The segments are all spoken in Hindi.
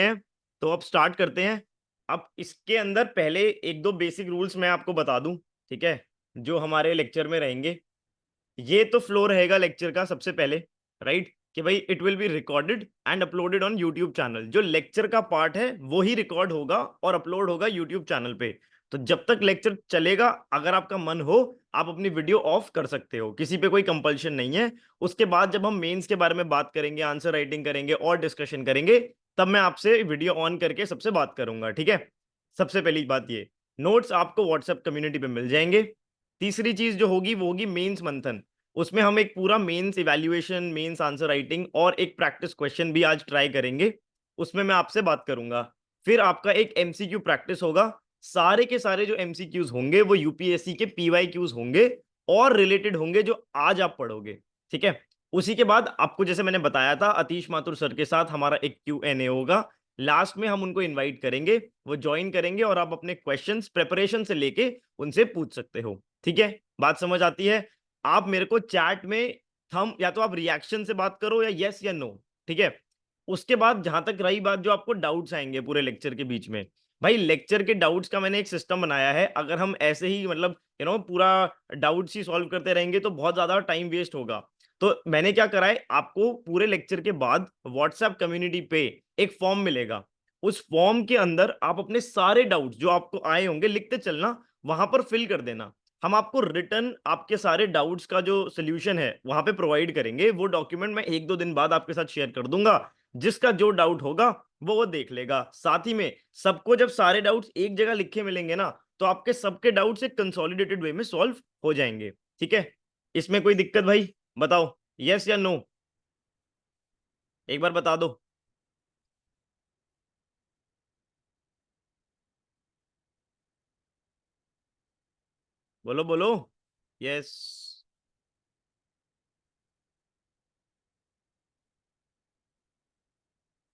हैं, तो अब स्टार्ट करते हैं। अब इसके अंदर पहले एक दो बेसिक रूल्स मैं आपको बता दूं, ठीक है, जो हमारे लेक्चर में रहेंगे। ये तो फ्लो रहेगा लेक्चर का सबसे पहले, राइट, कि भाई it will be recorded and uploaded on YouTube channel. जो लेक्चर का पार्ट है वो ही रिकॉर्ड होगा और अपलोड होगा यूट्यूब चैनल पे। तो जब तक लेक्चर चलेगा, अगर आपका मन हो, आप अपनी वीडियो ऑफ कर सकते हो, किसी पे कोई कंपल्शन नहीं है। उसके बाद जब हम मेंस के बारे में बात करेंगे, आंसर राइटिंग करेंगे और डिस्कशन करेंगे, तब मैं आपसे वीडियो ऑन करके सबसे बात करूंगा, ठीक है। सबसे पहली बात ये, नोट्स आपको व्हाट्सएप कम्युनिटी पे मिल जाएंगे। तीसरी चीज जो होगी वो होगी मेंस मंथन। उसमें हम एक पूरा mains evaluation, mains answer writing और एक प्रैक्टिस क्वेश्चन भी आज ट्राई करेंगे। उसमें मैं आपसे बात करूंगा। फिर आपका एक एमसीक्यू प्रैक्टिस होगा। सारे के सारे जो एमसीक्यूज होंगे वो यूपीएससी के पीवाईक्यूज होंगे और रिलेटेड होंगे जो आज आप पढ़ोगे, ठीक है। उसी के बाद आपको, जैसे मैंने बताया था, अतीश माथुर सर के साथ हमारा एक Q&A होगा। लास्ट में हम उनको इनवाइट करेंगे, वो ज्वाइन करेंगे और आप अपने क्वेश्चंस प्रिपरेशन से लेके उनसे पूछ सकते हो, ठीक है। बात समझ आती है? आप मेरे को चैट में थम, या तो आप रिएक्शन से बात करो या यस या नो, ठीक है। उसके बाद जहां तक रही बात, जो आपको डाउट्स आएंगे पूरे लेक्चर के बीच में, भाई लेक्चर के डाउट्स का मैंने एक सिस्टम बनाया है। अगर हम ऐसे ही मतलब पूरा डाउट्स ही सॉल्व करते रहेंगे तो बहुत ज्यादा टाइम वेस्ट होगा। तो मैंने क्या करा है, आपको पूरे लेक्चर के बाद व्हाट्सएप कम्युनिटी पे एक फॉर्म मिलेगा। उस फॉर्म के अंदर आप अपने सारे डाउट्स जो आपको आए होंगे लिखते चलना, वहां पर फिल कर देना। हम आपको रिटर्न आपके सारे डाउट्स का जो सोल्यूशन है वहां पे प्रोवाइड करेंगे। वो डॉक्यूमेंट मैं एक दो दिन बाद आपके साथ शेयर कर दूंगा। जिसका जो डाउट होगा वो देख लेगा। साथ ही में सबको जब सारे डाउट्स एक जगह लिखे मिलेंगे ना, तो आपके सबके डाउट्स एक कंसोलिडेटेड वे में सॉल्व हो जाएंगे, ठीक है। इसमें कोई दिक्कत भाई? बताओ, यस या नो, एक बार बता दो। बोलो बोलो, यस।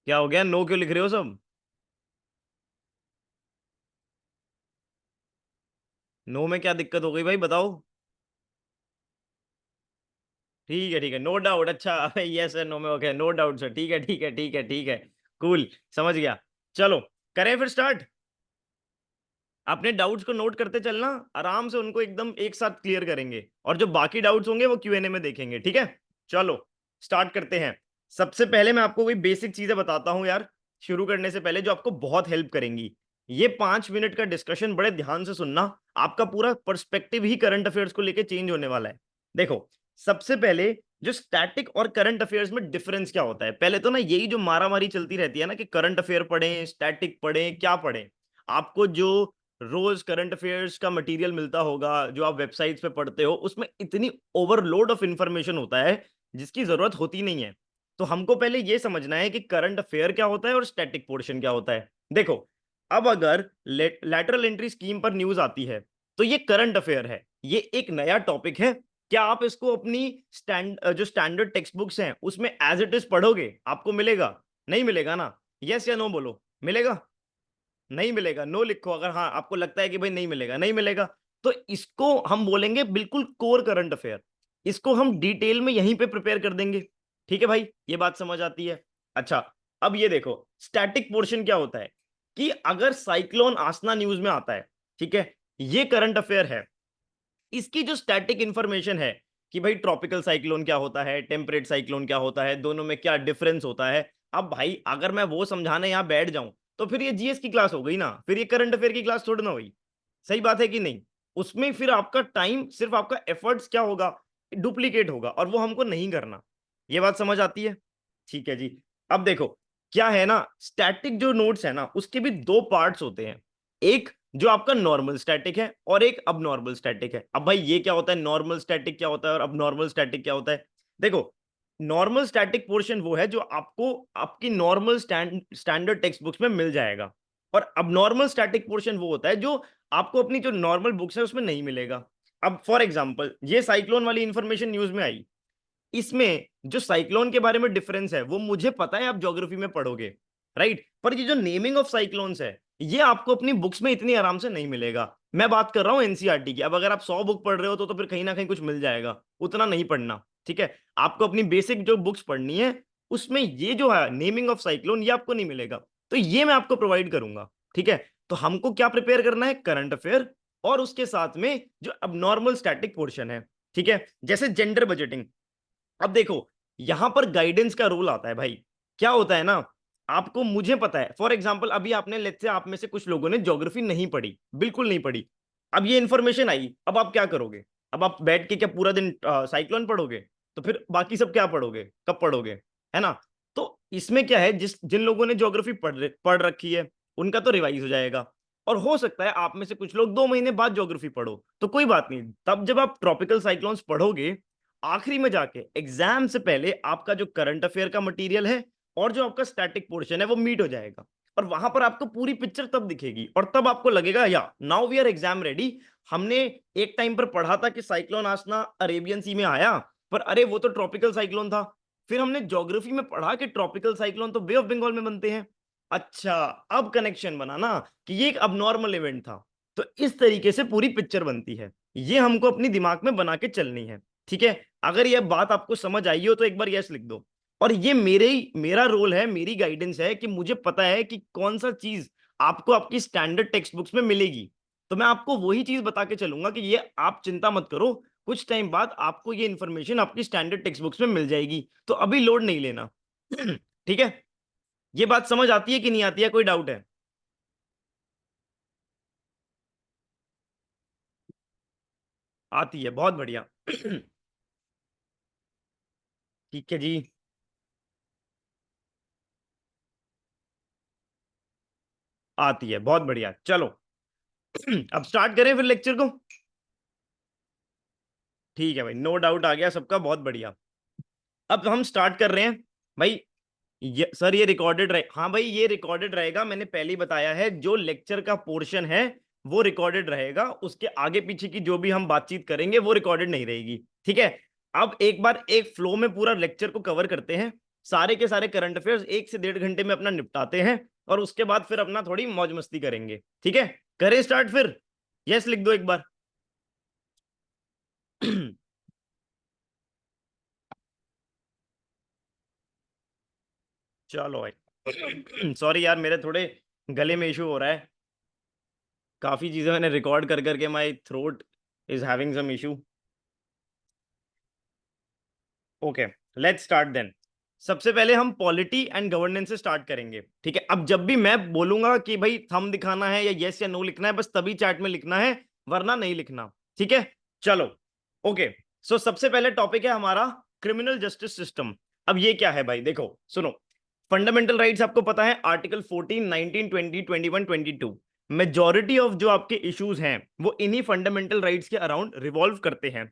क्या हो गया, नो क्यों लिख रहे हो सब? नो में क्या दिक्कत हो गई भाई, बताओ। ठीक है, नो डाउट। अच्छा यस है, नो में ओके, नो डाउट सर, ठीक है ठीक है ठीक है ठीक है। कूल, समझ गया। चलो, करें फिर स्टार्ट। अपने डाउट्स को नोट करते चलना, आराम से उनको एकदम एक साथ क्लियर करेंगे, और जो बाकी डाउट्स होंगे वो Q&A में देखेंगे, ठीक है। चलो स्टार्ट करते हैं। सबसे पहले मैं आपको कोई बेसिक चीजें बताता हूं यार, शुरू करने से पहले, जो आपको बहुत हेल्प करेंगी। ये 5 मिनट का डिस्कशन बड़े ध्यान से सुनना। आपका पूरा पर्सपेक्टिव ही करंट अफेयर्स को लेकर चेंज होने वाला है। देखो, सबसे पहले जो स्टैटिक और करंट अफेयर्स में डिफरेंस क्या होता है, पहले तो ना यही जो मारामारी चलती रहती है ना, कि करंट अफेयर पढ़ें, स्टैटिक पढ़ें, क्या पढ़ें। आपको जो रोज करंट अफेयर्स का मटेरियल मिलता होगा, जो आप वेबसाइट्स पे पढ़ते हो, उसमें इतनी ओवरलोड ऑफ इंफॉर्मेशन होता है जिसकी जरूरत होती नहीं है। तो हमको पहले ये समझना है कि करंट अफेयर क्या होता है और स्टैटिक पोर्शन क्या होता है। देखो, अब अगर लैटरल एंट्री स्कीम पर न्यूज आती है, तो ये करंट अफेयर है, ये एक नया टॉपिक है। क्या आप इसको अपनी जो स्टैंडर्ड टेक्स्ट बुक्स हैं उसमें एज इट इज पढ़ोगे? आपको मिलेगा? नहीं मिलेगा ना। यस या नो बोलो, मिलेगा? नहीं मिलेगा, नो लिखो। अगर हाँ आपको लगता है कि भाई नहीं मिलेगा, नहीं मिलेगा, तो इसको हम बोलेंगे बिल्कुल कोर करंट अफेयर। इसको हम डिटेल में यहीं पे प्रिपेयर कर देंगे, ठीक है भाई, ये बात समझ आती है। अच्छा, अब ये देखो, स्टैटिक पोर्शन क्या होता है, कि अगर साइक्लोन आसना न्यूज में आता है, ठीक है, ये करंट अफेयर है। इसकी जो स्टैटिक इंफॉर्मेशन है, कि भाई ट्रॉपिकल साइक्लोन क्या होता है, टेम्परेट साइक्लोन क्या होता है, दोनों में क्या डिफरेंस होता है। अब भाई अगर मैं वो समझाने यहां बैठ जाऊं, तो फिर ये जीएस की क्लास हो गई ना, फिर ये करंट अफेयर की क्लास थोड़ी ना हुई। सही बात है कि नहीं? उसमें फिर आपका टाइम, सिर्फ आपका एफर्ट्स क्या होगा, डुप्लीकेट होगा, और वो हमको नहीं करना। ये बात समझ आती है? ठीक है जी। अब देखो, क्या है ना, स्टैटिक जो नोट्स है ना, उसके भी दो पार्ट्स होते हैं। एक जो आपका नॉर्मल स्टैटिक है और एक अब नॉर्मल स्टैटिक है। अब भाई ये क्या होता है, नॉर्मल स्टैटिक क्या होता है और अब नॉर्मल स्टैटिक क्या होता है? देखो, नॉर्मल स्टैटिक पोर्शन वो है जो आपको आपकी नॉर्मल स्टैंडर्ड टेक्स्ट बुक्स में मिल जाएगा। और अब नॉर्मल स्टैटिक पोर्शन वो होता है जो आपको अपनी जो नॉर्मल बुक्स है उसमें नहीं मिलेगा। अब फॉर एग्जांपल, ये साइक्लोन वाली इंफॉर्मेशन न्यूज में आई, इसमें जो साइक्लोन के बारे में डिफरेंस है वो मुझे पता है, आप ज्योग्राफी में पढ़ोगे, राइट। पर ये जो नेमिंग ऑफ साइक्लोन्स है, ये आपको अपनी बुक्स में इतनी आराम से नहीं मिलेगा। मैं बात कर रहा हूं एनसीईआरटी की। अब अगर आप 100 बुक पढ़ रहे हो तो फिर कहीं ना कहीं कुछ मिल जाएगा, उतना नहीं पढ़ना, ठीक है। आपको अपनी बेसिक जो बुक्स पढ़नी है, उसमें ये जो है नेमिंग ऑफ साइक्लोन, ये आपको नहीं मिलेगा। तो ये मैं आपको प्रोवाइड करूंगा, ठीक है। तो हमको क्या प्रिपेयर करना है, करंट अफेयर और उसके साथ में जो अब नॉर्मल स्टैटिक पोर्शन है, ठीक है, जैसे जेंडर बजटिंग। अब देखो यहां पर गाइडेंस का रोल आता है भाई। क्या होता है ना, आपको, मुझे पता है, फॉर एग्जांपल अभी आपने, लेट्स से आप में से कुछ लोगों ने ज्योग्राफी नहीं पढ़ी, बिल्कुल नहीं पढ़ी। अब ये इंफॉर्मेशन आई, अब आप क्या करोगे? अब आप बैठ के क्या पूरा दिन साइक्लोन पढ़ोगे? तो फिर बाकी सब क्या पढ़ोगे, कब पढ़ोगे, है ना? तो इसमें क्या है, जिन लोगों ने ज्योग्राफी पढ़ रखी है उनका तो रिवाइज हो जाएगा। और हो सकता है आप में से कुछ लोग 2 महीने बाद ज्योग्राफी पढ़ो, तो कोई बात नहीं, तब जब आप ट्रॉपिकल साइक्लोन्स पढ़ोगे, आखिरी में जाके एग्जाम से पहले आपका जो करंट अफेयर का मटेरियल है और जो आपका स्टैटिक पोर्शन है वो मीट हो जाएगा। और वहां पर आपको पूरी पिक्चर तब दिखेगी और तब आपको लगेगा या now we are exam ready. हमने एक टाइम पर पढ़ा था कि साइक्लोन आसना अरेबियन सी में आया, पर अरे वो तो ट्रॉपिकल साइक्लोन था। फिर हमने ज्योग्राफी में पढ़ा कि ट्रॉपिकल साइक्लोन तो बे ऑफ बंगाल में बनते हैं। अच्छा, अब कनेक्शन बना ना कि ये एक अबनॉर्मल इवेंट था। तो इस तरीके से पूरी पिक्चर बनती है, ये हमको अपनी दिमाग में बना के चलनी है, ठीक है। अगर यह बात आपको समझ आई हो तो एक बार यस लिख दो। और ये मेरा रोल है, मेरी गाइडेंस है कि मुझे पता है कि कौन सा चीज आपको आपकी स्टैंडर्ड टेक्स्ट बुक्स में मिलेगी। तो मैं आपको वही चीज बता के चलूंगा कि ये आप चिंता मत करो, कुछ टाइम बाद आपको ये इन्फॉर्मेशन आपकी स्टैंडर्ड टेक्स्ट बुक्स में मिल जाएगी, तो अभी लोड नहीं लेना। ठीक है, ये बात समझ आती है कि नहीं आती है, कोई डाउट है? आती है, बहुत बढ़िया। ठीक है जी। आती है, बहुत बढ़िया, चलो। अब स्टार्ट करें फिर लेक्चर को। ठीक है भाई, नो डाउट आ गया सबका, बहुत बढ़िया। अब हम स्टार्ट कर रहे हैं भाई। सर ये रिकॉर्डेड रहे, हाँ भाई ये रिकॉर्डेड रहेगा, मैंने पहले ही बताया है, जो लेक्चर का पोर्शन है वो रिकॉर्डेड रहेगा, उसके आगे पीछे की जो भी हम बातचीत करेंगे वो रिकॉर्डेड नहीं रहेगी, ठीक है। अब एक बार एक फ्लो में पूरा लेक्चर को कवर करते हैं, सारे के सारे करंट अफेयर्स 1 से 1.5 घंटे में अपना निपटाते हैं, और उसके बाद फिर अपना थोड़ी मौज मस्ती करेंगे, ठीक है। करें स्टार्ट फिर? यस लिख दो एक बार। चलो भाई। सॉरी यार, मेरे थोड़े गले में इशू हो रहा है, काफी चीजें मैंने रिकॉर्ड कर करके my throat is having some issue. Okay, let's start then. सबसे पहले हम पॉलिटी एंड गवर्नेंस से स्टार्ट करेंगे, ठीक है। अब जब भी मैं बोलूंगा कि भाई थंब दिखाना है या यस या नो लिखना है, बस तभी चैट में लिखना है, वरना नहीं लिखना, ठीक है। चलो, ओके। सो सबसे पहले टॉपिक है हमारा क्रिमिनल जस्टिस सिस्टम। अब ये क्या है भाई, देखो सुनो। फंडामेंटल राइट्स आपको पता है, आर्टिकल 14, 19, 20, 21, 22। मेजॉरिटी ऑफ जो आपके इश्यूज हैं वो इन्हीं फंडामेंटल राइट्स के अराउंड रिवॉल्व करते हैं,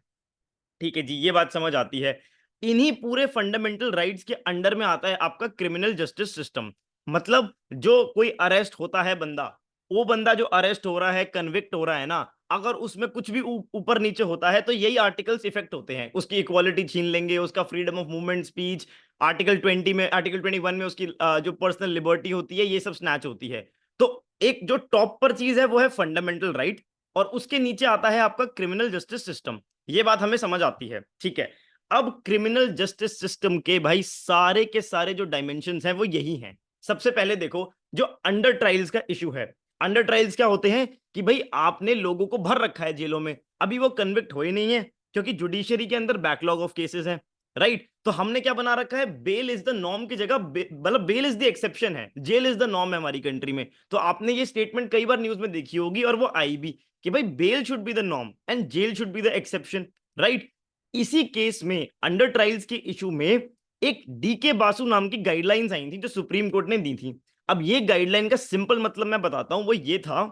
ठीक है जी, ये बात समझ आती है। इन्हीं पूरे फंडामेंटल राइट्स के अंडर में आता है आपका क्रिमिनल जस्टिस सिस्टम। मतलब जो कोई अरेस्ट होता है बंदा, वो बंदा जो अरेस्ट हो रहा है, कन्विक्ट हो रहा है ना, अगर उसमें कुछ भी ऊपर नीचे होता है तो यही आर्टिकल्स इफेक्ट होते हैं, उसकी इक्वालिटी छीन लेंगे, उसका freedom of movement, speech, article 20 में, आर्टिकल 21 में उसकी जो पर्सनल लिबर्टी होती है, ये सब स्नैच होती है। तो एक जो टॉप पर चीज है वो है फंडामेंटल राइट, और उसके नीचे आता है आपका क्रिमिनल जस्टिस सिस्टम। ये बात हमें समझ आती है, ठीक है। अब क्रिमिनल जस्टिस सिस्टम के भाई सारे के सारे जो डायमेंशंस हैं वो यही हैं। सबसे पहले देखो, जो अंडर ट्रायल्स का इशू है। अंडर ट्रायल्स क्या होते हैं कि भाई आपने लोगों को भर रखा है जेलों में, अभी वो कन्विक्ट हुए नहीं है, क्योंकि जुडिशरी के अंदर बैकलॉग ऑफ केसेस हैं, राइट। तो हमने क्या बना रखा है, बेल इज द नॉर्म की जगह मतलब बेल इज द एक्सेप्शन है, जेल इज द नॉर्म है हमारी कंट्री में। तो आपने ये स्टेटमेंट कई बार न्यूज में देखी होगी और वो आई भी, कि भाई bail should be the norm and jail should be the exception, right. इसी केस में अंडर ट्रायल्स के इशू में एक डीके बासु नाम की गाइडलाइंस आई थी जो सुप्रीम कोर्ट ने दी थी। अब ये गाइडलाइन का सिंपल मतलब मैं बताता हूं, वो ये था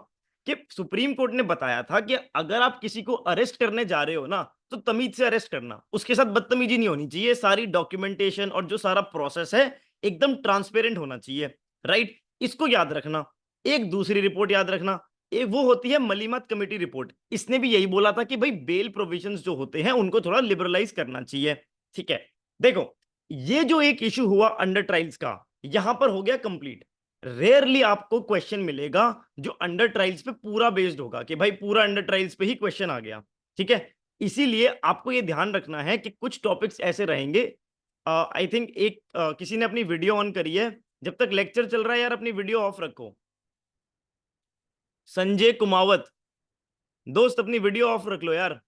कि सुप्रीम कोर्ट ने बताया था कि अगर आप किसी को अरेस्ट करने जा रहे हो ना, तो तमीज से अरेस्ट करना, उसके साथ बदतमीजी नहीं होनी चाहिए, सारी डॉक्यूमेंटेशन और जो सारा प्रोसेस है एकदम ट्रांसपेरेंट होना चाहिए, राइट। इसको याद रखना। एक दूसरी रिपोर्ट याद रखना, एक वो होती है मलीमत कमेटी रिपोर्ट, इसने भी यही बोला था कि भाई बेल प्रोविजंस जो होते हैं उनको थोड़ा लिबरलाइज करना चाहिए, ठीक है। देखो, ये जो एक इशू हुआ अंडर ट्रायल्स का, यहां पर हो गया कंप्लीट। रेयरली आपको क्वेश्चन मिलेगा जो अंडर ट्रायल्स पे पूरा बेस्ड होगा, कि भाई पूरा अंडर ट्रायल्स पे ही क्वेश्चन आ गया, ठीक है। इसीलिए आपको ये ध्यान रखना है कि कुछ टॉपिक्स ऐसे रहेंगे। आई थिंक एक किसी ने अपनी वीडियो ऑन करी है, जब तक लेक्चर चल रहा है यार अपनी वीडियो ऑफ रखो। संजय कुमावत, दोस्त अपनी वीडियो ऑफ रख लो यार,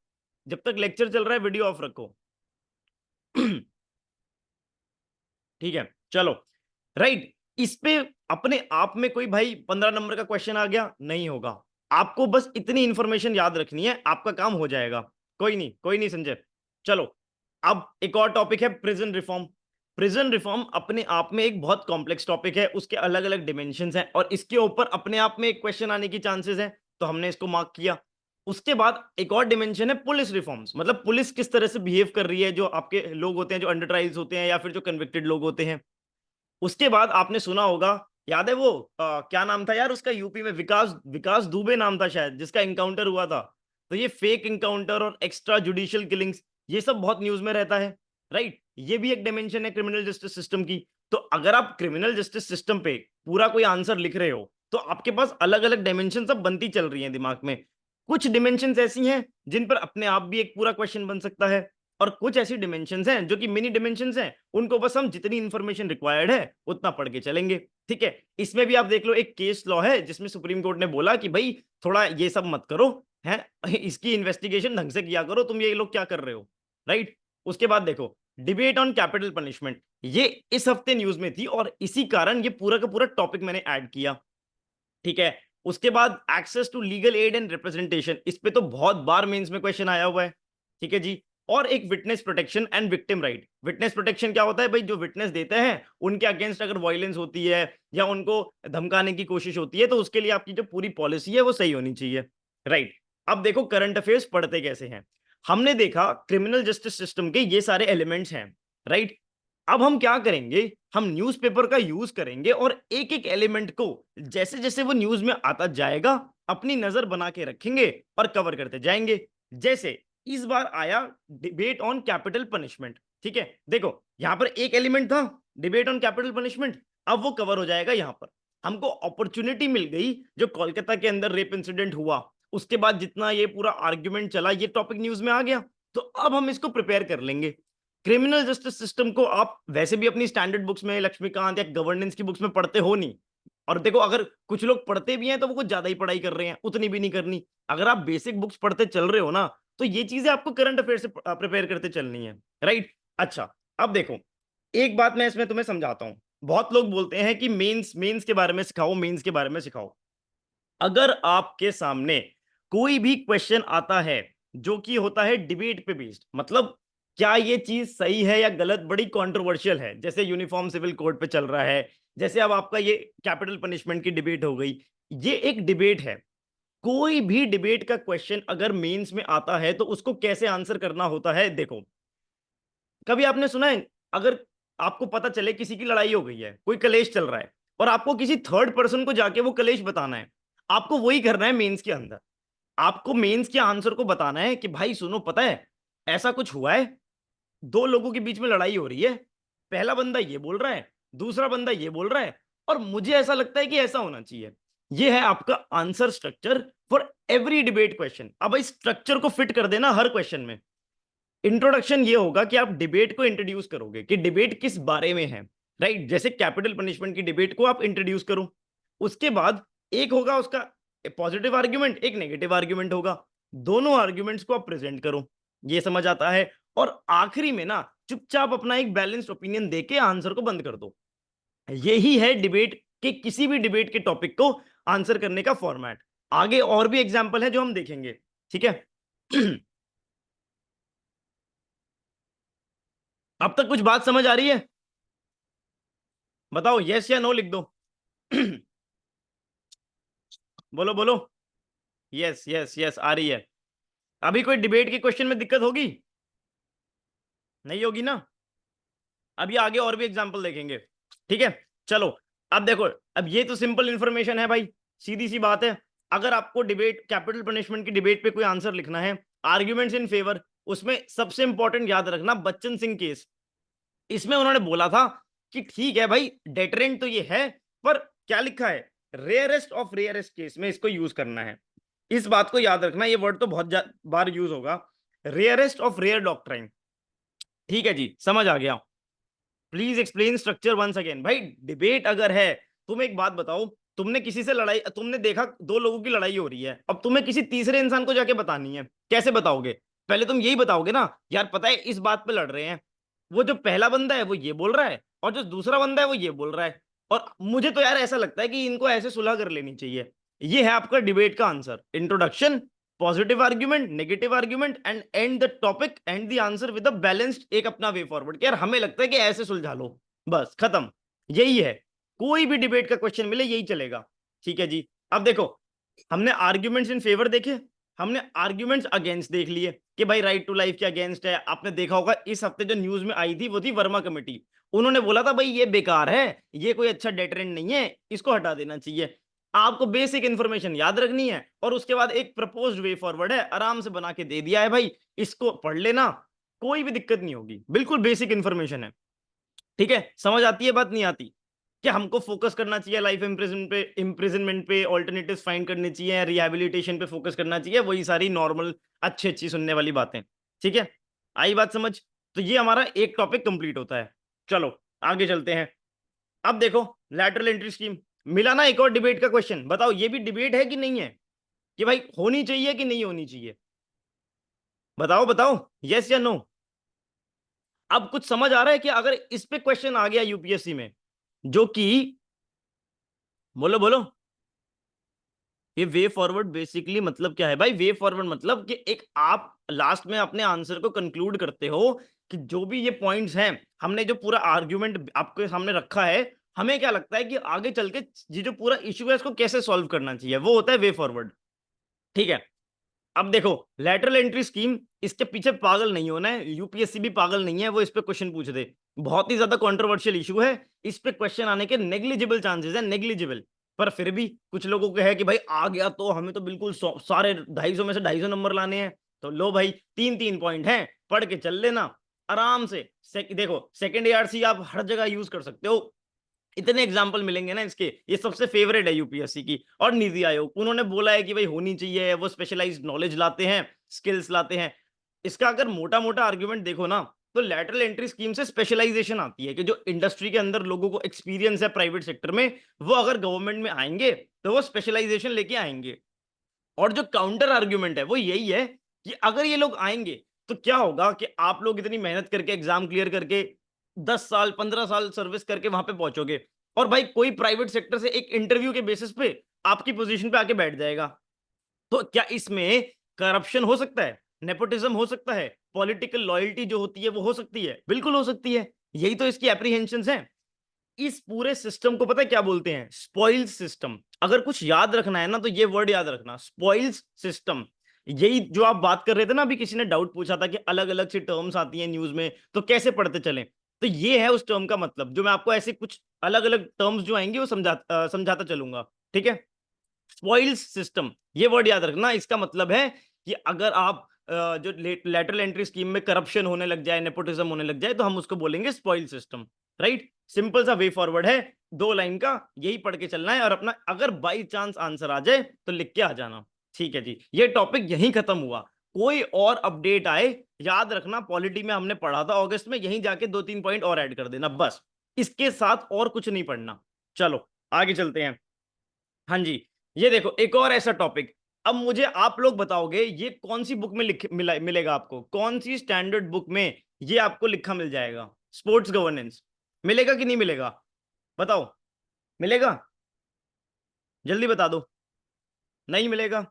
जब तक लेक्चर चल रहा है वीडियो ऑफ रखो। ठीक है चलो, राइट। इस पे अपने आप में कोई भाई 15 नंबर का क्वेश्चन आ गया नहीं होगा, आपको बस इतनी इंफॉर्मेशन याद रखनी है, आपका काम हो जाएगा। कोई नहीं संजय। चलो, अब एक और टॉपिक है प्रिजन रिफॉर्म। प्रिजन रिफॉर्म अपने आप में एक बहुत कॉम्प्लेक्स टॉपिक है, उसके अलग अलग डिमेंशंस हैं और इसके ऊपर अपने आप में एक क्वेश्चन आने की चांसेस है, तो हमने इसको मार्क किया। उसके बाद एक और डिमेंशन है पुलिस रिफॉर्म्स, मतलब पुलिस किस तरह से बिहेव कर रही है, जो आपके लोग होते हैं जो अंडर ट्रायल्स होते हैं या फिर जो कन्विक्टेड लोग होते हैं। उसके बाद आपने सुना होगा, याद है वो क्या नाम था यार उसका, यूपी में विकास विकास दुबे नाम था शायद, जिसका इनकाउंटर हुआ था। तो ये फेक इनकाउंटर और एक्स्ट्रा जुडिशियल किलिंग्स, ये सब बहुत न्यूज में रहता है, राइट। ये भी एक डायमेंशन है क्रिमिनल जस्टिस सिस्टम की। तो अगर आप क्रिमिनल जस्टिस सिस्टम पे पूरा कोई आंसर लिख रहे हो, तो आपके पास अलग अलग डायमेंशन सब बनती चल रही हैं दिमाग में। कुछ डिमेंशंस ऐसी हैं जिन पर अपने आप भी एक पूरा क्वेश्चन बन सकता है, और कुछ ऐसी डिमेंशंस हैं जो कि मिनी डिमेंशंस हैं, उनको बस हम जितनी इंफॉर्मेशन रिक्वायर्ड है उतना पढ़ के चलेंगे। ठीक है, इसमें भी आप देख लो एक केस लॉ है जिसमें सुप्रीम कोर्ट ने बोला कि भाई थोड़ा ये सब मत करो, है इसकी इन्वेस्टिगेशन ढंग से किया करो, तुम ये लोग क्या कर रहे हो, राइट। उसके बाद देखो डिबेट ऑन कैपिटल पनिशमेंट, ये इस हफ्ते न्यूज में थी और इसी कारण ये पूरा का पूरा टॉपिक मैंने ऐड किया। ठीक है, उसके बाद access to legal aid and representation, इस पे तो बहुत बार मेंस में क्वेश्चन आया हुआ है। ठीक है जी, और एक witness protection and victim right. Witness protection क्या होता है भाई, जो विटनेस देते हैं उनके अगेंस्ट अगर वायलेंस होती है या उनको धमकाने की कोशिश होती है, तो उसके लिए आपकी जो पूरी पॉलिसी है वो सही होनी चाहिए, राइट। अब देखो करंट अफेयर्स पढ़ते कैसे हैं, हमने देखा क्रिमिनल जस्टिस सिस्टम के ये सारे एलिमेंट्स हैं, राइट। अब हम क्या करेंगे, हम न्यूज़पेपर का यूज करेंगे और एक एक एलिमेंट को जैसे जैसे वो न्यूज में आता जाएगा अपनी नजर बना के रखेंगे और कवर करते जाएंगे। जैसे इस बार आया डिबेट ऑन कैपिटल पनिशमेंट। ठीक है, देखो यहां पर एक एलिमेंट था डिबेट ऑन कैपिटल पनिशमेंट, अब वो कवर हो जाएगा। यहां पर हमको अपॉर्चुनिटी मिल गई, जो कोलकाता के अंदर रेप इंसिडेंट हुआ उसके बाद जितना ये पूरा आर्ग्यूमेंट चला, ये टॉपिक न्यूज में आ गया, तो अब हम इसको प्रिपेयर कर लेंगे। क्रिमिनल जस्टिस सिस्टम को आप वैसे भी अपनी स्टैंडर्ड बुक्स में लक्ष्मीकांत या गवर्नेंस की बुक्स में पढ़ते हो नहीं, और देखो अगर कुछ लोग पढ़ते भी हैं तो वो कुछ ज्यादा ही पढ़ाई कर रहे हैं, उतनी भी नहीं करनी। अगर आप बेसिक बुक्स पढ़ते चल रहे हो ना, तो ये चीजें आपको करंट अफेयर से प्रिपेयर करते चलनी है, राइट। अच्छा, अब देखो एक बात मैं इसमें तुम्हें समझाता हूं। बहुत लोग बोलते हैं कि मेंस मेंस के बारे में सिखाओ, मेंस के बारे में सिखाओ। अगर आपके सामने कोई भी क्वेश्चन आता है जो कि होता है डिबेट पे बेस्ड, मतलब क्या ये चीज सही है या गलत, बड़ी कंट्रोवर्शियल है, जैसे यूनिफॉर्म सिविल कोड पे चल रहा है, जैसे अब आपका ये कैपिटल पनिशमेंट की डिबेट हो गई, ये एक डिबेट है। कोई भी डिबेट का क्वेश्चन अगर मेंस में आता है तो उसको कैसे आंसर करना होता है, देखो कभी आपने सुना है, अगर आपको पता चले किसी की लड़ाई हो गई है, कोई कलेश चल रहा है, और आपको किसी थर्ड पर्सन को जाके वो कलेश बताना है, आपको वही करना है मेंस के अंदर। आपको मेंस के आंसर को बताना है कि भाई सुनो, पता है ऐसा कुछ हुआ है, दो लोगों के बीच में लड़ाई हो रही है, पहला बंदा ये बोल रहा है, दूसरा बंदा ये बोल रहा है, और मुझे ऐसा लगता है कि ऐसा होना चाहिए। ये है आपका answer structure for every debate question. अब इस स्ट्रक्चर को फिट कर देना हर क्वेश्चन में। इंट्रोडक्शन ये होगा कि आप डिबेट को इंट्रोड्यूस करोगे कि डिबेट किस बारे में है, राइट। जैसे कैपिटल पनिशमेंट की डिबेट को आप इंट्रोड्यूस करो, उसके बाद एक होगा उसका पॉजिटिव आर्ग्यूमेंट, एक नेगेटिव आर्ग्यूमेंट होगा, दोनों आर्ग्यूमेंट्स को आप प्रेजेंट करो, ये समझ आता है। और आखिरी में ना चुपचाप अपना एक बैलेंस्ड ओपिनियन देके आंसर को बंद कर दो। यही है डिबेट के, किसी भी डिबेट के टॉपिक को आंसर करने का फॉर्मेट। आगे और भी एग्जाम्पल है जो हम देखेंगे, ठीक है। अब तक कुछ बात समझ आ रही है? बताओ यस या नो लिख दो। बोलो बोलो, यस यस यस आ रही है। अभी कोई डिबेट के क्वेश्चन में दिक्कत होगी? नहीं होगी ना? अभी आगे और भी एग्जांपल देखेंगे, ठीक है। चलो, अब देखो, अब ये तो सिंपल इंफॉर्मेशन है भाई, सीधी सी बात है। अगर आपको डिबेट कैपिटल पनिशमेंट की डिबेट पे कोई आंसर लिखना है, आर्ग्यूमेंट्स इन फेवर, उसमें सबसे इंपॉर्टेंट याद रखना बच्चन सिंह केस। इसमें उन्होंने बोला था कि ठीक है भाई डेटरेंट तो ये है, पर क्या लिखा है, रेयरेस्ट ऑफ रेयरेस्ट केस में इसको यूज करना है। इस बात को याद रखना, ये वर्ड तो बहुत बार यूज होगा, रेयरेस्ट ऑफ रेयर डॉक्ट्राइन। ठीक है जी, समझ आ गया। Please explain structure once again. भाई डिबेट अगर है, तुम एक बात बताओ, तुमने किसी से लड़ाई, तुमने देखा दो लोगों की लड़ाई हो रही है, अब तुम्हें किसी तीसरे इंसान को जाके बतानी है, कैसे बताओगे? पहले तुम यही बताओगे ना, यार पता है इस बात पे लड़ रहे हैं, वो जो पहला बंदा है वो ये बोल रहा है और जो दूसरा बंदा है वो ये बोल रहा है, और मुझे तो यार ऐसा लगता है कि इनको ऐसे सुलह कर लेनी चाहिए। ये है आपका डिबेट का answer. Introduction, positive argument, negative argument, and and the topic and the answer with a balanced एक अपना वे फॉरवर्ड। यार हमें लगता है कि ऐसे सुलझा लो, बस खत्म, यही है। कोई भी डिबेट का क्वेश्चन मिले यही चलेगा। ठीक है जी। अब देखो, हमने आर्ग्यूमेंट्स इन फेवर देखे, हमने आर्ग्यूमेंट्स अगेंस्ट देख लिए कि भाई राइट टू लाइफ के अगेंस्ट है। आपने देखा होगा इस हफ्ते जो न्यूज में आई थी वो थी वर्मा कमेटी, उन्होंने बोला था भाई ये बेकार है, ये कोई अच्छा डेटरेंट नहीं है, इसको हटा देना चाहिए। आपको बेसिक इंफॉर्मेशन याद रखनी है और उसके बाद एक प्रपोज्ड वे फॉरवर्ड है, आराम से बना के दे दिया है भाई, इसको पढ़ लेना, कोई भी दिक्कत नहीं होगी, बिल्कुल बेसिक इंफॉर्मेशन है। ठीक है, समझ आती है बात, नहीं आती? कि हमको फोकस करना चाहिए लाइफ इम्प्रिजनमेंट पे, ऑल्टरनेटिव्स फाइंड करने चाहिए, रिहैबिलिटेशन पे फोकस करना चाहिए, वही सारी नॉर्मल अच्छी अच्छी सुनने वाली बातें। ठीक है, आई बात समझ? तो ये हमारा एक टॉपिक कंप्लीट होता है। चलो आगे चलते हैं। अब देखो, लैटरल एंट्री स्कीम मिला ना, एक और डिबेट का क्वेश्चन, बताओ ये भी डिबेट है कि नहीं है? कि भाई होनी चाहिए कि नहीं होनी चाहिए? बताओ बताओ, यस या नो? अब कुछ समझ आ रहा है कि अगर इस पे क्वेश्चन आ गया यूपीएससी में, जो कि, बोलो बोलो, ये वे फॉरवर्ड बेसिकली मतलब क्या है भाई? वे फॉरवर्ड मतलब कि एक आप लास्ट में अपने आंसर को कंक्लूड करते हो कि जो भी ये पॉइंट्स हैं, हमने जो पूरा आर्ग्यूमेंट आपके सामने रखा है, हमें क्या लगता है कि आगे चल के ये जो पूरा इश्यू है इसको कैसे सॉल्व करना चाहिए, वो होता है वे फॉरवर्ड। ठीक है, अब देखो, लेटरल एंट्री स्कीम, इसके पीछे पागल नहीं होना है, यूपीएससी भी पागल नहीं है वो इस पे क्वेश्चन पूछ दे। बहुत ही ज्यादा कंट्रोवर्शियल इशू है, इस पे क्वेश्चन आने के नेग्लिजिबल चांसेस है, नेग्लिजिबल। पर फिर भी कुछ लोगों को है कि भाई आ गया तो हमें तो बिल्कुल सारे 250 में से 250 नंबर लाने हैं। तो लो भाई, तीन तीन पॉइंट हैं, पढ़ के चल लेना आराम से। देखो, सेकेंड एआरसी आप हर जगह यूज कर सकते हो, इतने एग्जाम्पल मिलेंगे ना इसके, ये सबसे फेवरेट है यूपीएससी की। और नीति आयोग, उन्होंने बोला है कि भाई होनी चाहिए, वो स्पेशलाइज्ड नॉलेज लाते हैं, स्किल्स लाते हैं। इसका अगर मोटा मोटा आर्ग्यूमेंट देखो ना, तो लैटरल एंट्री स्कीम से स्पेशलाइजेशन आती है कि जो इंडस्ट्री के अंदर लोगों को एक्सपीरियंस है प्राइवेट सेक्टर में, वो अगर गवर्नमेंट में आएंगे तो वो स्पेशलाइजेशन लेके आएंगे। और जो काउंटर आर्ग्यूमेंट है वो यही है कि अगर ये लोग आएंगे तो क्या होगा कि आप लोग इतनी मेहनत करके एग्जाम क्लियर करके 10 साल 15 साल सर्विस करके वहां पे पहुंचोगे, और भाई कोई प्राइवेट सेक्टर से एक इंटरव्यू के बेसिस पे आपकी पोजीशन पे आके बैठ जाएगा, तो क्या इसमें करप्शन हो सकता है, नेपोटिज्म हो सकता है, पॉलिटिकल लॉयल्टी जो होती है वो हो सकती है? बिल्कुल हो सकती है। यही तो इसकी एप्रीहेंशंस हैं। इस पूरे सिस्टम को पता है क्या बोलते हैं? Spoils system. अगर कुछ याद रखना है ना तो ये वर्ड याद रखना, स्पॉइल्स सिस्टम। यही जो आप बात कर रहे थे ना, अभी किसी ने डाउट पूछा था कि अलग अलग सी टर्म्स आती हैं न्यूज में तो कैसे पढ़ते चलें, तो ये है उस टर्म का मतलब, जो मैं आपको ऐसे कुछ अलग अलग टर्म्स जो आएंगे वो समझाता चलूंगा। ठीक है, स्पॉइल्स सिस्टम, ये वर्ड याद रखना। इसका मतलब है कि अगर आप जो लेटरल एंट्री स्कीम में करप्शन होने लग जाए, नेपोटिज्म होने लग जाए, तो हम उसको बोलेंगे स्पॉइल सिस्टम। राइट, सिंपल सा वे फॉरवर्ड है, 2 लाइन का, यही पढ़ के चलना है, और अपना अगर बाई चांस आंसर आ जाए तो लिख के आ जाना। ठीक है जी, ये टॉपिक यहीं खत्म हुआ। कोई और अपडेट आए, याद रखना पॉलिटी में हमने पढ़ा था अगस्त में, यहीं जाके 2-3 पॉइंट और ऐड कर देना बस, इसके साथ और कुछ नहीं पढ़ना। चलो आगे चलते हैं। हाँ जी, ये देखो एक और ऐसा टॉपिक। अब मुझे आप लोग बताओगे ये कौन सी बुक में मिलेगा आपको, कौन सी स्टैंडर्ड बुक में ये आपको लिखा मिल जाएगा? स्पोर्ट्स गवर्नेंस मिलेगा कि नहीं मिलेगा? बताओ, मिलेगा? जल्दी बता दो। नहीं मिलेगा?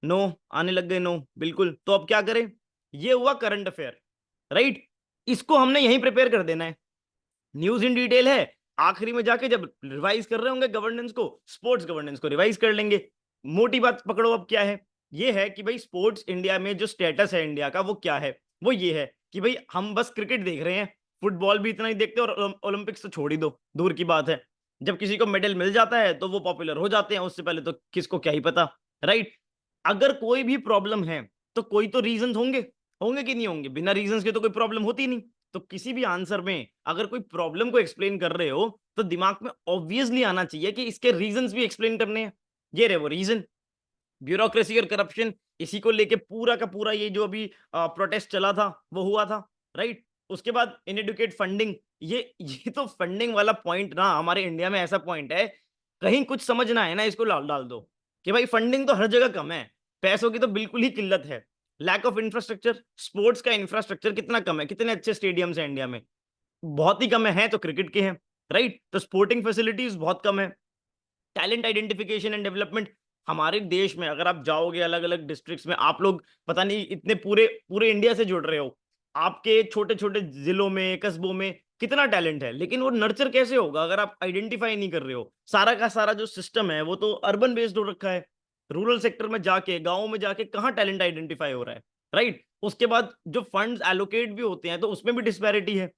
नो, आने लग गए नो, बिल्कुल। तो अब क्या करें? ये हुआ करंट अफेयर, राइट? इसको हमने यहीं प्रिपेयर कर देना है, न्यूज इन डिटेल है, आखिरी में जाके जब रिवाइज कर रहे होंगे गवर्नेंस को, स्पोर्ट्स गवर्नेंस को रिवाइज कर लेंगे। मोटी बात पकड़ो, अब क्या है? ये है कि भाई स्पोर्ट्स इंडिया में जो स्टेटस है इंडिया का, वो क्या है? वो ये है कि भाई हम बस क्रिकेट देख रहे हैं, फुटबॉल भी इतना ही देखते हैं, और ओलंपिक्स तो छोड़ ही दो, दूर की बात है। जब किसी को मेडल मिल जाता है तो वो पॉपुलर हो जाते हैं, उससे पहले तो किसको क्या ही पता, राइट? अगर कोई भी प्रॉब्लम है तो कोई तो रीजंस होंगे, होंगे कि नहीं होंगे? बिना रीजंस के तो कोई प्रॉब्लम होती नहीं। तो किसी भी आंसर में अगर कोई प्रॉब्लम को एक्सप्लेन कर रहे हो तो दिमाग में ऑब्वियसली आना चाहिए कि इसके रीजंस भी एक्सप्लेन करने हैं। ये रहे वो रीजन, ब्यूरोक्रेसी और करप्शन, इसी को लेके पूरा का पूरा ये जो अभी प्रोटेस्ट चला था वो हुआ था, राइट? उसके बाद इनएडुकेट फंडिंग, ये तो फंडिंग वाला पॉइंट ना हमारे इंडिया में ऐसा पॉइंट है, कहीं कुछ समझना है ना इसको डाल डाल दो कि भाई फंडिंग तो हर जगह कम है, पैसों की तो बिल्कुल ही किल्लत है। लैक ऑफ इंफ्रास्ट्रक्चर, स्पोर्ट्स का इंफ्रास्ट्रक्चर कितना कम है, कितने अच्छे स्टेडियम्स हैं इंडिया में, बहुत ही कम है तो क्रिकेट के हैं, राइट? तो स्पोर्टिंग फैसिलिटीज बहुत कम है। टैलेंट आइडेंटिफिकेशन एंड डेवलपमेंट, हमारे देश में अगर आप जाओगे अलग अलग डिस्ट्रिक्ट्स में, आप लोग पता नहीं इतने पूरे पूरे इंडिया से जुड़ रहे हो, आपके छोटे छोटे जिलों में कस्बों में कितना टैलेंट है, लेकिन वो नर्चर कैसे होगा अगर आप आइडेंटिफाई नहीं कर रहे हो? सारा का सारा जो सिस्टम है वो तो अर्बन बेस्ड हो रखा है, रूरल सेक्टर में जाके गाँव में जाके कहाँ टैलेंट आइडेंटिफाई हो रहा है, राइट? उसके बाद जो फंड्स एलोकेट भी होते हैं तो उसमें भी डिस्पैरिटी है,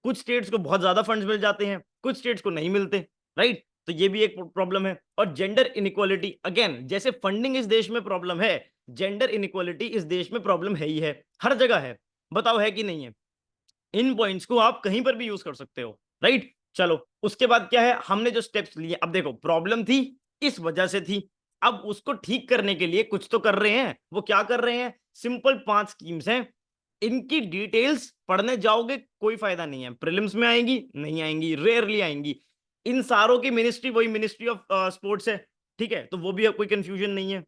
कुछ स्टेट्स को बहुत ज्यादा फंड्स मिल जाते हैं, कुछ स्टेट्स को नहीं मिलते, राइट? तो ये भी एक प्रॉब्लम है। और जेंडर इनइक्वालिटी, अगेन जैसे फंडिंग इस देश में प्रॉब्लम है, जेंडर इनइक्वालिटी इस देश में प्रॉब्लम है ही है, हर जगह है। बताओ है कि नहीं है? इन पॉइंट्स को आप कहीं पर भी यूज कर सकते हो, राइट? चलो उसके बाद क्या है, हमने जो स्टेप्स लिए, अब देखो प्रॉब्लम थी इस वजह से थी, अब उसको ठीक करने के लिए कुछ तो कर रहे हैं। वो क्या कर रहे हैं? सिंपल 5 स्कीम्स हैं, इनकी डिटेल्स पढ़ने जाओगे कोई फायदा नहीं है, प्रीलिम्स में आएंगी नहीं आएंगी, रेयरली आएंगी। इन सारों की मिनिस्ट्री वही मिनिस्ट्री ऑफ स्पोर्ट्स है, ठीक है? तो वो भी कोई कंफ्यूजन नहीं है।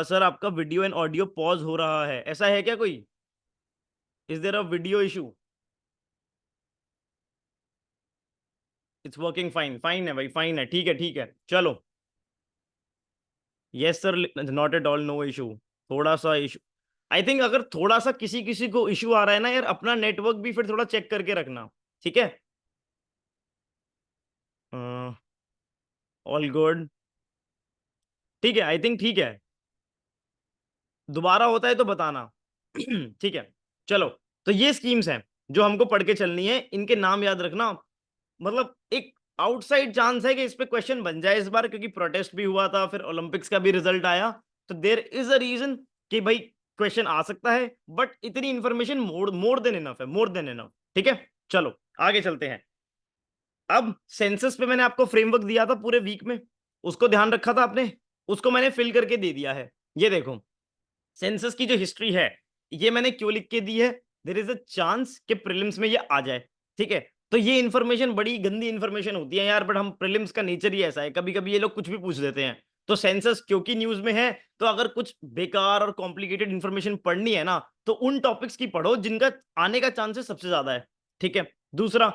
सर आपका वीडियो एंड ऑडियो पॉज हो रहा है, ऐसा है क्या कोई? Is there a video issue? It's working fine, fine है भाई, फाइन है, ठीक है ठीक है, चलो। Yes sir, not at all, no issue. थोड़ा सा इशू, आई थिंक अगर थोड़ा सा किसी किसी को इशू आ रहा है ना यार, अपना नेटवर्क भी फिर थोड़ा चेक करके रखना, ठीक है? ऑल गुड, ठीक है, आई थिंक ठीक है। दोबारा होता है तो बताना। ठीक है, चलो। तो ये स्कीम्स हैं जो हमको पढ़ के चलनी है, इनके नाम याद रखना। मतलब एक आउटसाइड चांस है कि इस पे क्वेश्चन बन जाए इस बार, क्योंकि प्रोटेस्ट भी हुआ था, फिर ओलंपिक्स का भी रिजल्ट आया, तो देर इज अ रीजन कि भाई क्वेश्चन आ सकता है, बट इतनी इंफॉर्मेशन मोर मोर देन इनफ है, मोर देन इनफ, ठीक है? चलो आगे चलते हैं। अब सेंसस पे मैंने आपको फ्रेमवर्क दिया था पूरे वीक में, उसको ध्यान रखा था आपने, उसको मैंने फिल करके दे दिया है। ये देखो सेंसस की जो हिस्ट्री है, ये मैंने क्यों लिख के दी है, देयर इज अ चांस कि प्रीलिम्स में ये आ जाए, ठीक है? तो ये इन्फॉर्मेशन बड़ी गंदी इन्फॉर्मेशन होती है यार, बट हम प्रीलिम्स का नेचर ही ऐसा है, कभी कभी ये लोग कुछ भी पूछ देते हैं। तो सेंसस क्योंकि न्यूज में है, तो अगर कुछ बेकार और कॉम्प्लिकेटेड इन्फॉर्मेशन पढ़नी है ना, तो उन टॉपिक्स की पढ़ो जिनका आने का चांसेस सबसे ज्यादा है, ठीक है? दूसरा,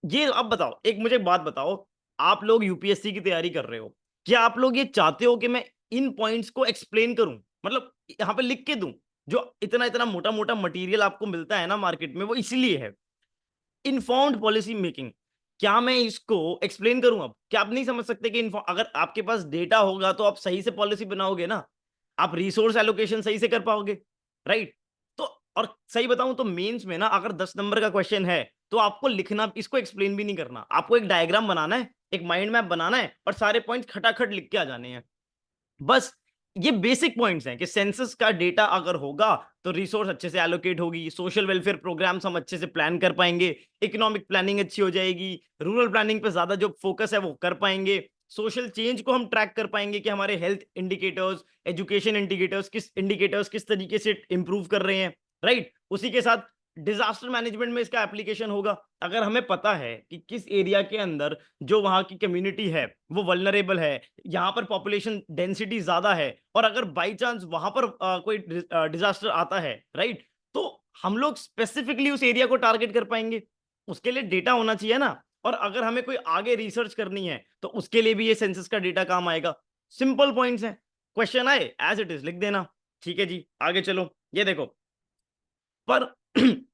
ये अब बताओ, एक मुझे बात बताओ, आप लोग यूपीएससी की तैयारी कर रहे हो, क्या आप लोग ये चाहते हो कि मैं इन पॉइंट्स को एक्सप्लेन करूं, मतलब यहां पे लिख के दूं? जो इतना इतना मोटा मोटा मटेरियल आपको मिलता है ना मार्केट में, वो इसलिए है इन्फॉर्म्ड पॉलिसी मेकिंग। क्या मैं इसको एक्सप्लेन करूं? अब क्या आप नहीं समझ सकते कि अगर आपके पास डेटा होगा तो आप सही से पॉलिसी बनाओगे ना, आप रिसोर्स एलोकेशन सही से कर पाओगे, राइट? तो और सही बताऊं तो मेंस में ना अगर 10 नंबर का क्वेश्चन है, तो आपको लिखना, इसको एक्सप्लेन भी नहीं करना, आपको एक डायग्राम बनाना है, एक माइंड मैप बनाना है, और सारे पॉइंट्स खटाखट लिख के आ जाने हैं, बस। ये बेसिक पॉइंट्स हैं कि सेंसस का डेटा अगर होगा तो रिसोर्स अच्छे से एलोकेट होगी, सोशल वेलफेयर प्रोग्राम्स हम अच्छे से प्लान कर पाएंगे, इकोनॉमिक प्लानिंग अच्छी हो जाएगी, रूरल प्लानिंग पे ज्यादा जो फोकस है वो कर पाएंगे, सोशल चेंज को हम ट्रैक कर पाएंगे कि हमारे हेल्थ इंडिकेटर्स, एजुकेशन इंडिकेटर्स किस तरीके से इंप्रूव कर रहे हैं, राइट? उसी के साथ डिजास्टर मैनेजमेंट में इसका एप्लीकेशन होगा। अगर हमें पता है कि किस एरिया के अंदर जो वहां की कम्युनिटी है वो वल्नरेबल है, यहाँ पर पॉपुलेशन डेंसिटी ज्यादा है, और अगर बाई चांस वहां पर कोई डिजास्टर आता है, राइट, तो हम लोग स्पेसिफिकली उस एरिया को टारगेट कर पाएंगे। उसके लिए डेटा होना चाहिए ना, और अगर हमें कोई आगे रिसर्च करनी है तो उसके लिए भी ये सेंसस का डेटा काम आएगा। सिंपल पॉइंट्स हैं, क्वेश्चन आए एज इट इज लिख देना, ठीक है जी? आगे चलो, ये देखो, पर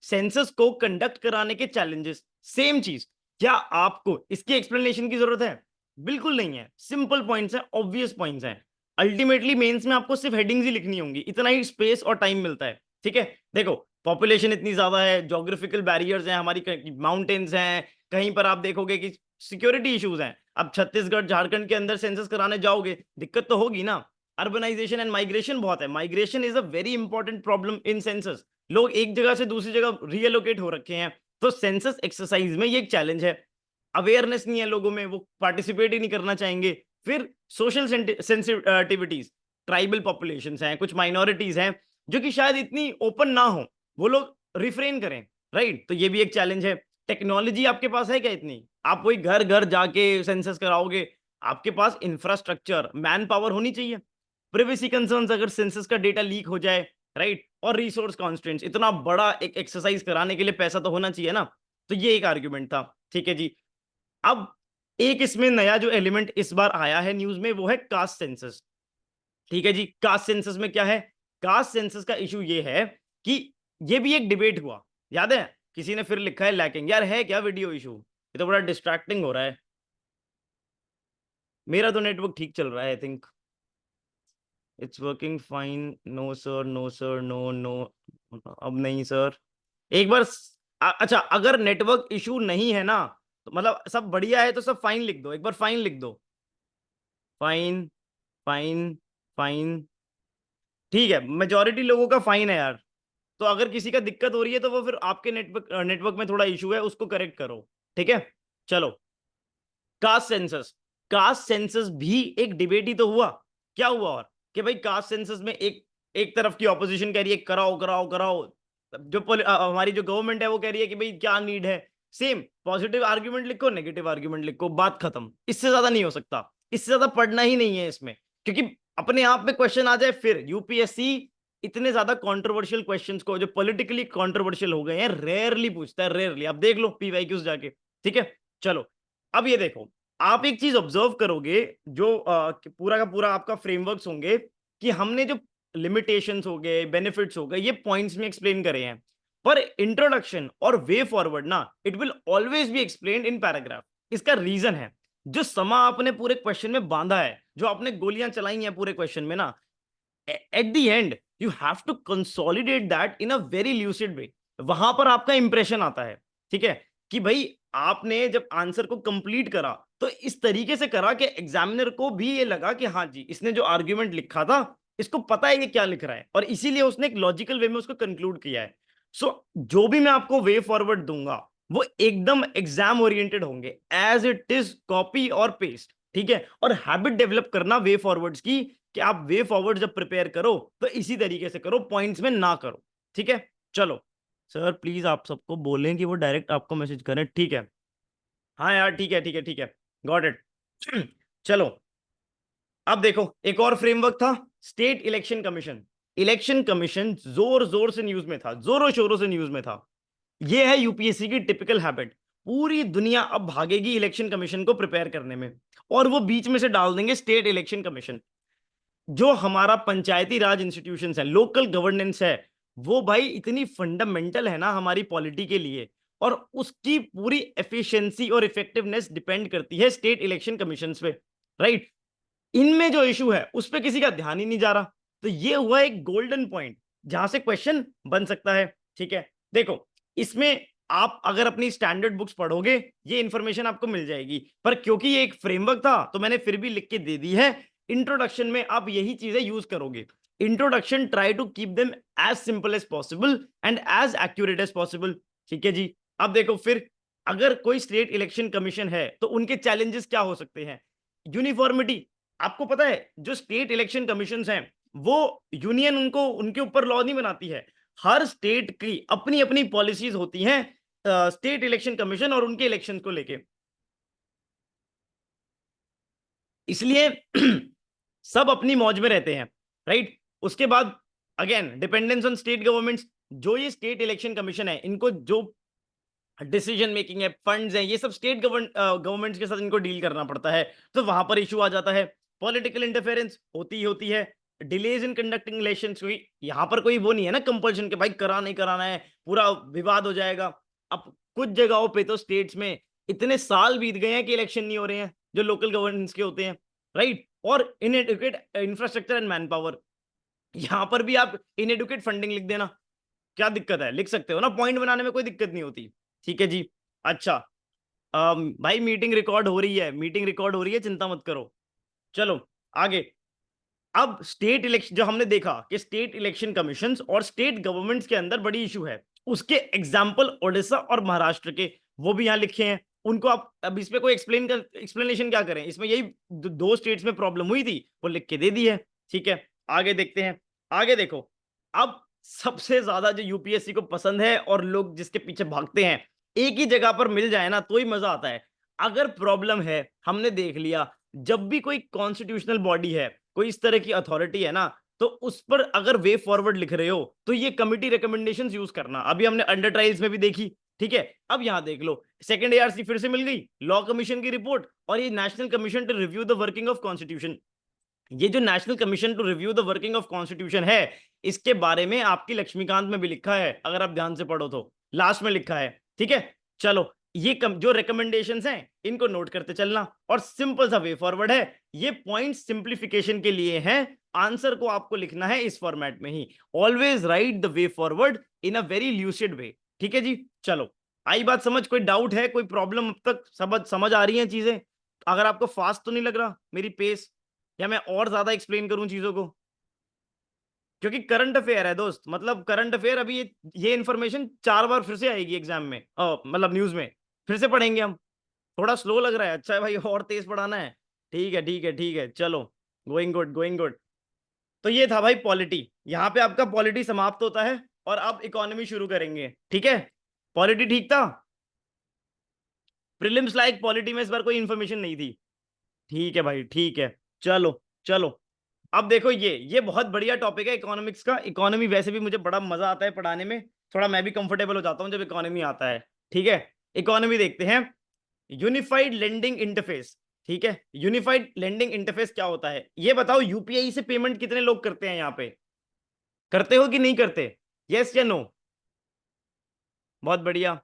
सेंसस को कंडक्ट कराने के चैलेंजेस, सेम चीज, क्या आपको इसकी एक्सप्लेनेशन की जरूरत है? बिल्कुल नहीं है, सिंपल पॉइंट्स हैं, ऑब्वियस पॉइंट्स हैं। अल्टीमेटली मेंस में आपको सिर्फ हेडिंग्स ही लिखनी होंगी, इतना ही स्पेस और टाइम मिलता है, ठीक है? देखो पॉपुलेशन इतनी ज्यादा है, ज्योग्राफिकल बैरियर्स हैं हमारी, माउंटेन्स हैं, कहीं पर आप देखोगे कि सिक्योरिटी इश्यूज हैं। अब छत्तीसगढ़ झारखंड के अंदर सेंसस कराने जाओगे, दिक्कत तो होगी ना। अर्बनाइजेशन एंड माइग्रेशन बहुत है, migration is a very important problem in census, लोग एक जगह से दूसरी जगह रीएलोकेट हो रखे हैं, तो सेंसस एक्सरसाइज में ये एक चैलेंज है। अवेयरनेस नहीं है लोगों में, वो पार्टिसिपेट ही नहीं करना चाहेंगे। फिर सोशल सेंसिटिविटीज, ट्राइबल पॉपुलेशंस हैं, कुछ माइनॉरिटीज हैं जो कि शायद इतनी ओपन ना हो, वो लोग रिफ्रेन करें, राइट? तो ये भी एक चैलेंज है। टेक्नोलॉजी आपके पास है क्या इतनी? आप कोई घर घर जाके सेंसस कराओगे? आपके पास इंफ्रास्ट्रक्चर, मैन पावर होनी चाहिए। प्रिवेसी कंसर्न्स, अगर सेंसस का डेटा लीक हो जाए, राइट? और रिसोर्स कॉन्स्ट्रेंट्स, इतना बड़ा एक एक्सरसाइज कराने के लिए पैसा तो होना चाहिए ना। तो ये एक आर्ग्यूमेंट था, ठीक है जी। अब एक इसमें नया जो एलिमेंट इस बार आया है न्यूज में, वो है कास्ट सेंसस। ठीक है जी। कास्ट सेंसस में क्या है? कास्ट सेंसस का इशू ये है कि ये भी एक डिबेट हुआ, याद है? किसी ने फिर लिखा है लैकिंग। यार है क्या वीडियो इशू? ये तो बड़ा डिस्ट्रैक्टिंग हो रहा है। मेरा तो नेटवर्क ठीक चल रहा है, I think it's working fine. No sir, no sir, no no. अब नहीं सर। एक बार अच्छा, अगर नेटवर्क इशू नहीं है ना, तो मतलब सब बढ़िया है, तो सब फाइन लिख दो, एक बार फाइन लिख दो। Fine, fine, fine. ठीक है, मेजोरिटी लोगों का फाइन है यार। तो अगर किसी का दिक्कत हो रही है तो वो फिर आपके नेटवर्क में थोड़ा इशू है, उसको करेक्ट करो। ठीक है, चलो। कास्ट सेंसस, कास्ट सेंसस भी एक डिबेट ही तो हुआ। क्या हुआ? और कि भाई कास्ट सेंसस में एक एक तरफ की ऑपोजिशन कह रही है कराओ कराओ कराओ, जो हमारी जो गवर्नमेंट है वो कह रही है कि भाई क्या नीड है। सेम पॉजिटिव आर्ग्यूमेंट लिखो, नेगेटिव आर्ग्यूमेंट लिखो, बात खत्म। इससे ज्यादा नहीं हो सकता, इससे ज्यादा पढ़ना ही नहीं है इसमें। क्योंकि अपने आप में क्वेश्चन आ जाए, फिर यूपीएससी इतने ज्यादा कंट्रोवर्शियल क्वेश्चंस को, जो पॉलिटिकली कंट्रोवर्शियल हो गए हैं, रेयरली पूछता है, रेयरली। आप देख लो पीवाईक्यूज जाके। ठीक है, चलो। अब ये देखो, आप एक चीज ऑब्जर्व करोगे, जो कि पूरा का पूरा आपका फ्रेमवर्क्स होंगे, कि हमने जो लिमिटेशंस हो गए, बेनिफिट्स हो गए, ये पॉइंट्स में एक्सप्लेन करे हैं। पर इंट्रोडक्शन और वे फॉरवर्ड ना, it will always be explained in paragraph. इसका रीजन है, जो समा आपने पूरे क्वेश्चन में बांधा है, जो आपने गोलियां चलाई हैं पूरे क्वेश्चन में ना, at the end you have to consolidate that in a very lucid way. वहां पर आपका इंप्रेशन आता है, ठीक है, कि भाई आपने जब आंसर को कंप्लीट करा, तो इस तरीके से करा कि एग्जामिनर को भी ये लगा कि हाँ जी, इसने जो आर्ग्यूमेंट लिखा था, इसको पता है ये क्या लिख रहा है, और इसीलिए उसने एक लॉजिकल वे में उसको कंक्लूड किया है। सो जो भी मैं आपको वे फॉरवर्ड दूंगा, वो एकदम एग्जाम ओरिएंटेड होंगे, एज इट इज कॉपी और पेस्ट। ठीक है, और हैबिट डेवलप करना वे फॉरवर्ड्स की, कि आप वे फॉरवर्ड जब प्रिपेयर करो तो इसी तरीके से करो, पॉइंट्स में ना करो। ठीक है, चलो। सर प्लीज आप सबको बोलें कि वो डायरेक्ट आपको मैसेज करें, ठीक है? हाँ यार, ठीक है, ठीक है, ठीक है, गॉट इट। चलो, अब देखो, एक और फ्रेमवर्क था, state election commission. Election commission जोर जोर से न्यूज में था, जोरों शोरों से न्यूज में था। ये है यूपीएससी की टिपिकल हैबिट। पूरी दुनिया अब भागेगी इलेक्शन कमीशन को प्रिपेयर करने में, और वो बीच में से डाल देंगे स्टेट इलेक्शन कमीशन। जो हमारा पंचायती राज इंस्टीट्यूशंस है, लोकल गवर्नेंस है, वो भाई इतनी फंडामेंटल है ना हमारी पॉलिटी के लिए, और उसकी पूरी एफिशिएंसी और इफेक्टिवनेस डिपेंड करती है स्टेट इलेक्शन कमीशन पे, राइट? इनमें जो इशू है उस पर किसी का ध्यान ही नहीं जा रहा। तो ये हुआ एक गोल्डन पॉइंट, जहां से क्वेश्चन बन सकता है। ठीक है, देखो, इसमें आप अगर अपनी स्टैंडर्ड बुक्स पढ़ोगे, ये इंफॉर्मेशन आपको मिल जाएगी, पर क्योंकि ये एक फ्रेमवर्क था, तो मैंने फिर भी लिख के दे दी है। इंट्रोडक्शन में आप यही चीजें यूज करोगे। Introduction, try to keep them as simple as possible and as accurate as possible. ठीक है जी। अब देखो फिर, अगर कोई स्टेट इलेक्शन कमीशन है तो उनके चैलेंजेस क्या हो सकते हैं? यूनिफॉर्मिटी। आपको पता है, जो स्टेट इलेक्शन कमीशंस हैं, वो यूनियन उनको उनके ऊपर लॉ नहीं बनाती है। हर स्टेट की अपनी अपनी पॉलिसीज होती हैं, स्टेट इलेक्शन कमीशन और उनके इलेक्शन को लेके। इसलिए सब अपनी मौज में रहते हैं, राइट? उसके बाद again dependence on state governments. जो ये स्टेट इलेक्शन कमीशन है, इनको जो डिसीजन मेकिंग है, फंड्स हैं, ये सब स्टेट गवर्नमेंट्स के साथ इनको डील करना पड़ता है। तो वहां पर इशू आ जाता है। पॉलिटिकल इंटरफेरेंस होती ही होती है। डिलेज इन कंडक्टिंग इलेक्शंस हुई। यहाँ पर कोई वो नहीं है ना कंपल्शन के, भाई करा नहीं कराना है, पूरा विवाद हो जाएगा। अब कुछ जगहों पे तो स्टेट्स में इतने साल बीत गए हैं कि इलेक्शन नहीं हो रहे हैं, जो लोकल गवर्नेंस के होते हैं, राइट? और inadequate infrastructure and man power. यहाँ पर भी आप इनएडुकेट फंडिंग लिख देना, क्या दिक्कत है? लिख सकते हो ना, पॉइंट बनाने में कोई दिक्कत नहीं होती। ठीक है जी। अच्छा, भाई मीटिंग रिकॉर्ड हो रही है, मीटिंग रिकॉर्ड हो रही है, चिंता मत करो। चलो आगे। अब स्टेट इलेक्शन जो हमने देखा कि स्टेट इलेक्शन कमीशंस और स्टेट गवर्नमेंट्स के अंदर बड़ी इशू है, उसके एग्जाम्पल ओडिशा और महाराष्ट्र के वो भी यहां लिखे हैं। उनको आप अब इस पे कोई एक्सप्लेनेशन क्या करें? इसमें यही दो स्टेट्स में प्रॉब्लम हुई थी, वो लिख के दे दी है। ठीक है, आगे देखते हैं। आगे देखो, अब सबसे ज्यादा जो यूपीएससी को पसंद है और लोग जिसके पीछे भागते हैं, एक ही जगह पर मिल जाए ना तो ही मजा आता है। अगर प्रॉब्लम है, हमने देख लिया, जब भी कोई कॉन्स्टिट्यूशनल बॉडी है, कोई इस तरह की अथॉरिटी है ना, तो उस पर अगर वे फॉरवर्ड लिख रहे हो तो ये कमिटी रिकमेंडेशंस यूज करना। अभी हमने अंडर ट्रायल्स में भी देखी, ठीक है। अब यहां देख लो, सेकंड एआरसी फिर से मिल गई, लॉ कमीशन की रिपोर्ट, और ये national commission to review the working of constitution. ये जो national commission to review the working of constitution है, इसके बारे में आपकी लक्ष्मीकांत में भी लिखा है, अगर आप ध्यान से पढ़ो तो लास्ट में लिखा है, ठीक है। चलो, ये जो रिकमेंडेशंस हैं इनको नोट करते चलना, और सिंपल सा वे फॉरवर्ड है, ये पॉइंट सिंप्लीफिकेशन के लिए हैं। आंसर को आपको लिखना है इस फॉर्मेट में ही, always write the way forward in a very lucid way, ठीक है जी। चलो, आई बात समझ? कोई डाउट है, कोई प्रॉब्लम? अब तक समझ आ रही है चीजें? अगर आपको फास्ट तो नहीं लग रहा मेरी पेस, या मैं और ज्यादा एक्सप्लेन करूं चीजों को? क्योंकि करंट अफेयर है दोस्त, मतलब करंट अफेयर, अभी ये इन्फॉर्मेशन 4 बार फिर से आएगी एग्जाम में, मतलब न्यूज में फिर से पढ़ेंगे हम। थोड़ा स्लो लग रहा है? अच्छा है भाई, और तेज पढ़ाना है? ठीक है ठीक है ठीक है, चलो, गोइंग गुड गोइंग गुड। तो ये था भाई पॉलिटी, यहाँ पे आपका पॉलिटी समाप्त होता है और अब इकोनॉमी शुरू करेंगे, ठीक है। पॉलिटी ठीक था? प्रीलिम्स लाइक पॉलिटी में इस बार कोई इन्फॉर्मेशन नहीं थी? ठीक है भाई, ठीक है। चलो चलो, अब देखो, ये बहुत बढ़िया टॉपिक है इकोनॉमिक्स का। इकोनॉमी वैसे भी मुझे बड़ा मजा आता है पढ़ाने में, थोड़ा मैं भी कंफर्टेबल हो जाता हूं जब इकोनॉमी आता है, ठीक है। इकोनॉमी देखते हैं, यूनिफाइड लेंडिंग इंटरफेस, ठीक है। यूनिफाइड लेंडिंग इंटरफेस क्या होता है ये बताओ। यूपीआई से पेमेंट कितने लोग करते हैं यहाँ पे? करते हो कि नहीं करते? यस या नो? बहुत बढ़िया,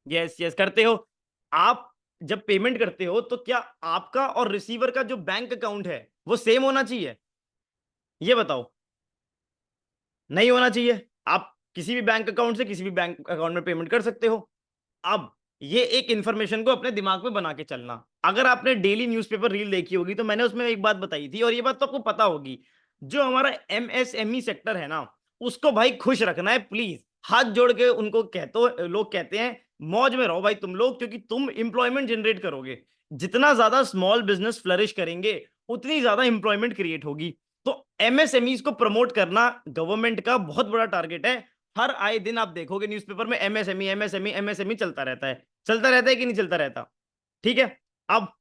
यस यस, करते हो। आप जब पेमेंट करते हो तो क्या आपका और रिसीवर का जो बैंक अकाउंट है वो सेम होना चाहिए? ये बताओ। नहीं होना चाहिए। आप किसी भी बैंक अकाउंट से किसी भी बैंक अकाउंट में पेमेंट कर सकते हो। अब ये एक इंफॉर्मेशन को अपने दिमाग में बना के चलना। अगर आपने डेली न्यूज़पेपर रील देखी होगी तो मैंने उसमें एक बात बताई थी, और ये बात तो आपको पता होगी, जो हमारा एमएसएमई सेक्टर है ना, उसको भाई खुश रखना है प्लीज। हाथ जोड़ के उनको कहते, लोग कहते हैं मौज में रहो भाई तुम लोग, क्योंकि तुम इंप्लॉयमेंट जनरेट करोगे। जितना ज्यादा स्मॉल बिजनेस फ्लरिश करेंगे उतनी ज्यादा इंप्लॉयमेंट क्रिएट होगी। तो एमएसएमईज को प्रमोट करना गवर्नमेंट का बहुत बड़ा टारगेट है। हर आए दिन आप देखोगे न्यूज़पेपर में एमएसएमई एमएसएमई एमएसएमई चलता रहता है। चलता रहता है कि नहीं चलता रहता? ठीक है। अब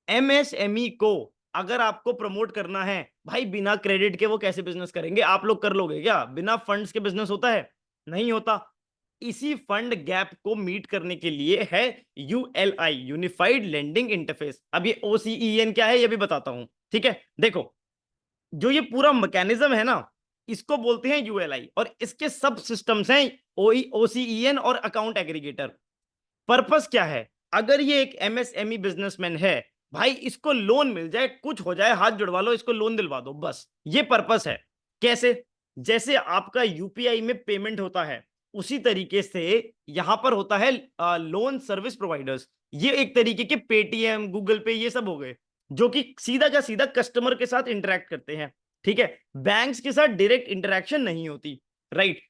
एमएसएमई को अगर आपको प्रमोट करना है भाई, बिना क्रेडिट के वो कैसे बिजनेस करेंगे? आप लोग कर लोगे क्या? बिना फंड्स के बिजनेस होता है? नहीं होता। इसी फंड गैप को मीट करने के लिए है यूएलआई, यूनिफाइड लेंडिंग इंटरफेस। अब ये ओसीईएन क्या है ये भी बताता हूं, ठीक है। देखो, जो ये पूरा मैकेनिज्म है ना, इसको बोलते हैं यूएलआई, और इसके सब सिस्टम्स हैं ओसीईएन और अकाउंट एग्रीगेटर। पर्पस क्या है? अगर ये एक एमएसएमई बिजनेसमैन है भाई, इसको लोन मिल जाए, कुछ हो जाए, हाथ जुड़वा लो, इसको लोन दिलवा दो, बस ये पर्पस है। कैसे? जैसे आपका यूपीआई में पेमेंट होता है, उसी तरीके से यहां पर होता है लोन सर्विस प्रोवाइडर्स। ये एक तरीके के पेटीएम, गूगल पे, ये सब हो गए, जो कि सीधा का सीधा कस्टमर के साथ इंटरेक्ट करते हैं, ठीक है। बैंक्स के साथ डायरेक्ट इंटरेक्शन नहीं होती, राइट।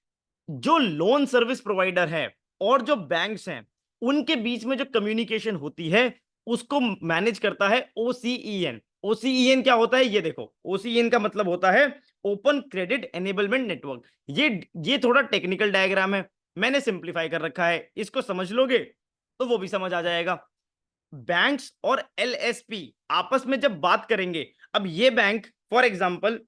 जो लोन सर्विस प्रोवाइडर है और जो बैंक्स हैं, उनके बीच में जो कम्युनिकेशन होती है उसको मैनेज करता है ओसीईएन। ओसीईएन क्या होता है ये देखो, ओसीईएन का मतलब होता है ओपन क्रेडिट एनेबलमेंट नेटवर्क। ये थोड़ा टेक्निकल डायग्राम है, मैंने सिंप्लीफाई कर रखा है, इसको समझ लोगे तो वो भी समझ आ जाएगा। बैंक्स और एलएसपी आपस में जब बात करेंगे, अब ये बैंक फॉर एग्जांपल,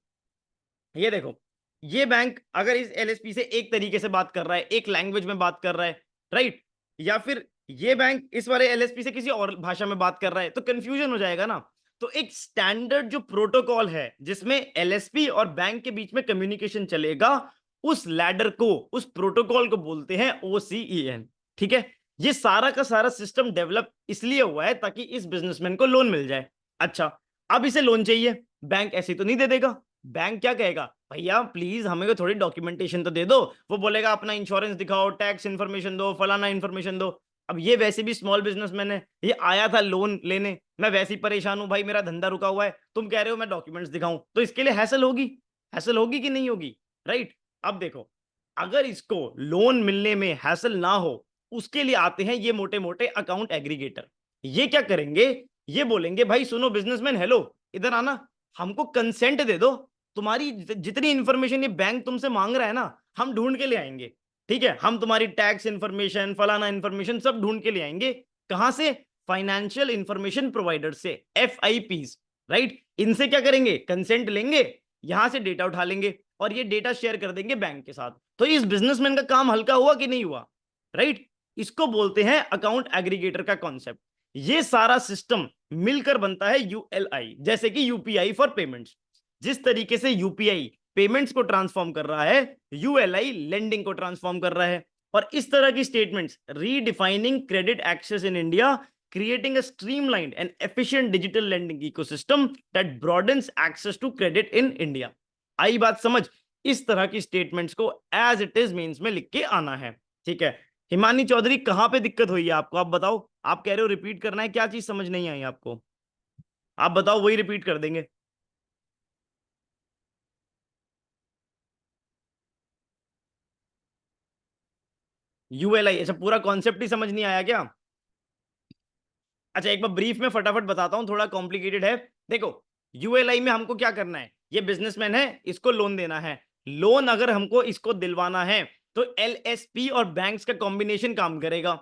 ये देखो, ये बैंक अगर इस एलएसपी से एक तरीके से बात कर रहा है, एक लैंग्वेज में बात कर रहा है, राइट, या फिर ये बैंक इस वाले एलएसपी से किसी और भाषा में बात कर रहा है, तो कंफ्यूजन हो जाएगा ना। तो एक स्टैंडर्ड जो प्रोटोकॉल है जिसमें एलएसपी और बैंक के बीच में कम्युनिकेशन चलेगा, उस लैडर को, उस प्रोटोकॉल को बोलते हैं ओसीईएन, ठीक है। ये सारा का सारा सिस्टम डेवलप इसलिए हुआ है ताकि इस बिजनेसमैन को लोन मिल जाए। अच्छा, अब इसे लोन चाहिए, बैंक ऐसे तो नहीं दे देगा। बैंक क्या कहेगा, भैया प्लीज हमें को थोड़ी डॉक्यूमेंटेशन तो दे दो। वो बोलेगा अपना इंश्योरेंस दिखाओ, टैक्स इन्फॉर्मेशन दो, फलाना इन्फॉर्मेशन दो। अब ये वैसे भी स्मॉल बिजनेसमैन है, ये आया था लोन लेने, मैं वैसे ही परेशान हूं भाई, मेरा धंधा रुका हुआ है, तुम कह रहे हो मैं डॉक्यूमेंट्स दिखाऊं, तो इसके लिए हैसल होगी? हैसल होगी कि नहीं होगी? राइट। अब देखो, अगर इसको लोन मिलने में हैसल ना हो, उसके लिए आते हैं ये मोटे मोटे अकाउंट एग्रीगेटर। ये क्या करेंगे? ये बोलेंगे भाई सुनो बिजनेसमैन, हेलो, इधर आना, हमको कंसेंट दे दो। तुम्हारी जितनी इंफॉर्मेशन ये बैंक तुमसे मांग रहा है ना, हम ढूंढ के ले आएंगे। ठीक है, हम तुम्हारी टैक्स इंफॉर्मेशन, फलाना इंफॉर्मेशन सब ढूंढ के ले आएंगे। कहां से? फाइनेंशियल इंफॉर्मेशन प्रोवाइडर से, FIPs। राइट, इनसे क्या करेंगे? कंसेंट लेंगे, यहां से डेटा उठा लेंगे और ये डेटा शेयर कर देंगे बैंक के साथ। तो इस बिजनेसमैन का काम हल्का हुआ कि नहीं हुआ? राइट, इसको बोलते हैं अकाउंट एग्रीगेटर का कॉन्सेप्ट। ये सारा सिस्टम मिलकर बनता है ULI, जैसे कि UPI फॉर पेमेंट्स। जिस तरीके से UPI पेमेंट्स को ट्रांसफॉर्म कर रहा है, ULI लेंडिंग को ट्रांसफॉर्म कर रहा है। और इस तरह की statements, redefining credit access in India, creating a streamlined and efficient digital lending ecosystem that broadens access to credit in India। आई बात समझ? इस तरह की स्टेटमेंट्स को एज इट इज मेंस में लिख के आना है। ठीक है, हिमानी चौधरी कहां पे दिक्कत हुई है आपको? आप बताओ, आप कह रहे हो रिपीट करना है, क्या चीज समझ नहीं आई आपको? आप बताओ, वही रिपीट कर देंगे। ULI, अच्छा पूरा कॉन्सेप्ट ही समझ नहीं आया क्या? अच्छा, एक बार ब्रीफ में फटाफट बताता हूं, थोड़ा कॉम्प्लिकेटेड है। देखो, ULI में हमको क्या करना है? ये बिजनेसमैन है, इसको लोन देना है। लोन अगर हमको इसको दिलवाना है तो LSP और बैंक्स का कॉम्बिनेशन काम करेगा।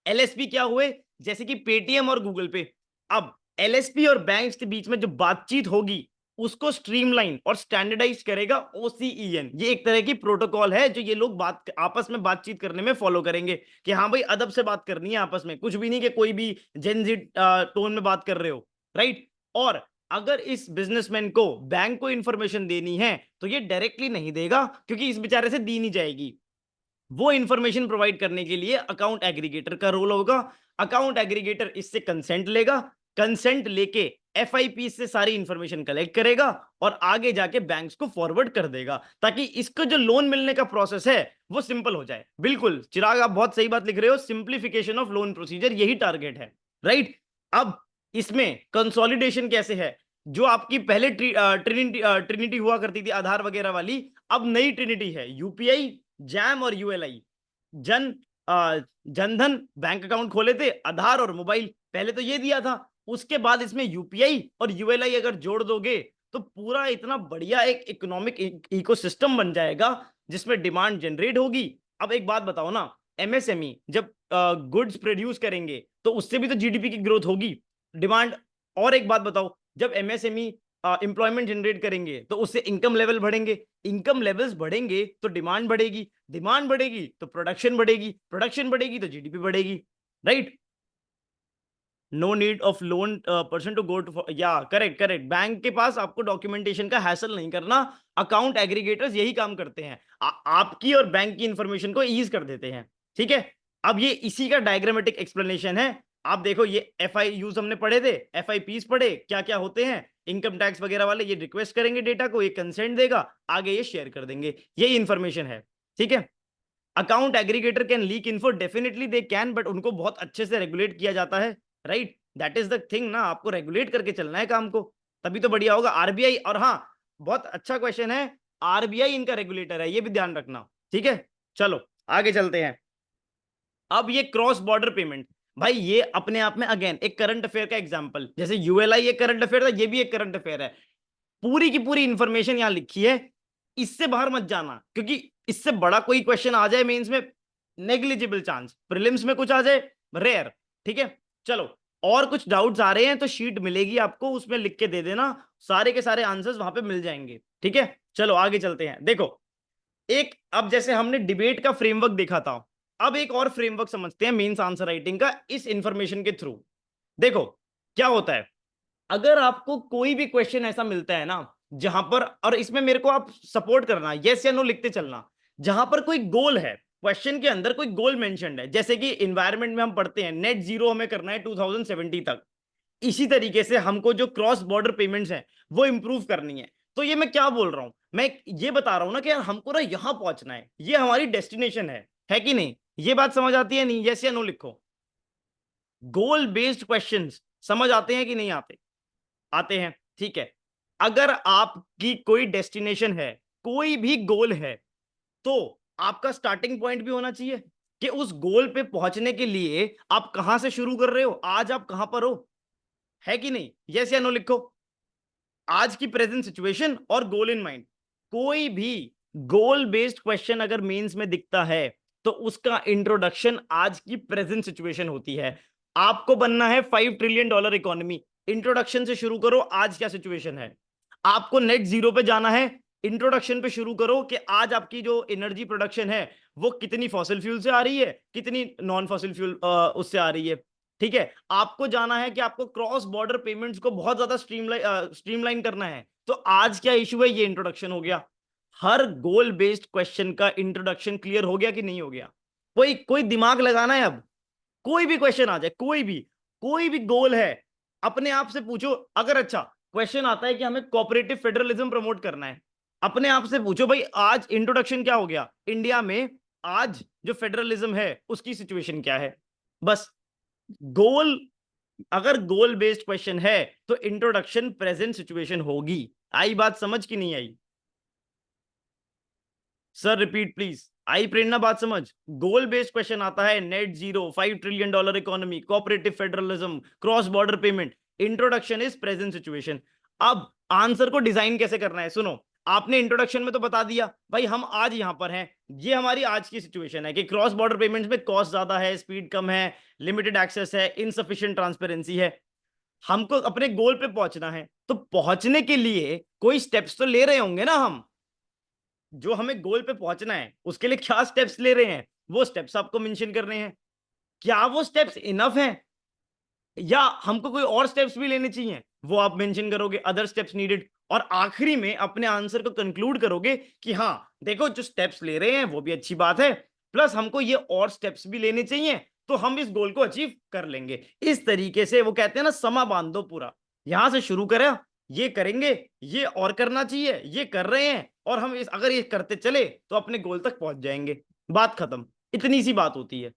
LSP क्या हुए? जैसे कि पेटीएम और गूगल पे। अब LSP और बैंक्स के बीच में जो बातचीत होगी उसको स्ट्रीमलाइन और स्टैंडर्डाइज करेगा OCEN। ये एक तरह की प्रोटोकॉल है जो ये लोग बात आपस में बातचीत करने में फॉलो करेंगे कि हाँ भाई, अदब से बात करनी है आपस में, कुछ भी नहीं कि कोई भी जेनजी टोन में बात कर रहे हो। राइट, और अगर इस बिजनेसमैन को बैंक को इंफॉर्मेशन देनी है तो ये डायरेक्टली नहीं देगा, क्योंकि इस बेचारे से दी नहीं जाएगी। वो इंफॉर्मेशन प्रोवाइड करने के लिए अकाउंट एग्रीगेटर का रोल होगा। अकाउंट एग्रीगेटर इससे कंसेंट लेगा, कंसेंट लेके FIP से सारी इंफॉर्मेशन कलेक्ट करेगा और आगे जाके बैंक्स को फॉरवर्ड कर देगा, ताकि इसको जो लोन मिलने का प्रोसेस है वो सिंपल हो जाए। बिल्कुल चिराग, आप बहुत सही बात लिख रहे हो, सिंप्लीफिकेशन ऑफ लोन प्रोसीजर यही टारगेट है। राइट, अब इसमें कंसोलिडेशन कैसे है? जो आपकी पहले ट्रिनिटी हुआ करती थी आधार वगैरह वाली, अब नई ट्रिनिटी है UPI, जैम और ULI। जन जनधन बैंक अकाउंट खोले थे, आधार और मोबाइल, पहले तो ये दिया था। उसके बाद इसमें UPI और ULI अगर जोड़ दोगे तो पूरा इतना बढ़िया एक इकोनॉमिक इकोसिस्टम बन जाएगा जिसमें डिमांड जनरेट होगी। अब एक बात बताओ ना, MSME जब गुड्स प्रोड्यूस करेंगे तो उससे भी तो GDP की ग्रोथ होगी, डिमांड। और एक बात बताओ, जब MSME एम्प्लॉयमेंट जनरेट करेंगे तो उससे इनकम लेवल बढ़ेंगे, इनकम लेवल्स बढ़ेंगे तो डिमांड बढ़ेगी, डिमांड बढ़ेगी तो प्रोडक्शन बढ़ेगी, प्रोडक्शन बढ़ेगी तो GDP बढ़ेगी। Right, no need of loan person to go to, या करेक्ट करेक्ट, बैंक के पास आपको डॉक्यूमेंटेशन का हैसल नहीं करना। अकाउंट एग्रीगेटर्स यही काम करते हैं, आपकी और बैंक की इंफॉर्मेशन को ईज कर देते हैं। ठीक है, अब ये इसी का डायग्रामेटिक एक्सप्लेनेशन है। आप देखो, ये FIUs हमने पढ़े थे, FIPs पढ़े, क्या क्या होते हैं, इनकम टैक्स वगैरह वाले। ये रिक्वेस्ट करेंगे डेटा को, ये कंसेंट देगा, आगे ये शेयर कर देंगे, ये इंफॉर्मेशन है। ठीक है, account aggregator can leak info, definitely they can, but उनको बहुत अच्छे से रेगुलेट किया जाता है। Right, that is the thing ना, आपको रेगुलेट करके चलना है काम को, तभी तो बढ़िया होगा। RBI, और हाँ, बहुत अच्छा क्वेश्चन है, RBI इनका रेगुलेटर है, ये भी ध्यान रखना। ठीक है, चलो आगे चलते हैं। अब ये क्रॉस बॉर्डर पेमेंट, भाई ये अपने आप में अगेन एक करंट अफेयर का एग्जांपल, जैसे ULI एक करंट अफेयर था, ये भी एक करंट अफेयर है। पूरी की पूरी इंफॉर्मेशन यहां लिखी है, इससे बाहर मत जाना, क्योंकि इससे बड़ा कोई क्वेश्चन आ जाए मेंस में, नेग्लिजिबल चांस, प्रीलिम्स में कुछ आ जाए, रेयर। ठीक है, चलो, और कुछ डाउट्स आ रहे हैं तो शीट मिलेगी आपको, उसमें लिख के दे देना, सारे के सारे आंसर्स वहां पे मिल जाएंगे। ठीक है, चलो आगे चलते हैं। देखो, एक, अब जैसे हमने डिबेट का फ्रेमवर्क देखा था, अब एक और फ्रेमवर्क समझते हैं मेंस आंसर राइटिंग का इस इंफॉर्मेशन के थ्रू। देखो क्या होता है, अगर आपको कोई भी क्वेश्चन ऐसा मिलता है ना जहां पर, और इसमें मेरे को आप सपोर्ट करना, यस या नो लिखते चलना, जहां पर कोई गोल है, क्वेश्चन के अंदर कोई गोल मेंशन्ड है, जैसे कि इन्वायरमेंट में हम पढ़ते हैं नेट जीरो हमें करना है 2070 तक, इसी तरीके से हमको जो क्रॉस बॉर्डर पेमेंट्स हैं वो इंप्रूव करनी है। तो ये मैं क्या बोल रहा हूं, मैं ये बता रहा हूं ना कि यार हमको ना यहां पहुंचना है, ये हमारी डेस्टिनेशन है कि नहीं? ये बात समझ आती है नहीं? यस या नो लिखो। गोल बेस्ड क्वेश्चंस समझ आते हैं कि नहीं आते? आते हैं। ठीक है, अगर आपकी कोई डेस्टिनेशन है, कोई भी गोल है, तो आपका स्टार्टिंग पॉइंट भी होना चाहिए कि उस गोल पे पहुंचने के लिए आप कहां से शुरू कर रहे हो, आज आप कहां पर हो, है कि नहीं? यस या नो लिखो। आज की प्रेजेंट सिचुएशन और गोल इन माइंड। कोई भी गोल बेस्ड क्वेश्चन अगर मेंस में दिखता है तो उसका इंट्रोडक्शन आज की प्रेजेंट सिचुएशन होती है। आपको बनना है $5 ट्रिलियन इकोनॉमी, इंट्रोडक्शन से शुरू करो, आज क्या सिचुएशन है। आपको नेट जीरो पे जाना है, इंट्रोडक्शन पे शुरू करो कि आज आपकी जो एनर्जी प्रोडक्शन है वो कितनी फॉसिल फ्यूल से आ रही है, कितनी नॉन फॉसिल फ्यूल उससे आ रही है। ठीक है, आपको जाना है कि आपको क्रॉस बॉर्डर पेमेंट्स को बहुत ज्यादा स्ट्रीमलाइन करना है, तो आज क्या इशू है, ये इंट्रोडक्शन हो गया। हर गोल बेस्ड क्वेश्चन का इंट्रोडक्शन क्लियर हो गया कि नहीं हो गया? कोई कोई दिमाग लगाना है अब, कोई भी क्वेश्चन आ जाए, कोई भी गोल है, अपने आप से पूछो। अगर अच्छा क्वेश्चन आता है कि हमें कोऑपरेटिव फेडरलिज्म प्रमोट करना है, अपने आप से पूछो भाई आज इंट्रोडक्शन क्या हो गया इंडिया में, आज जो फेडरलिज्म है उसकी सिचुएशन क्या है। बस गोल, अगर गोल बेस्ड क्वेश्चन है तो इंट्रोडक्शन प्रेजेंट सिचुएशन होगी। आई बात समझ की नहीं आई? Sir repeat please. आई प्रेरणा बात समझ? गोल बेस्ड क्वेश्चन आता है, net zero, $5 trillion economy, cooperative federalism, cross border payment, introduction is present situation. अब आंसर को डिजाइन कैसे करना है सुनो। आपने इंट्रोडक्शन में तो बता दिया भाई हम आज यहां पर हैं, ये हमारी आज की सिचुएशन है कि क्रॉस बॉर्डर पेमेंट्स में कॉस्ट ज्यादा है, स्पीड कम है, लिमिटेड एक्सेस है, इनसफिशिएंट ट्रांसपेरेंसी है। हमको अपने गोल पे पहुंचना है, तो पहुंचने के लिए कोई स्टेप्स तो ले रहे होंगे ना हम। जो हमें गोल पे पहुंचना है उसके लिए क्या स्टेप्स ले रहे हैं, वो स्टेप्स आपको मेंशन करने हैं। क्या वो स्टेप्स इनफ हैं या हमको कोई और स्टेप्स भी लेने चाहिए, वो आप मेंशन करोगे, अदर स्टेप्स नीडेड। और आखिरी में अपने आंसर को कंक्लूड करोगे कि हाँ देखो जो स्टेप्स ले रहे हैं वो भी अच्छी बात है, प्लस हमको ये और स्टेप्स भी लेने चाहिए, तो हम इस गोल को अचीव कर लेंगे। इस तरीके से वो कहते हैं ना, समा बांध दो पूरा, यहां से शुरू करें, ये करेंगे, ये और करना चाहिए, ये कर रहे हैं, और हम अगर ये करते चले तो अपने गोल तक पहुंच जाएंगे। बात खत्म, इतनी सी बात होती है।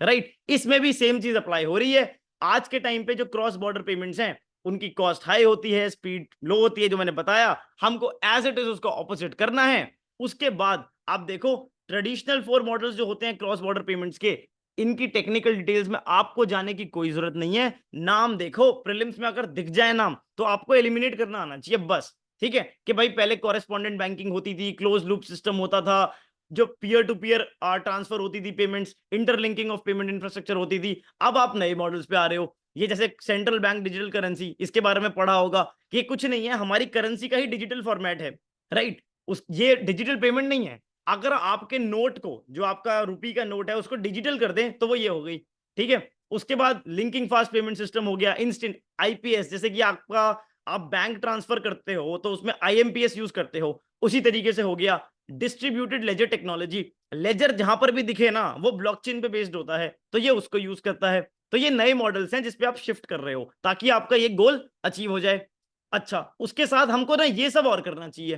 राइट, इसमें भी सेम चीज अप्लाई हो रही है। आज के टाइम पे जो क्रॉस बॉर्डर पेमेंट्स हैं उनकी कॉस्ट हाई होती है, स्पीड लो होती है, जो मैंने बताया, हमको एज इट इज उसको ऑपोजिट करना है। उसके बाद आप देखो ट्रेडिशनल फोर मॉडल्स जो होते हैं क्रॉस बॉर्डर पेमेंट्स के, इनकी टेक्निकल डिटेल्स में आपको जाने की कोई जरूरत नहीं है। नाम देखो, प्रीलिम्स में अगर दिख जाए नाम तो आपको एलिमिनेट करना आना चाहिए बस। ठीक है, कि भाई पहले कॉरेस्पॉन्डेंट बैंकिंग होती थी, क्लोज लूप सिस्टम होता था, जो पीयर टू पीयर ट्रांसफर होती थी payments, interlinking of payment infrastructure होती थी। अब आप नए मॉडल्स पे आ रहे हो, ये जैसे सेंट्रल बैंक डिजिटल करेंसी, इसके बारे में पढ़ा होगा कि कुछ नहीं है, हमारी करेंसी का ही डिजिटल फॉर्मेट है। राइट, उस ये डिजिटल पेमेंट नहीं है। अगर आपके नोट को, जो आपका रुपी का नोट है उसको डिजिटल कर दें तो वो ये हो गई। ठीक है, उसके बाद लिंकिंग फास्ट पेमेंट सिस्टम हो गया, इंस्टेंट आईपीएस, जैसे कि आपका आप बैंक ट्रांसफर करते हो तो उसमें आईएमपीएस यूज करते हो, उसी तरीके से हो गया। डिस्ट्रीब्यूटेड लेजर टेक्नोलॉजी, लेजर जहां पर भी दिखे ना वो ब्लॉकचेन पे बेस्ड होता है, तो ये उसको यूज करता है। तो ये नए मॉडल्स हैं जिसपे आप शिफ्ट कर रहे हो ताकि आपका ये गोल अचीव हो जाए। अच्छा, उसके साथ हमको ना ये सब और करना चाहिए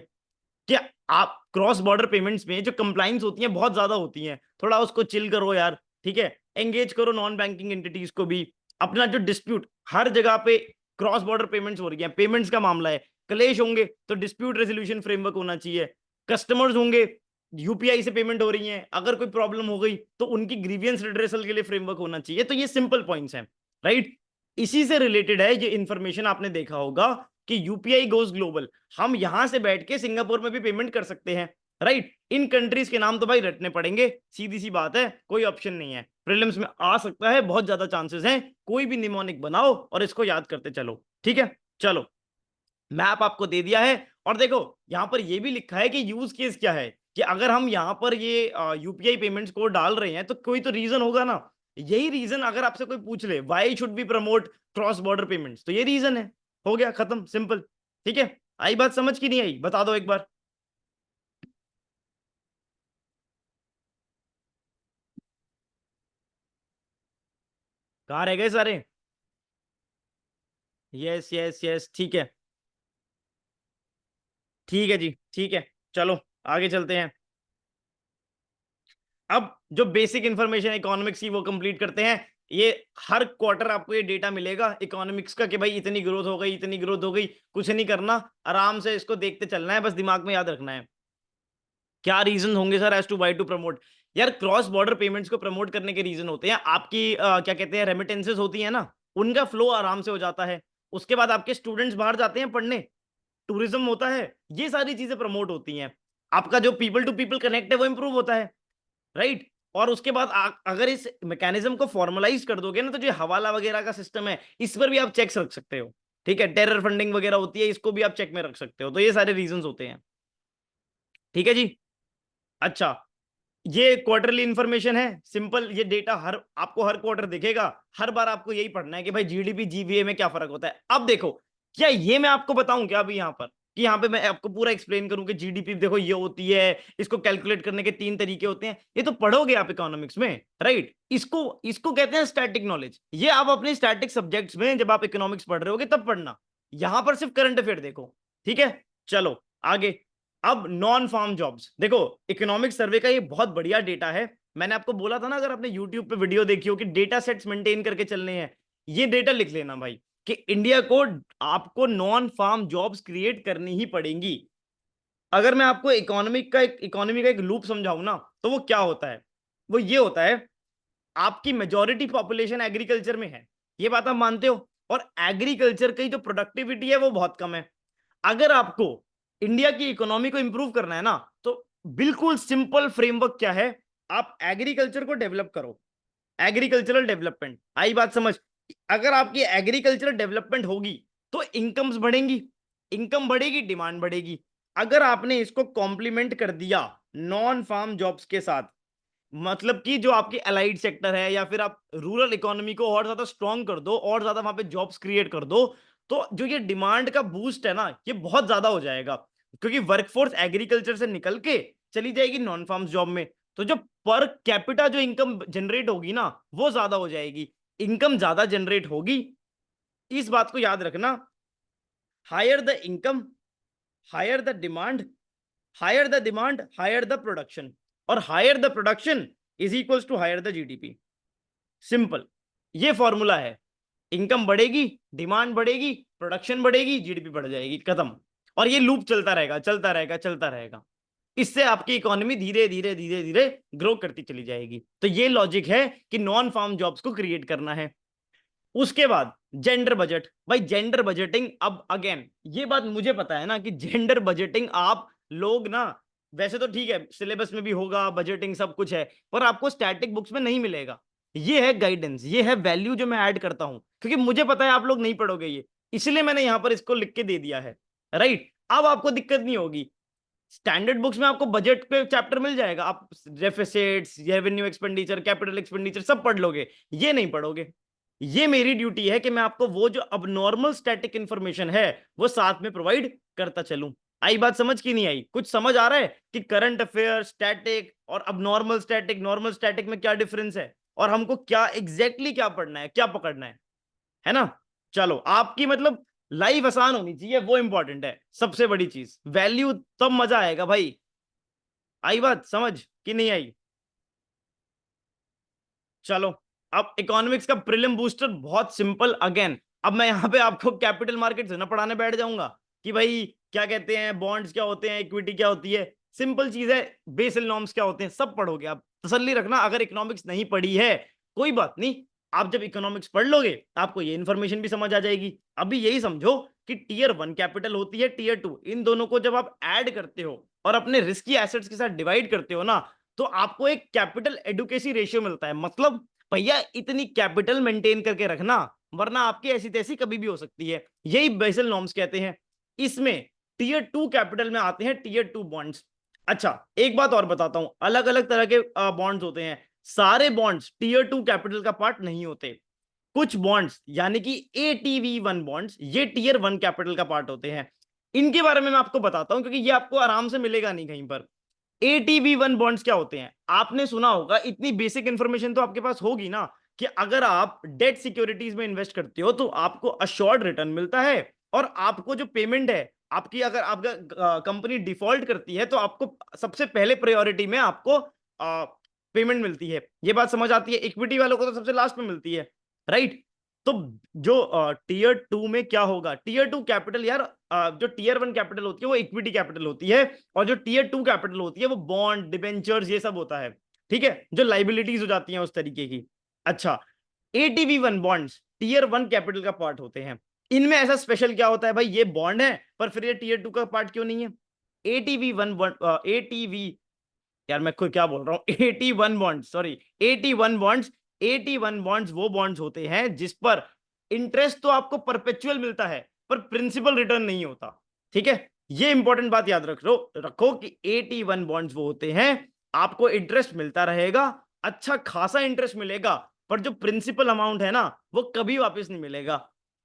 कि आप क्रॉस बॉर्डर पेमेंट्स में जो कंप्लाइंस होती हैं बहुत ज्यादा होती हैं, थोड़ा उसको चिल करो यार। ठीक है, एंगेज करो नॉन बैंकिंग एंटिटीज को भी। अपना जो डिस्प्यूट, हर जगह पे क्रॉस बॉर्डर पेमेंट्स हो रही हैं, पेमेंट्स का मामला है, क्लेश होंगे तो डिस्प्यूट रेजोल्यूशन फ्रेमवर्क होना चाहिए। कस्टमर्स होंगे, यूपीआई से पेमेंट हो रही है, अगर कोई प्रॉब्लम हो गई तो उनकी ग्रीवियंस रिड्रेसल के लिए फ्रेमवर्क होना चाहिए। तो ये सिंपल पॉइंट्स हैं। राइट, इसी से रिलेटेड है ये इंफॉर्मेशन। आपने देखा होगा कि यूपीआई गोज ग्लोबल, हम यहां से बैठ के सिंगापुर में भी पेमेंट कर सकते हैं। राइट, इन कंट्रीज के नाम तो भाई रटने पड़ेंगे, सीधी सी बात है, कोई ऑप्शन नहीं है। प्रीलिम्स में आ सकता है, बहुत ज्यादा चांसेस हैं। कोई भी निमोनिक बनाओ और इसको याद करते चलो। ठीक है, चलो मैप आपको दे दिया है। और देखो यहां पर ये भी लिखा है कि यूज केस क्या है, कि अगर हम यहां पर ये यूपीआई पेमेंट्स को डाल रहे हैं तो कोई तो रीजन होगा ना। यही रीजन अगर आपसे कोई पूछ ले, why should be promote cross border payments, तो ये रीजन है। हो गया खत्म, सिंपल। ठीक है, आई बात समझ की नहीं आई, बता दो एक बार। कहाँ रह गए सारे? यस यस यस, ठीक है। ठीक है जी, ठीक है, चलो आगे चलते हैं। अब जो बेसिक इंफॉर्मेशन इकोनॉमिक्स की वो कंप्लीट करते हैं। ये हर क्वार्टर आपको ये डेटा मिलेगा इकोनॉमिक्स का कि भाई इतनी ग्रोथ हो गई, इतनी ग्रोथ हो गई। कुछ नहीं करना, आराम से इसको देखते चलना है, बस दिमाग में याद रखना है क्या रीजन होंगे sir as to why to promote. यार क्रॉस बॉर्डर पेमेंट्स को प्रमोट करने के रीजन होते हैं आपकी क्या कहते हैं, रेमिटेंसेस होती है ना, उनका फ्लो आराम से हो जाता है। उसके बाद आपके स्टूडेंट्स बाहर जाते हैं पढ़ने, टूरिज्म होता है, ये सारी चीजें प्रमोट होती हैं, आपका जो पीपल टू पीपल कनेक्ट है वो इंप्रूव होता है, राइट। और उसके बाद अगर इस मैकेनिज्म को फॉर्मलाइज कर दोगे ना, तो जो हवाला वगैरह का सिस्टम है इस पर भी आप चेक्स रख सकते हो, ठीक है। टेरर फंडिंग वगैरह होती है, इसको भी आप चेक में रख सकते हो। तो ये सारे रीजंस होते हैं, ठीक है जी। अच्छा, ये क्वार्टरली इंफॉर्मेशन है, सिंपल। ये डेटा हर आपको हर क्वार्टर दिखेगा, हर बार आपको यही पढ़ना है कि भाई जीडीपी जीवीए में क्या फर्क होता है। अब देखो, क्या ये मैं आपको बताऊं क्या अभी यहाँ पर, कि यहाँ पे मैं आपको पूरा एक्सप्लेन करूं कि जीडीपी देखो ये होती है, इसको कैलकुलेट करने के 3 तरीके होते हैं। ये तो पढ़ोगे आप इकोनॉमिक्स में, राइट। इसको इसको कहते हैं स्टैटिक नॉलेज। ये आप अपने स्टैटिक सब्जेक्ट्स में जब आप इकोनॉमिक्स पढ़ रहे होगे तब पढ़ना। यहां पर सिर्फ करंट अफेयर देखो, ठीक है। चलो आगे। अब नॉन फार्म जॉब्स देखो, इकोनॉमिक सर्वे का ये बहुत बढ़िया डेटा है। मैंने आपको बोला था ना, अगर आपने यूट्यूब पे वीडियो देखी हो कि डेटा सेट्स मेंटेन करके चलने हैं, ये डेटा लिख लेना भाई, कि इंडिया को आपको नॉन फार्म जॉब्स क्रिएट करनी ही पड़ेंगी। अगर मैं आपको इकोनॉमी का एक लूप समझाऊं ना, तो वो क्या होता है, वो ये होता है, आपकी मेजॉरिटी पॉपुलेशन एग्रीकल्चर में है, ये बात आप मानते हो, और एग्रीकल्चर की जो प्रोडक्टिविटी है वो बहुत कम है। अगर आपको इंडिया की इकोनॉमी को इंप्रूव करना है ना, तो बिल्कुल सिंपल फ्रेमवर्क क्या है, आप एग्रीकल्चर को डेवलप करो। एग्रीकल्चरल डेवलपमेंट, आई बात समझ। अगर आपकी एग्रीकल्चरल डेवलपमेंट होगी तो इनकम्स बढ़ेंगी, इनकम बढ़ेगी, डिमांड बढ़ेगी। अगर आपने इसको कॉम्प्लीमेंट कर दिया नॉन फार्म जॉब्स के साथ, मतलब कि जो आपकी अलाइड सेक्टर है, या फिर आप रूरल इकोनॉमी को और ज्यादा स्ट्रांग कर दो, और ज्यादा वहां पे जॉब्स क्रिएट कर दो, तो जो ये डिमांड का बूस्ट है ना, ये बहुत ज्यादा हो जाएगा। क्योंकि वर्कफोर्स एग्रीकल्चर से निकल के चली जाएगी नॉन फार्म जॉब में, तो जो पर कैपिटा जो इनकम जनरेट होगी ना, वो ज्यादा हो जाएगी। इनकम ज्यादा जनरेट होगी, इस बात को याद रखना। Higher the income, higher the demand, higher the demand, higher the production, और higher the production is equals to higher the GDP. Simple, ये फॉर्मूला है। इनकम बढ़ेगी, डिमांड बढ़ेगी, प्रोडक्शन बढ़ेगी, जीडीपी बढ़ जाएगी, खत्म। और ये लूप चलता रहेगा, चलता रहेगा, चलता रहेगा। इससे आपकी इकोनॉमी धीरे धीरे धीरे धीरे ग्रो करती चली जाएगी। तो ये लॉजिक है कि नॉन फार्म जॉब्स को क्रिएट करना है। उसके बाद जेंडर बजट, भाई जेंडर बजटिंग, अब अगेन ये बात मुझे पता है ना कि जेंडर बजटिंग आप लोग ना, वैसे तो ठीक है सिलेबस में भी होगा बजटिंग सब कुछ है, पर आपको स्टैटिक बुक्स में नहीं मिलेगा। ये है गाइडेंस, ये है वैल्यू जो मैं ऐड करता हूं, क्योंकि मुझे पता है आप लोग नहीं पढ़ोगे ये, इसलिए मैंने यहां पर इसको लिख के दे दिया है, राइट। अब आपको दिक्कत नहीं होगी, स्टैंडर्ड बुक्स में आपको बजट पे चैप्टर मिल जाएगा, आप deficits, revenue expenditure, capital expenditure सब पढ़ लोगे, ये नहीं पढ़ोगे। ये मेरी ड्यूटी है कि मैं आपको वो जो अब नॉर्मल स्टैटिक इंफॉर्मेशन है वो साथ में प्रोवाइड करता चलूं। आई बात समझ की नहीं आई, कुछ समझ आ रहा है कि करंट अफेयर, स्टैटिक और अब नॉर्मल स्टैटिक, नॉर्मल स्टैटिक में क्या डिफरेंस है, और हमको क्या एग्जैक्टली क्या पढ़ना है, क्या पकड़ना है ना। चलो, आपकी मतलब लाइफ आसान होनी चाहिए, वो इंपॉर्टेंट है, सबसे बड़ी चीज वैल्यू, तब मजा आएगा भाई। आई बात समझ कि नहीं आई। चलो, अब इकोनॉमिक्स का प्रीलिम बूस्टर बहुत सिंपल अगेन। अब मैं यहाँ पे आपको कैपिटल मार्केट से ना पढ़ाने बैठ जाऊंगा कि भाई क्या कहते हैं बॉन्ड्स क्या होते हैं, इक्विटी क्या होती है, सिंपल चीज है, बेसल नॉर्म्स क्या होते हैं, सब पढ़ोगे आप। तसल्ली रखना, अगर इकोनॉमिक्स नहीं पढ़ी है कोई बात नहीं, आप जब इकोनॉमिक्स पढ़ लोगे आपको ये इन्फॉर्मेशन भी समझ आ जाएगी। अभी यही समझो कि टीयर 1 कैपिटल होती है, टीयर 2, इन दोनों को जब आप ऐड करते हो और अपने रिस्की एसेट्स के साथ डिवाइड करते हो ना, तो आपको एक कैपिटल एडुकेसी रेशियो मिलता है। मतलब भैया इतनी कैपिटल मेंटेन करके रखना, वरना आपकी ऐसी तैसी कभी भी हो सकती है। यही बेसल नॉर्म्स कहते हैं। इसमें टीयर 2 कैपिटल में आते हैं टीयर 2 बॉन्ड्स। अच्छा, एक बात और बताता हूं, अलग अलग तरह के बॉन्ड्स होते हैं, सारे बॉन्ड्स टीयर 2 कैपिटल का पार्ट नहीं होते। कुछ बॉन्ड्स यानी कि ATV1 बॉन्ड्स, ये टीयर 1 कैपिटल का पार्ट होते हैं। इनके बारे में मैं आपको बताता हूं, क्योंकि ये आपको आराम से मिलेगा नहीं कहीं पर। ATV1 बॉन्ड्स क्या होते हैं, आपने सुना होगा, इतनी बेसिक इंफॉर्मेशन तो आपके पास होगी ना, कि अगर आप डेट सिक्योरिटीज में इन्वेस्ट करते हो तो आपको अश्योर्ड रिटर्न मिलता है, और आपको जो पेमेंट है आपकी, अगर आपका कंपनी डिफॉल्ट करती है तो आपको सबसे पहले प्रायोरिटी में आपको पेमेंट मिलती है। ये बात समझ आती है। इक्विटी वालों को तो सबसे लास्ट में मिलती है, राइट। तो जो टीयर 2 में क्या होगा, टीयर 2 कैपिटल यार, जो टीयर 1 कैपिटल होती है वो इक्विटी कैपिटल होती है, और जो टीयर 2 कैपिटल होती है वो बॉन्ड, डिबेंचर्स, ये सब होता है, ठीक है, जो लाइबिलिटीज हो जाती हैं उस तरीके की। अच्छा, ATV1 बॉन्ड्स टीयर 1 कैपिटल का पार्ट होते हैं। इनमें ऐसा स्पेशल क्या होता है भाई, ये बॉन्ड है पर फिर ये टीयर 2 का पार्ट क्यों नहीं है? एटीवी वन, एटीवी, यार मैं खुद क्या बोल रहा हूँ, 81 बॉन्ड, सॉरी 81 बॉन्ड्स। 81 बॉन्ड्स वो बॉन्ड्स होते हैं जिस पर इंटरेस्ट तो आपको परपेचुअल मिलता है पर प्रिंसिपल रिटर्न नहीं होता। ठीक है, ये इंपॉर्टेंट बात याद रखो कि 81 बॉन्ड्स वो होते हैं, आपको इंटरेस्ट मिलता रहेगा, अच्छा खासा इंटरेस्ट मिलेगा, पर जो प्रिंसिपल अमाउंट है ना वो कभी वापस नहीं मिलेगा।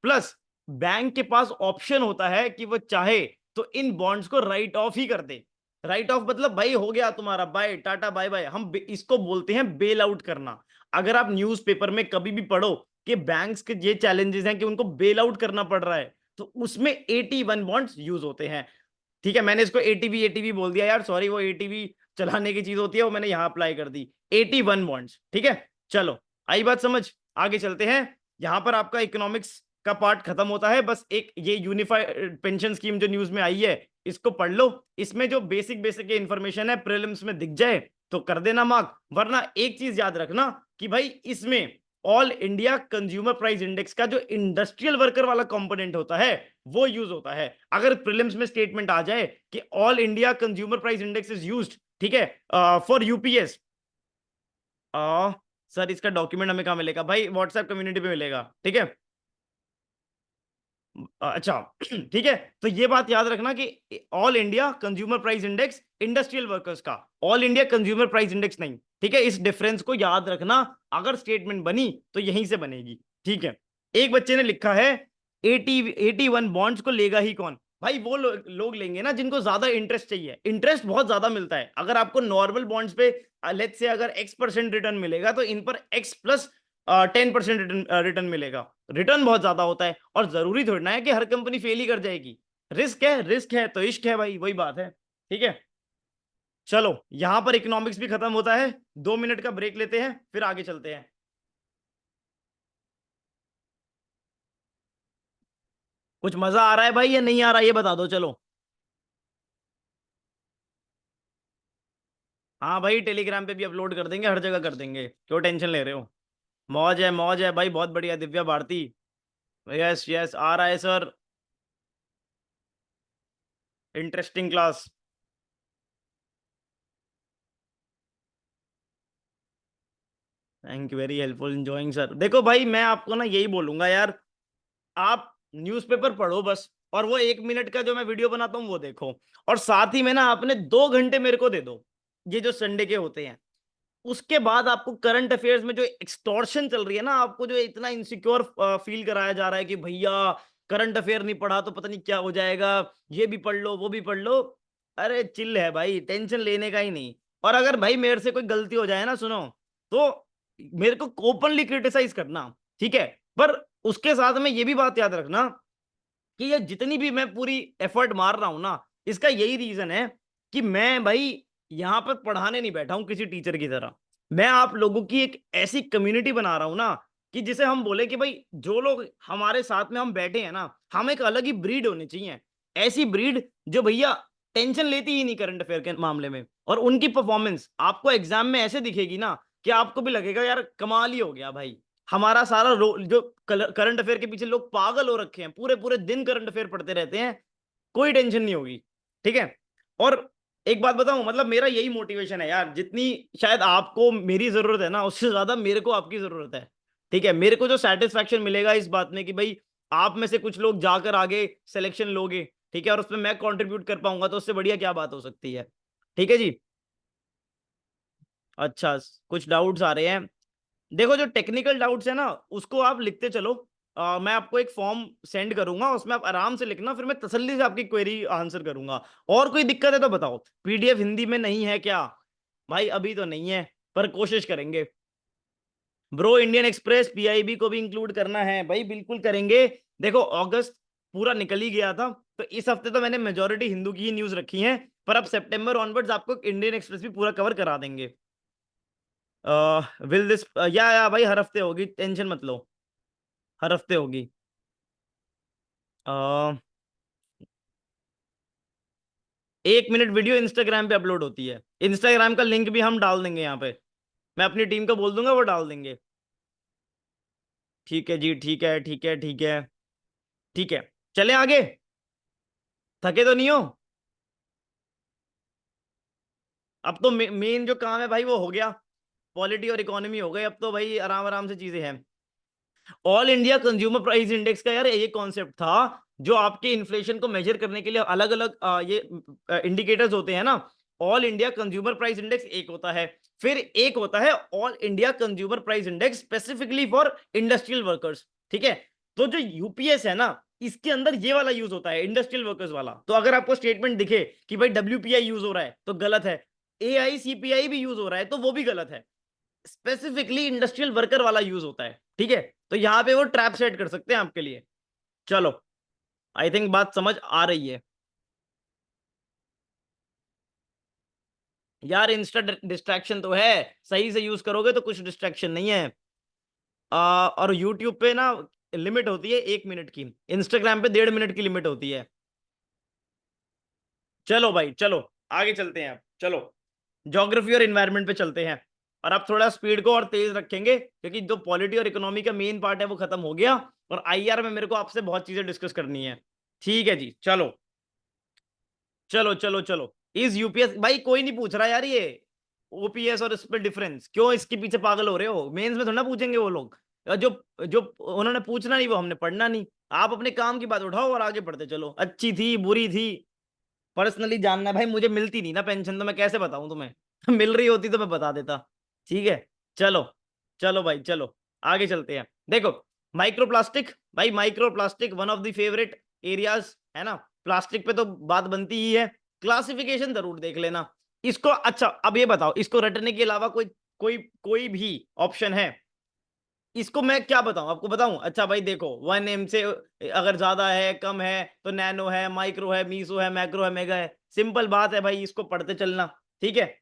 प्लस बैंक के पास ऑप्शन होता है कि वो चाहे तो इन बॉन्ड्स को राइट ऑफ ही कर दे। राइट ऑफ मतलब भाई हो गया तुम्हारा, बाय टाटा बाय बाय, हम इसको बोलते हैं बेल आउट करना। अगर आप न्यूज़पेपर में कभी भी पढ़ो कि बैंक्स के ये चैलेंजेस हैं कि उनको बेल आउट करना पड़ रहा है, तो उसमें 81 बॉन्ड्स यूज होते हैं। ठीक है, मैंने इसको एटीवी एटीवी बोल दिया यार, सॉरी, वो एटीवी चलाने की चीज होती है, वो मैंने यहां अप्लाई कर दी। 81 बॉन्ड्स, ठीक है। चलो, आई बात समझ, आगे चलते हैं। यहां पर आपका इकोनॉमिक्स का पार्ट खत्म होता है, बस एक ये यूनिफाइड पेंशन स्कीम जो न्यूज में आई है इसको पढ़ लो। इसमें जो बेसिक बेसिक इंफॉर्मेशन है प्रीलिम्स में दिख जाए तो कर देना मार्क, वरना एक चीज याद रखना कि भाई इसमें all India consumer price index का जो इंडस्ट्रियल वर्कर वाला कंपोनेंट होता है वो यूज होता है। अगर प्रीलिम्स में स्टेटमेंट आ जाए कि all India consumer price index is used, ठीक है, फॉर यूपीएस, सर इसका डॉक्यूमेंट हमें कहाँ मिलेगा भाई? व्हाट्सएप कम्युनिटी पे मिलेगा, ठीक है। अच्छा ठीक है, तो ये बात याद रखना कि all India consumer price index industrial workers का, all India consumer price index नहीं, ठीक है। इस डिफरेंस को याद रखना, अगर स्टेटमेंट बनी तो यहीं से बनेगी, ठीक है। एक बच्चे ने लिखा है 81 बॉन्ड्स को लेगा ही कौन? भाई वो लोग लेंगे ना जिनको ज्यादा इंटरेस्ट चाहिए। इंटरेस्ट बहुत ज्यादा मिलता है, अगर आपको नॉर्मल बॉन्ड्स पे लेट्स से अगर x% रिटर्न मिलेगा तो इन पर x प्लस 10% रिटर्न मिलेगा। रिटर्न बहुत ज्यादा होता है, और जरूरी थोड़ी ना है कि हर कंपनी फेल ही कर जाएगी। रिस्क है, रिस्क है तो इश्क है भाई, वही बात है, ठीक है। चलो, यहां पर इकोनॉमिक्स भी खत्म होता है, 2 मिनट का ब्रेक लेते हैं फिर आगे चलते हैं। कुछ मजा आ रहा है भाई या नहीं आ रहा, ये बता दो। चलो, हाँ भाई, टेलीग्राम पे भी अपलोड कर देंगे, हर जगह कर देंगे, क्यों टेंशन ले रहे हो? मौज है भाई, बहुत बढ़िया। दिव्या भारती, यस यस, आ रहा है sir, interesting class. Thank you, very helpful, enjoying sir. देखो भाई, मैं आपको ना यही बोलूंगा यार, आप न्यूज़पेपर पढ़ो बस, और वो 1 मिनट का जो मैं वीडियो बनाता हूँ वो देखो, और साथ ही में ना अपने 2 घंटे मेरे को दे दो, ये जो संडे के होते हैं। उसके बाद आपको करंट अफेयर्स में जो एक्सटॉर्शन चल रही है ना, आपको जो इतना इनसिक्योर फील कराया जा रहा है कि भैया करंट अफेयर नहीं पढ़ा तो पता नहीं क्या हो जाएगा, ये भी पढ़ लो वो भी पढ़ लो। अरे चिल है भाई, टेंशन लेने का ही नहीं। और अगर भाई मेरे से कोई गलती हो जाए ना, सुनो, तो मेरे को ओपनली क्रिटिसाइज करना, ठीक है। पर उसके साथ में ये भी बात याद रखना कि ये जितनी भी मैं पूरी एफर्ट मार रहा हूं ना, इसका यही रीजन है कि मैं भाई यहां पर पढ़ाने नहीं बैठा हूं किसी टीचर की तरह। मैं आप लोगों की एक ऐसी कम्युनिटी बना रहा हूं ना, कि जिसे हम बोले कि भाई जो लोग हमारे साथ में हम बैठे हैं ना, हम एक अलग ही ब्रीड होनी चाहिए। ऐसी ब्रीड जो भैया टेंशन लेती ही नहीं करंट अफेयर के मामले में, और उनकी परफॉर्मेंस आपको एग्जाम में ऐसे दिखेगी ना कि आपको भी लगेगा यार कमाल ही हो गया भाई। हमारा सारा जो करंट अफेयर के पीछे लोग पागल हो रखे हैं, पूरे पूरे दिन करंट अफेयर पढ़ते रहते हैं, कोई टेंशन नहीं होगी, ठीक है। और एक बात बताऊं, मतलब मेरा यही मोटिवेशन है यार, जितनी शायद आपको मेरी जरूरत है ना, उससे ज्यादा मेरे को आपकी जरूरत है, ठीक है। मेरे को जो सेटिस्फैक्शन मिलेगा इस बात में कि भाई आप में से कुछ लोग जाकर आगे सिलेक्शन लोगे, ठीक है, और उसमें मैं कंट्रीब्यूट कर पाऊंगा, तो उससे बढ़िया क्या बात हो सकती है, ठीक है जी। अच्छा, कुछ डाउट्स आ रहे हैं। देखो, जो टेक्निकल डाउट्स है ना उसको आप लिखते चलो। मैं आपको एक फॉर्म सेंड करूंगा, उसमें आप आराम से लिखना, फिर मैं तसल्ली से आपकी क्वेरी आंसर करूंगा। और कोई दिक्कत है तो बताओ, पीडीएफ हिंदी में नहीं है क्या? भाई अभी तो नहीं है, पर कोशिश करेंगे। ब्रो, इंडियन एक्सप्रेस पीआईबी को भी इंक्लूड करना है भाई, बिल्कुल करेंगे। देखो, अगस्त पूरा निकल ही गया था, तो इस हफ्ते तो मैंने मेजोरिटी हिंदू की ही न्यूज रखी है, पर अब सितंबर ऑनवर्ड्स आपको इंडियन एक्सप्रेस भी पूरा कवर करा देंगे। विल दिस, या भाई हर हफ्ते होगी, टेंशन मत लो, हर हफ्ते होगी। 1 मिनट वीडियो इंस्टाग्राम पे अपलोड होती है, इंस्टाग्राम का लिंक भी हम डाल देंगे यहाँ पे, मैं अपनी टीम को बोल दूंगा वो डाल देंगे। ठीक है जी, ठीक है ठीक है ठीक है। ठीक है, चले आगे, थके तो नहीं हो? अब तो मेन जो काम है भाई वो हो गया, पॉलिटी और इकोनॉमी हो गई, अब तो भाई आराम आराम से चीजें हैं। All India consumer price index का यार ये कॉन्सेप्ट था, जो आपके इन्फ्लेशन को मेजर करने के लिए अलग अलग ये इंडिकेटर्स होते हैं ना। All India consumer price index एक होता है, फिर एक होता है all India consumer price index specifically for industrial workers. ठीक है, तो जो यूपीएस है ना, इसके अंदर ये वाला यूज होता है, इंडस्ट्रियल वर्कर्स वाला। तो अगर आपको स्टेटमेंट दिखे कि भाई डब्ल्यूपीआई यूज हो रहा है तो गलत है, एआईसीपीआई भी यूज हो रहा है तो वो भी गलत है, स्पेसिफिकली इंडस्ट्रियल वर्कर वाला यूज होता है। ठीक है, तो यहां पे वो ट्रैप सेट कर सकते हैं आपके लिए। चलो, आई थिंक बात समझ आ रही है यार। इंस्टा डिस्ट्रैक्शन तो है, सही से यूज करोगे तो कुछ डिस्ट्रैक्शन नहीं है। और यूट्यूब पे ना लिमिट होती है 1 मिनट की, इंस्टाग्राम पे 1.5 मिनट की लिमिट होती है। चलो भाई चलो, आगे चलते हैं। चलो, ज्योग्राफी और एनवायरनमेंट पे चलते हैं। और अब थोड़ा स्पीड को और तेज रखेंगे, क्योंकि जो पॉलिटी और इकोनॉमी का मेन पार्ट है वो खत्म हो गया, और आईआर में मेरे को आपसे बहुत चीजें डिस्कस करनी है। ठीक है जी, चलो चलो चलो चलो। इस यूपीएस भाई कोई नहीं पूछ रहा यार ये ओपीएस और इस पे डिफरेंस, क्यों इसके पीछे पागल हो रहे हो? मेंस में थोड़ा ना पूछेंगे वो लोग। जो जो उन्होंने पूछना नहीं वो हमने पढ़ना नहीं। आप अपने काम की बात उठाओ और आगे बढ़ते चलो, अच्छी थी बुरी थी पर्सनली जानना है भाई, मुझे मिलती नहीं ना पेंशन, तो मैं कैसे बताऊं तुम्हें? मिल रही होती तो मैं बता देता। ठीक है, चलो चलो भाई चलो, आगे चलते हैं। देखो, माइक्रोप्लास्टिक, भाई microplastic one of the favourite areas है ना, प्लास्टिक पे तो बात बनती ही है। क्लासिफिकेशन जरूर देख लेना इसको। अच्छा अब ये बताओ, इसको रटने के अलावा कोई कोई कोई भी ऑप्शन है? इसको मैं क्या बताऊं आपको, बताऊं? अच्छा भाई देखो, 1 M से अगर ज्यादा है कम है तो नैनो है, माइक्रो है, मीसो है, मैक्रो है, मेगा है। सिंपल बात है भाई, इसको पढ़ते चलना। ठीक है,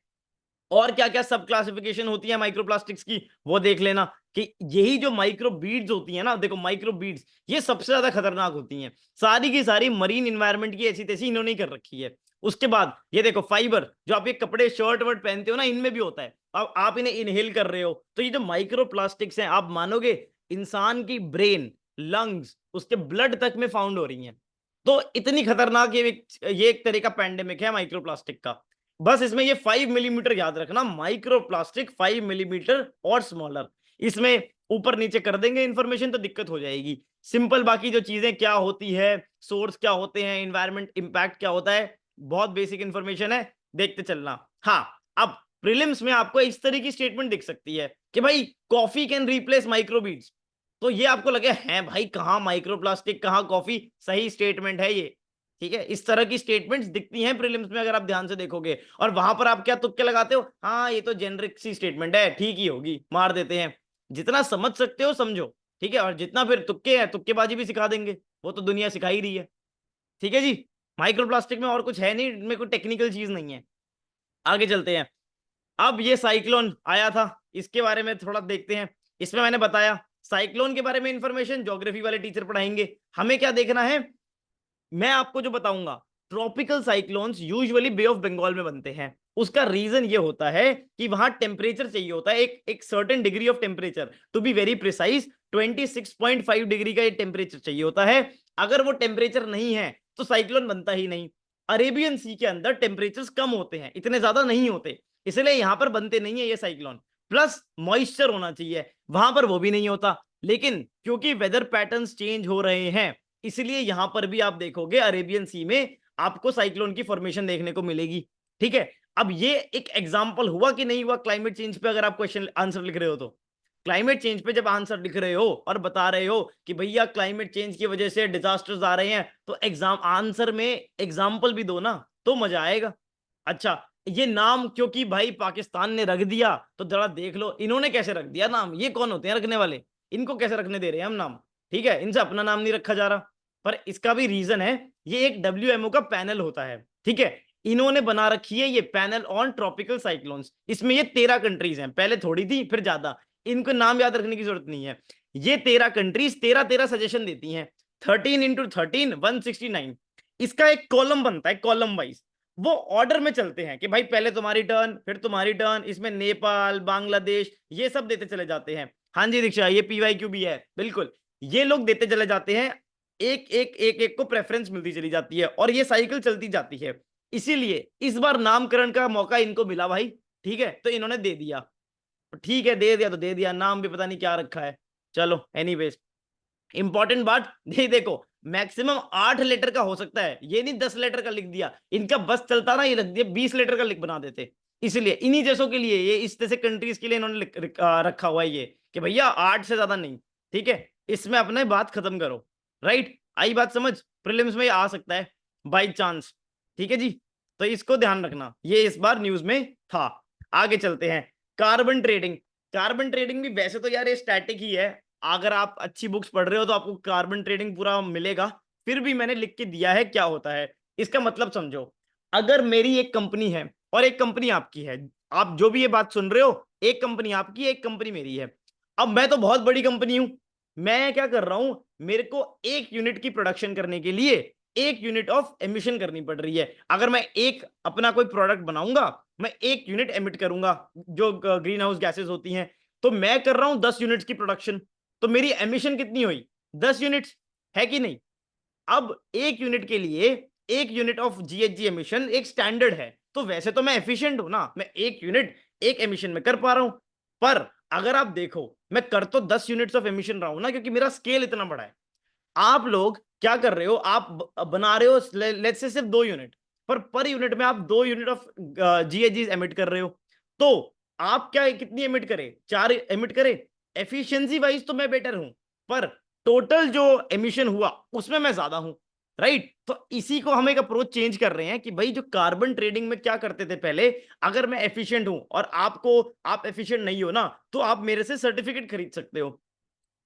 और क्या क्या सब क्लासिफिकेशन होती है माइक्रोप्लास्टिक्स की वो देख लेना। कि यही जो माइक्रो बीड्स होती है ना, देखो माइक्रो बीड्स ये सबसे ज्यादा खतरनाक होती हैं, सारी की सारी मरीन इन्वायरमेंट की ऐसी तैसी इन्होंने ही कर रखी है। उसके बाद ये देखो, फाइबर जो आप ये कपड़े शर्ट वर्ट पहनते हो ना, इनमें भी होता है। अब आप इन्हें इनहेल कर रहे हो, तो ये जो माइक्रो प्लास्टिक्स हैं, आप मानोगे इंसान की ब्रेन, लंग्स, उसके ब्लड तक में फाउंड हो रही हैं। तो इतनी खतरनाक ये एक तरह का पैंडेमिक है माइक्रोप्लास्टिक का। बस इसमें ये 5 मिलीमीटर याद रखना, माइक्रोप्लास्टिक 5 मिलीमीटर और स्मॉलर। इसमें ऊपर नीचे कर देंगे इंफॉर्मेशन तो दिक्कत हो जाएगी। सिंपल, बाकी जो चीजें क्या होती है, सोर्स क्या होते हैं, इन्वायरमेंट इंपैक्ट क्या होता है, बहुत बेसिक इंफॉर्मेशन है, देखते चलना। हाँ, अब प्रीलिम्स में आपको इस तरह की स्टेटमेंट दिख सकती है कि भाई कॉफी कैन रिप्लेस माइक्रोबीड्स। तो ये आपको लगे हैं भाई कहाँ माइक्रोप्लास्टिक कहाँ कॉफी, सही स्टेटमेंट है ये। ठीक है, इस तरह की स्टेटमेंट्स दिखती हैं प्रीलिम्स में, अगर आप ध्यान से देखोगे। और वहां पर आप क्या तुक्के लगाते हो, हाँ ये तो जेनरिक सी स्टेटमेंट है, ठीक ही होगी, मार देते हैं। जितना समझ सकते हो समझो। ठीक है, और जितना फिर तुक्के हैं, तुक्केबाजी भी सिखा देंगे, वो तो दुनिया सिखा ही रही है। ठीक है जी, माइक्रोप्लास्टिक में और कुछ है नहीं, इनमें कोई टेक्निकल चीज नहीं है। आगे चलते हैं। अब ये साइक्लोन आया था, इसके बारे में थोड़ा देखते हैं। इसमें मैंने बताया साइक्लोन के बारे में इंफॉर्मेशन ज्योग्राफी वाले टीचर पढ़ाएंगे। हमें क्या देखना है, मैं आपको जो बताऊंगा, tropical cyclones usually Bay of Bengal में बनते हैं। उसका रीजन ये होता है कि वहां टेम्परेचर चाहिए होता है, एक certain degree of temperature, to be very precise 26.5 degree का ये टेम्परेचर चाहिए होता है। अगर वो टेम्परेचर नहीं है तो साइक्लोन बनता ही नहीं। अरेबियन सी के अंदर टेम्परेचर कम होते हैं, इतने ज्यादा नहीं होते, इसलिए यहां पर बनते नहीं है ये साइक्लोन। प्लस मॉइस्चर होना चाहिए, वहां पर वो भी नहीं होता। लेकिन क्योंकि वेदर पैटर्न्स चेंज हो रहे हैं, इसलिए यहां पर भी आप देखोगे अरेबियन सी में आपको साइक्लोन की फॉर्मेशन देखने को मिलेगी। ठीक है, अब ये एक एग्जांपल हुआ कि नहीं हुआ क्लाइमेट चेंज पे, अगर आप क्वेश्चन आंसर लिख रहे हो तो। क्लाइमेट चेंज पे जब आंसर लिख रहे हो और बता रहे हो कि भैया क्लाइमेट चेंज की वजह से डिजास्टर्स आ रहे हैं, तो एग्जाम आंसर में एग्जाम्पल भी दो ना, तो मजा आएगा। अच्छा, ये नाम क्योंकि भाई पाकिस्तान ने रख दिया, तो जरा देख लो इन्होंने कैसे रख दिया नाम, ये कौन होते हैं रखने वाले, इनको कैसे रखने दे रहे हैं हम नाम। ठीक है, इनसे अपना नाम नहीं रखा जा रहा। पर इसका भी रीजन है, ये एक WMO का पैनल होता है। ठीक है, इन्होंने बना रखी है ये पैनल ऑन ट्रॉपिकल साइक्लोन्स। इसमें ये 13 कंट्रीज हैं, पहले थोड़ी थी फिर ज्यादा, इनको नाम याद रखने की जरूरत नहीं है। ये 13 कंट्रीज 13 सजेशन देती हैं, 13 × 13 169। इसका एक कॉलम बनता है, कॉलम वाइज वो ऑर्डर में चलते हैं कि भाई पहले तुम्हारी टर्न फिर तुम्हारी टर्न, इसमें नेपाल बांग्लादेश ये सब देते चले जाते हैं। हाँ जी दीक्षा, ये PYQ भी है बिल्कुल, ये लोग देते चले जाते हैं एक एक एक एक को प्रेफरेंस मिलती चली जाती है और ये साइकिल चलती जाती है। इसीलिए इस बार नामकरण का मौका इनको मिला भाई, ठीक है, तो इन्होंने दे दिया। ठीक है, दे दिया तो दे दिया, नाम भी पता नहीं क्या रखा है। चलो एनीवेज, इंपॉर्टेंट बात ये देखो, मैक्सिमम 8 लेटर का हो सकता है, ये नहीं 10 लेटर का लिख दिया। इनका बस चलता ना, ये रख दिया 20 लेटर का लिख बना देते। इसलिए इन्हीं जैसों के लिए, ये इस जैसे कंट्रीज के लिए इन्होंने रखा हुआ है ये, कि भैया 8 से ज्यादा नहीं। ठीक है, इसमें अपने बात खत्म करो। राइट, आई बात समझ? प्रीलिम्स में ये आ सकता है बाई चांस। ठीक है जी, तो इसको ध्यान रखना, ये इस बार न्यूज में था। आगे चलते हैं, कार्बन ट्रेडिंग। कार्बन ट्रेडिंग भी वैसे तो यार ये स्टैटिक ही है, अगर आप अच्छी बुक्स पढ़ रहे हो तो आपको कार्बन ट्रेडिंग पूरा मिलेगा। फिर भी मैंने लिख के दिया है क्या होता है। इसका मतलब समझो, अगर मेरी एक कंपनी है और एक कंपनी आपकी है, आप जो भी ये बात सुन रहे हो, एक कंपनी आपकी है, एक कंपनी मेरी है। अब मैं तो बहुत बड़ी कंपनी हूं, मैं क्या कर रहा हूं, मेरे को 1 यूनिट की प्रोडक्शन करने के लिए 1 यूनिट ऑफ एमिशन करनी पड़ रही है। अगर मैं एक अपना कोई प्रोडक्ट बनाऊंगा, मैं 1 यूनिट एमिट करूंगा जो ग्रीन हाउस गैसेज होती हैं, तो मैं कर रहा हूं 10 यूनिट्स की प्रोडक्शन, तो मेरी एमिशन कितनी हुई? 10 यूनिट्स, है कि नहीं? अब 1 यूनिट के लिए 1 यूनिट ऑफ जीएचजी एमिशन एक स्टैंडर्ड है, तो वैसे तो मैं एफिशिएंट हूं ना, मैं 1 यूनिट एक एमिशन में कर पा रहा हूं। पर अगर आप देखो, मैं कर तो 10 यूनिट्स ऑफ एमिशन रहा हूं ना, क्योंकि मेरा स्केल इतना बड़ा है। आप लोग क्या कर रहे हो, आप बना रहे हो लेट्स से सिर्फ 2 यूनिट, पर यूनिट में आप 2 यूनिट ऑफ जीएचजी एमिट कर रहे हो। तो आप क्या कितनी एमिट करें? 4 एमिट करें। एफिशिएंसी वाइज तो मैं बेटर हूं, पर टोटल जो एमिशन हुआ उसमें मैं ज्यादा हूं। राइट, तो इसी को हम एक अप्रोच चेंज कर रहे हैं कि भाई जो कार्बन ट्रेडिंग में क्या करते थे पहले, अगर मैं एफिशिएंट हूं और आप एफिशिएंट नहीं हो ना, तो आप मेरे से सर्टिफिकेट खरीद सकते हो।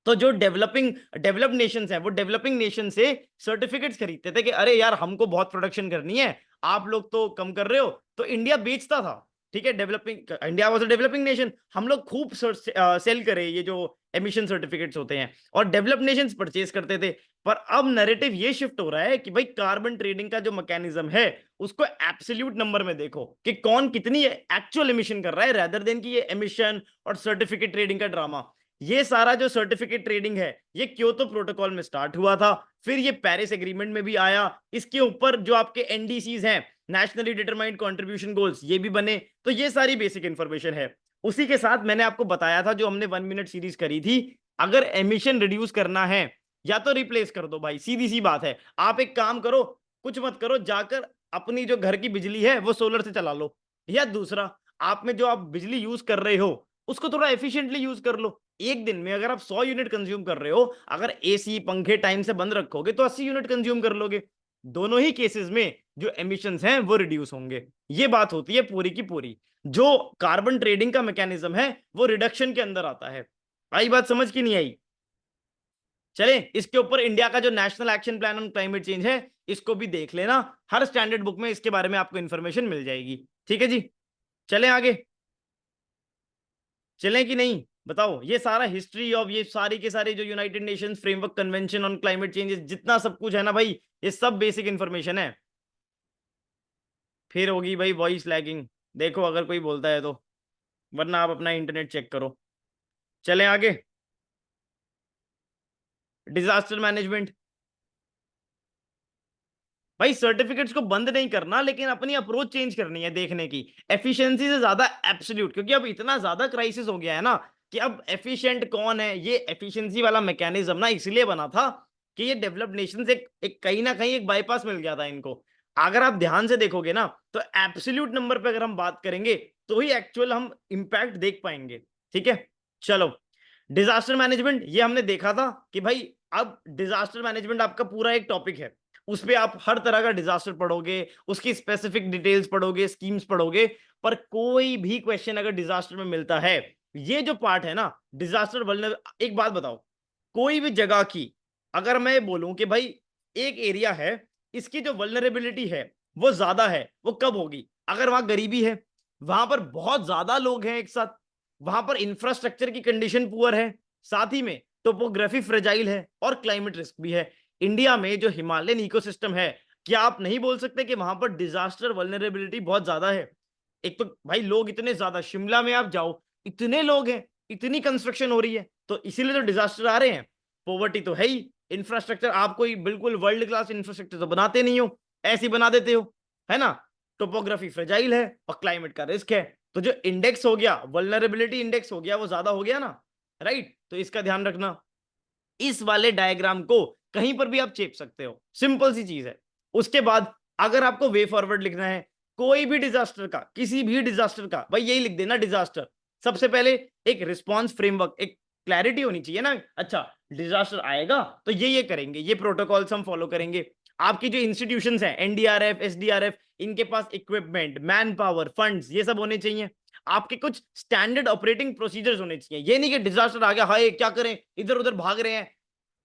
तो जो डेवलप्ड नेशंस हैं, वो डेवलपिंग नेशन से सर्टिफिकेट्स खरीदते थे कि अरे यार हमको बहुत प्रोडक्शन करनी है, आप लोग तो कम कर रहे हो। तो इंडिया बेचता था, ठीक है, developing India was a developing nation, हम लोग खूब सेल करे ये जो एमिशन सर्टिफिकेट्स होते हैं, और डेवलप्ड नेशंस परचेज करते थे। पर अब नैरेटिव ये शिफ्ट हो रहा है कि भाई कार्बन ट्रेडिंग का जो मैकेनिज्म है, उसको एब्सोल्यूट नंबर में देखो कि कौन कितनी एक्चुअल एमिशन कर रहा है, रेदर देन कि ये एमिशन और सर्टिफिकेट ट्रेडिंग का ड्रामा। ये सारा जो सर्टिफिकेट ट्रेडिंग है, ये क्योतो प्रोटोकॉल में स्टार्ट हुआ था, फिर ये पेरिस एग्रीमेंट में भी आया, इसके ऊपर जो आपके एनडीसीज हैं, नेशनली डिटरमाइंड कंट्रीब्यूशन गोल्स, ये भी बने। तो ये सारी बेसिक इंफॉर्मेशन है। उसी के साथ मैंने आपको बताया था, जो हमने 1 मिनट सीरीज करी थी, अगर एमिशन रिड्यूस करना है, या तो रिप्लेस कर दो भाई, सीधी सी बात है। आप एक काम करो, कुछ मत करो, जाकर अपनी जो घर की बिजली है वो सोलर से चला लो, या दूसरा, आप में जो आप बिजली यूज कर रहे हो उसको थोड़ा एफिशिएंटली यूज कर लो। एक दिन में अगर आप 100 यूनिट कंज्यूम कर रहे हो, अगर एसी पंखे टाइम से बंद रखोगे तो 80 यूनिट कंज्यूम कर लोगे। दोनों ही केसेस में जो एमिशंस हैं वो रिड्यूस होंगे। ये बात होती है पूरी की पूरी। जो कार्बन ट्रेडिंग का मैकेनिज्म है वो रिडक्शन के अंदर आता है। आई बात समझ की नहीं आई? चले, इसके ऊपर इंडिया का जो national action plan on climate change है, इसको भी देख लेना, हर स्टैंडर्ड बुक में इसके बारे में आपको इंफॉर्मेशन मिल जाएगी। ठीक है जी, चलें आगे, चलें कि नहीं बताओ? ये सारा हिस्ट्री ऑफ ये सारी के सारे जो United Nations framework convention on climate changes, जितना सब कुछ है ना भाई, ये सब बेसिक इंफॉर्मेशन है। फिर होगी भाई वॉइस लैगिंग, देखो अगर कोई बोलता है तो, वरना आप अपना इंटरनेट चेक करो। चलें आगे, डिजास्टर मैनेजमेंट। भाई सर्टिफिकेट्स को बंद नहीं करना, लेकिन अपनी अप्रोच चेंज करनी है देखने की, एफिशिएंसी से ज्यादा एब्सोल्यूट, क्योंकि अब इतना ज्यादा क्राइसिस हो गया है ना, कि अब एफिशिएंट कौन है। ये एफिशिएंसी वाला मैकेनिज्म ना इसलिए बना था कि ये डेवलप्ड नेशंस एक कहीं ना कहीं एक बाईपास मिल गया था इनको। अगर आप ध्यान से देखोगे ना, तो एब्सोल्यूट नंबर पे अगर हम बात करेंगे, तो ही एक्चुअल हम इंपैक्ट देख पाएंगे। ठीक है, चलो, डिजास्टर मैनेजमेंट ये हमने देखा था कि भाई, अब डिजास्टर मैनेजमेंट आपका पूरा एक टॉपिक है, उस पे आप हर तरह का डिजास्टर पढ़ोगे, उसकी स्पेसिफिक डिटेल्स पढ़ोगे, स्कीम्स पढ़ोगे। पर कोई भी क्वेश्चन अगर डिजास्टर में मिलता है, ये जो पार्ट है ना डिजास्टर वल्नर, एक बात बताओ, कोई भी जगह की अगर मैं बोलूं कि भाई एक एरिया है, इसकी जो वल्नरेबिलिटी है वो ज्यादा है, वो कब होगी? अगर वहां गरीबी है, वहां पर बहुत ज्यादा लोग हैं एक साथ, वहां पर इंफ्रास्ट्रक्चर की कंडीशन पुअर है, साथ ही में टोपोग्राफी फ्रेजाइल है और क्लाइमेट रिस्क भी है। इंडिया में जो हिमालयन इकोसिस्टम है, क्या आप नहीं बोल सकते कि वहां पर डिजास्टर वल्नरेबिलिटी बहुत ज्यादा है? एक तो भाई लोग इतने ज्यादा, शिमला में आप जाओ, इतने लोग हैं, इतनी कंस्ट्रक्शन हो रही है, तो इसीलिए तो डिजास्टर आ रहे हैं। पॉवर्टी तो है ही, इंफ्रास्ट्रक्चर आप कोई बिल्कुल वर्ल्ड क्लास इंफ्रास्ट्रक्चर तो बनाते नहीं हो, ऐसे ही बना देते हो, है ना। टोपोग्राफी फ्रेजाइल है और क्लाइमेट का रिस्क है, तो जो इंडेक्स हो गया, वल्नरेबिलिटी इंडेक्स हो गया, वो ज्यादा हो गया ना, राइट। तो इसका ध्यान रखना। इस वाले डायग्राम को कहीं पर भी आप चेप सकते हो, सिंपल सी चीज है। उसके बाद अगर आपको वे फॉरवर्ड लिखना है कोई भी डिजास्टर का, किसी भी डिजास्टर का, भाई यही लिख देना डिजास्टर। सबसे पहले एक रिस्पॉन्स फ्रेमवर्क, एक क्लैरिटी होनी चाहिए ना। अच्छा, डिजास्टर आएगा तो ये करेंगे, ये प्रोटोकॉल्स हम फॉलो करेंगे। आपकी जो इंस्टीट्यूशंस हैं, एनडीआरएफ, एसडीआरएफ, इनके पास इक्विपमेंट, मैन पावर, फंड्स, ये सब होने चाहिए। आपके कुछ स्टैंडर्ड ऑपरेटिंग प्रोसीजर्स होने चाहिए। ये नहीं कि डिजास्टर आ गया, हाय क्या करें, इधर उधर भाग रहे हैं,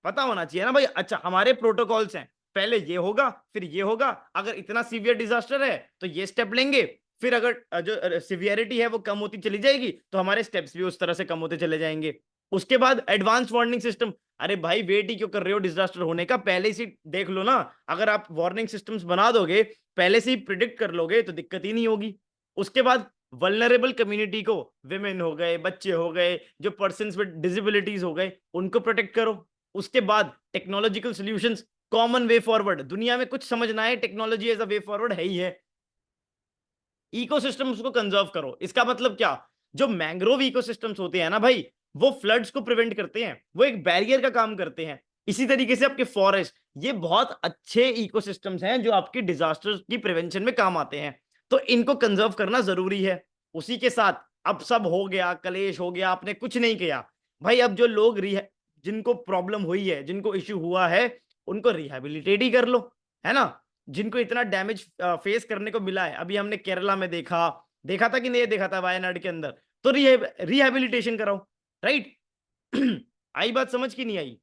पता होना चाहिए ना भाई। अच्छा, हमारे प्रोटोकॉल्स हैं, पहले ये होगा फिर ये होगा, अगर इतना सीवियर डिजास्टर है तो ये स्टेप लेंगे, फिर अगर जो सिवियरिटी है वो कम होती चली जाएगी तो हमारे स्टेप्स भी उस तरह से कम होते चले जाएंगे। उसके बाद एडवांस वार्निंग सिस्टम। अरे भाई वेट ही क्यों कर रहे हो डिजास्टर होने का, पहले से देख लो ना। अगर आप वार्निंग सिस्टम्स बना दोगे, पहले से ही प्रिडिक्ट कर लोगे, तो दिक्कत ही नहीं होगी। उसके बाद वल्नरेबल कम्युनिटी को, विमेन हो गए, बच्चे हो गए, जो पर्सन्स विद डिसेबिलिटीज हो गए, उनको प्रोटेक्ट करो। उसके बाद technological solutions, common way forward. दुनिया में कुछ समझना है, technology as a way forward है ही है। इकोसिस्टम्स को कंजर्व करो, इसका मतलब क्या, जो मैंग्रोव इकोसिस्टम्स होते हैं ना भाई, वो फ्लड्स को प्रिवेंट करते हैं, वो एक बैरियर का काम करते हैं। इसी तरीके से आपके फॉरेस्ट, ये बहुत अच्छे इकोसिस्टम्स हैं जो आपकी डिजास्टर्स की प्रिवेंशन में काम आते हैं, तो इनको कंजर्व करना जरूरी है। उसी के साथ अब सब हो गया, कलेश हो गया, आपने कुछ नहीं किया भाई, अब जो लोग जिनको प्रॉब्लम हुई है, जिनको इश्यू हुआ है, उनको रिहेबिलिटेट ही कर लो, है ना। जिनको इतना डैमेज फेस करने को मिला है, अभी हमने केरला में देखा, देखा था कि नहीं देखा था, वायनाड के अंदर, तो रिहेबिलिटेशन कराओ, राइट। आई बात समझ की नहीं आई।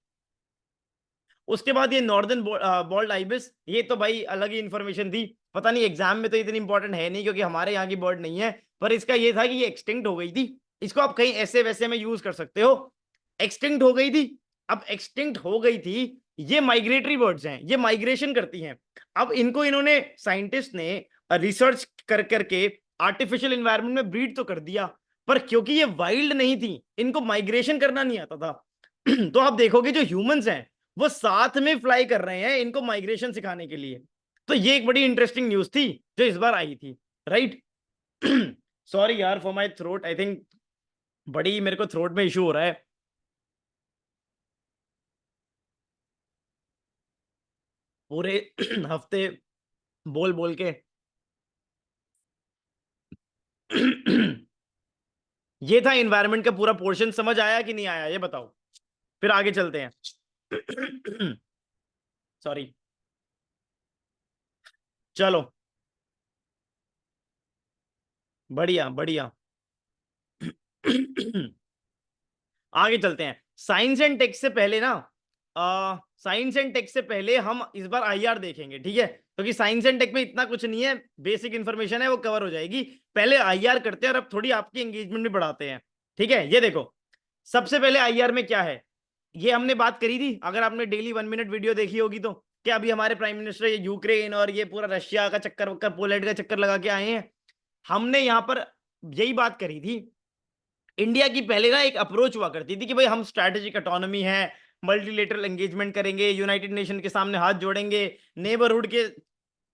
उसके बाद ये नॉर्दर्न बॉल्ड आइबिस, ये तो भाई अलग ही इंफॉर्मेशन थी, पता नहीं एग्जाम में तो इतनी इंपॉर्टेंट है नहीं क्योंकि हमारे यहाँ की बर्ड नहीं है, पर इसका ये था कि ये एक्सटिंक्ट हो गई थी। इसको आप कहीं ऐसे वैसे में यूज कर सकते हो। एक्सटिंक्ट हो गई थी, अब एक्सटिंक्ट हो गई थी, ये माइग्रेटरी बर्ड्स हैं, ये माइग्रेशन करती हैं। अब इनको इन्होंने, साइंटिस्ट ने रिसर्च कर करके आर्टिफिशियल एनवायरनमेंट में ब्रीड तो कर दिया, पर क्योंकि ये वाइल्ड नहीं थी, इनको माइग्रेशन करना नहीं आता था। तो आप देखोगे जो ह्यूमंस हैं वो साथ में फ्लाई कर रहे हैं इनको माइग्रेशन सिखाने के लिए। तो ये एक बड़ी इंटरेस्टिंग न्यूज थी जो इस बार आई थी, राइट। सॉरी यार for my throat, I think बड़ी मेरे को थ्रोट में इशू हो रहा है। पूरे हफ्ते बोल बोल के। ये था एनवायरनमेंट का पूरा पोर्शन, समझ आया कि नहीं आया ये बताओ, फिर आगे चलते हैं। सॉरी, चलो बढ़िया बढ़िया। आगे चलते हैं। साइंस एंड टेक से पहले ना, साइंस एंड टेक से पहले हम इस बार आईआर देखेंगे, ठीक है, क्योंकि साइंस एंड टेक में इतना कुछ नहीं है, बेसिक इंफॉर्मेशन है वो कवर हो जाएगी। पहले आईआर करते हैं और अब थोड़ी आपकी एंगेजमेंट भी बढ़ाते हैं, ठीक है। ये देखो, सबसे पहले आईआर में क्या है, ये हमने बात करी थी, अगर आपने डेली 1 मिनट वीडियो देखी होगी तो, कि अभी हमारे प्राइम मिनिस्टर ये यूक्रेन और ये पूरा रशिया का चक्कर वक्कर, पोलैंड का चक्कर लगा के आए हैं। हमने यहाँ पर यही बात करी थी, इंडिया की पहले ना एक अप्रोच हुआ करती थी कि भाई हम स्ट्रैटेजिक ऑटोनॉमी है, मल्टीलेटरल एंगेजमेंट करेंगे, यूनाइटेड नेशन के सामने हाथ जोड़ेंगे, नेबरहुड के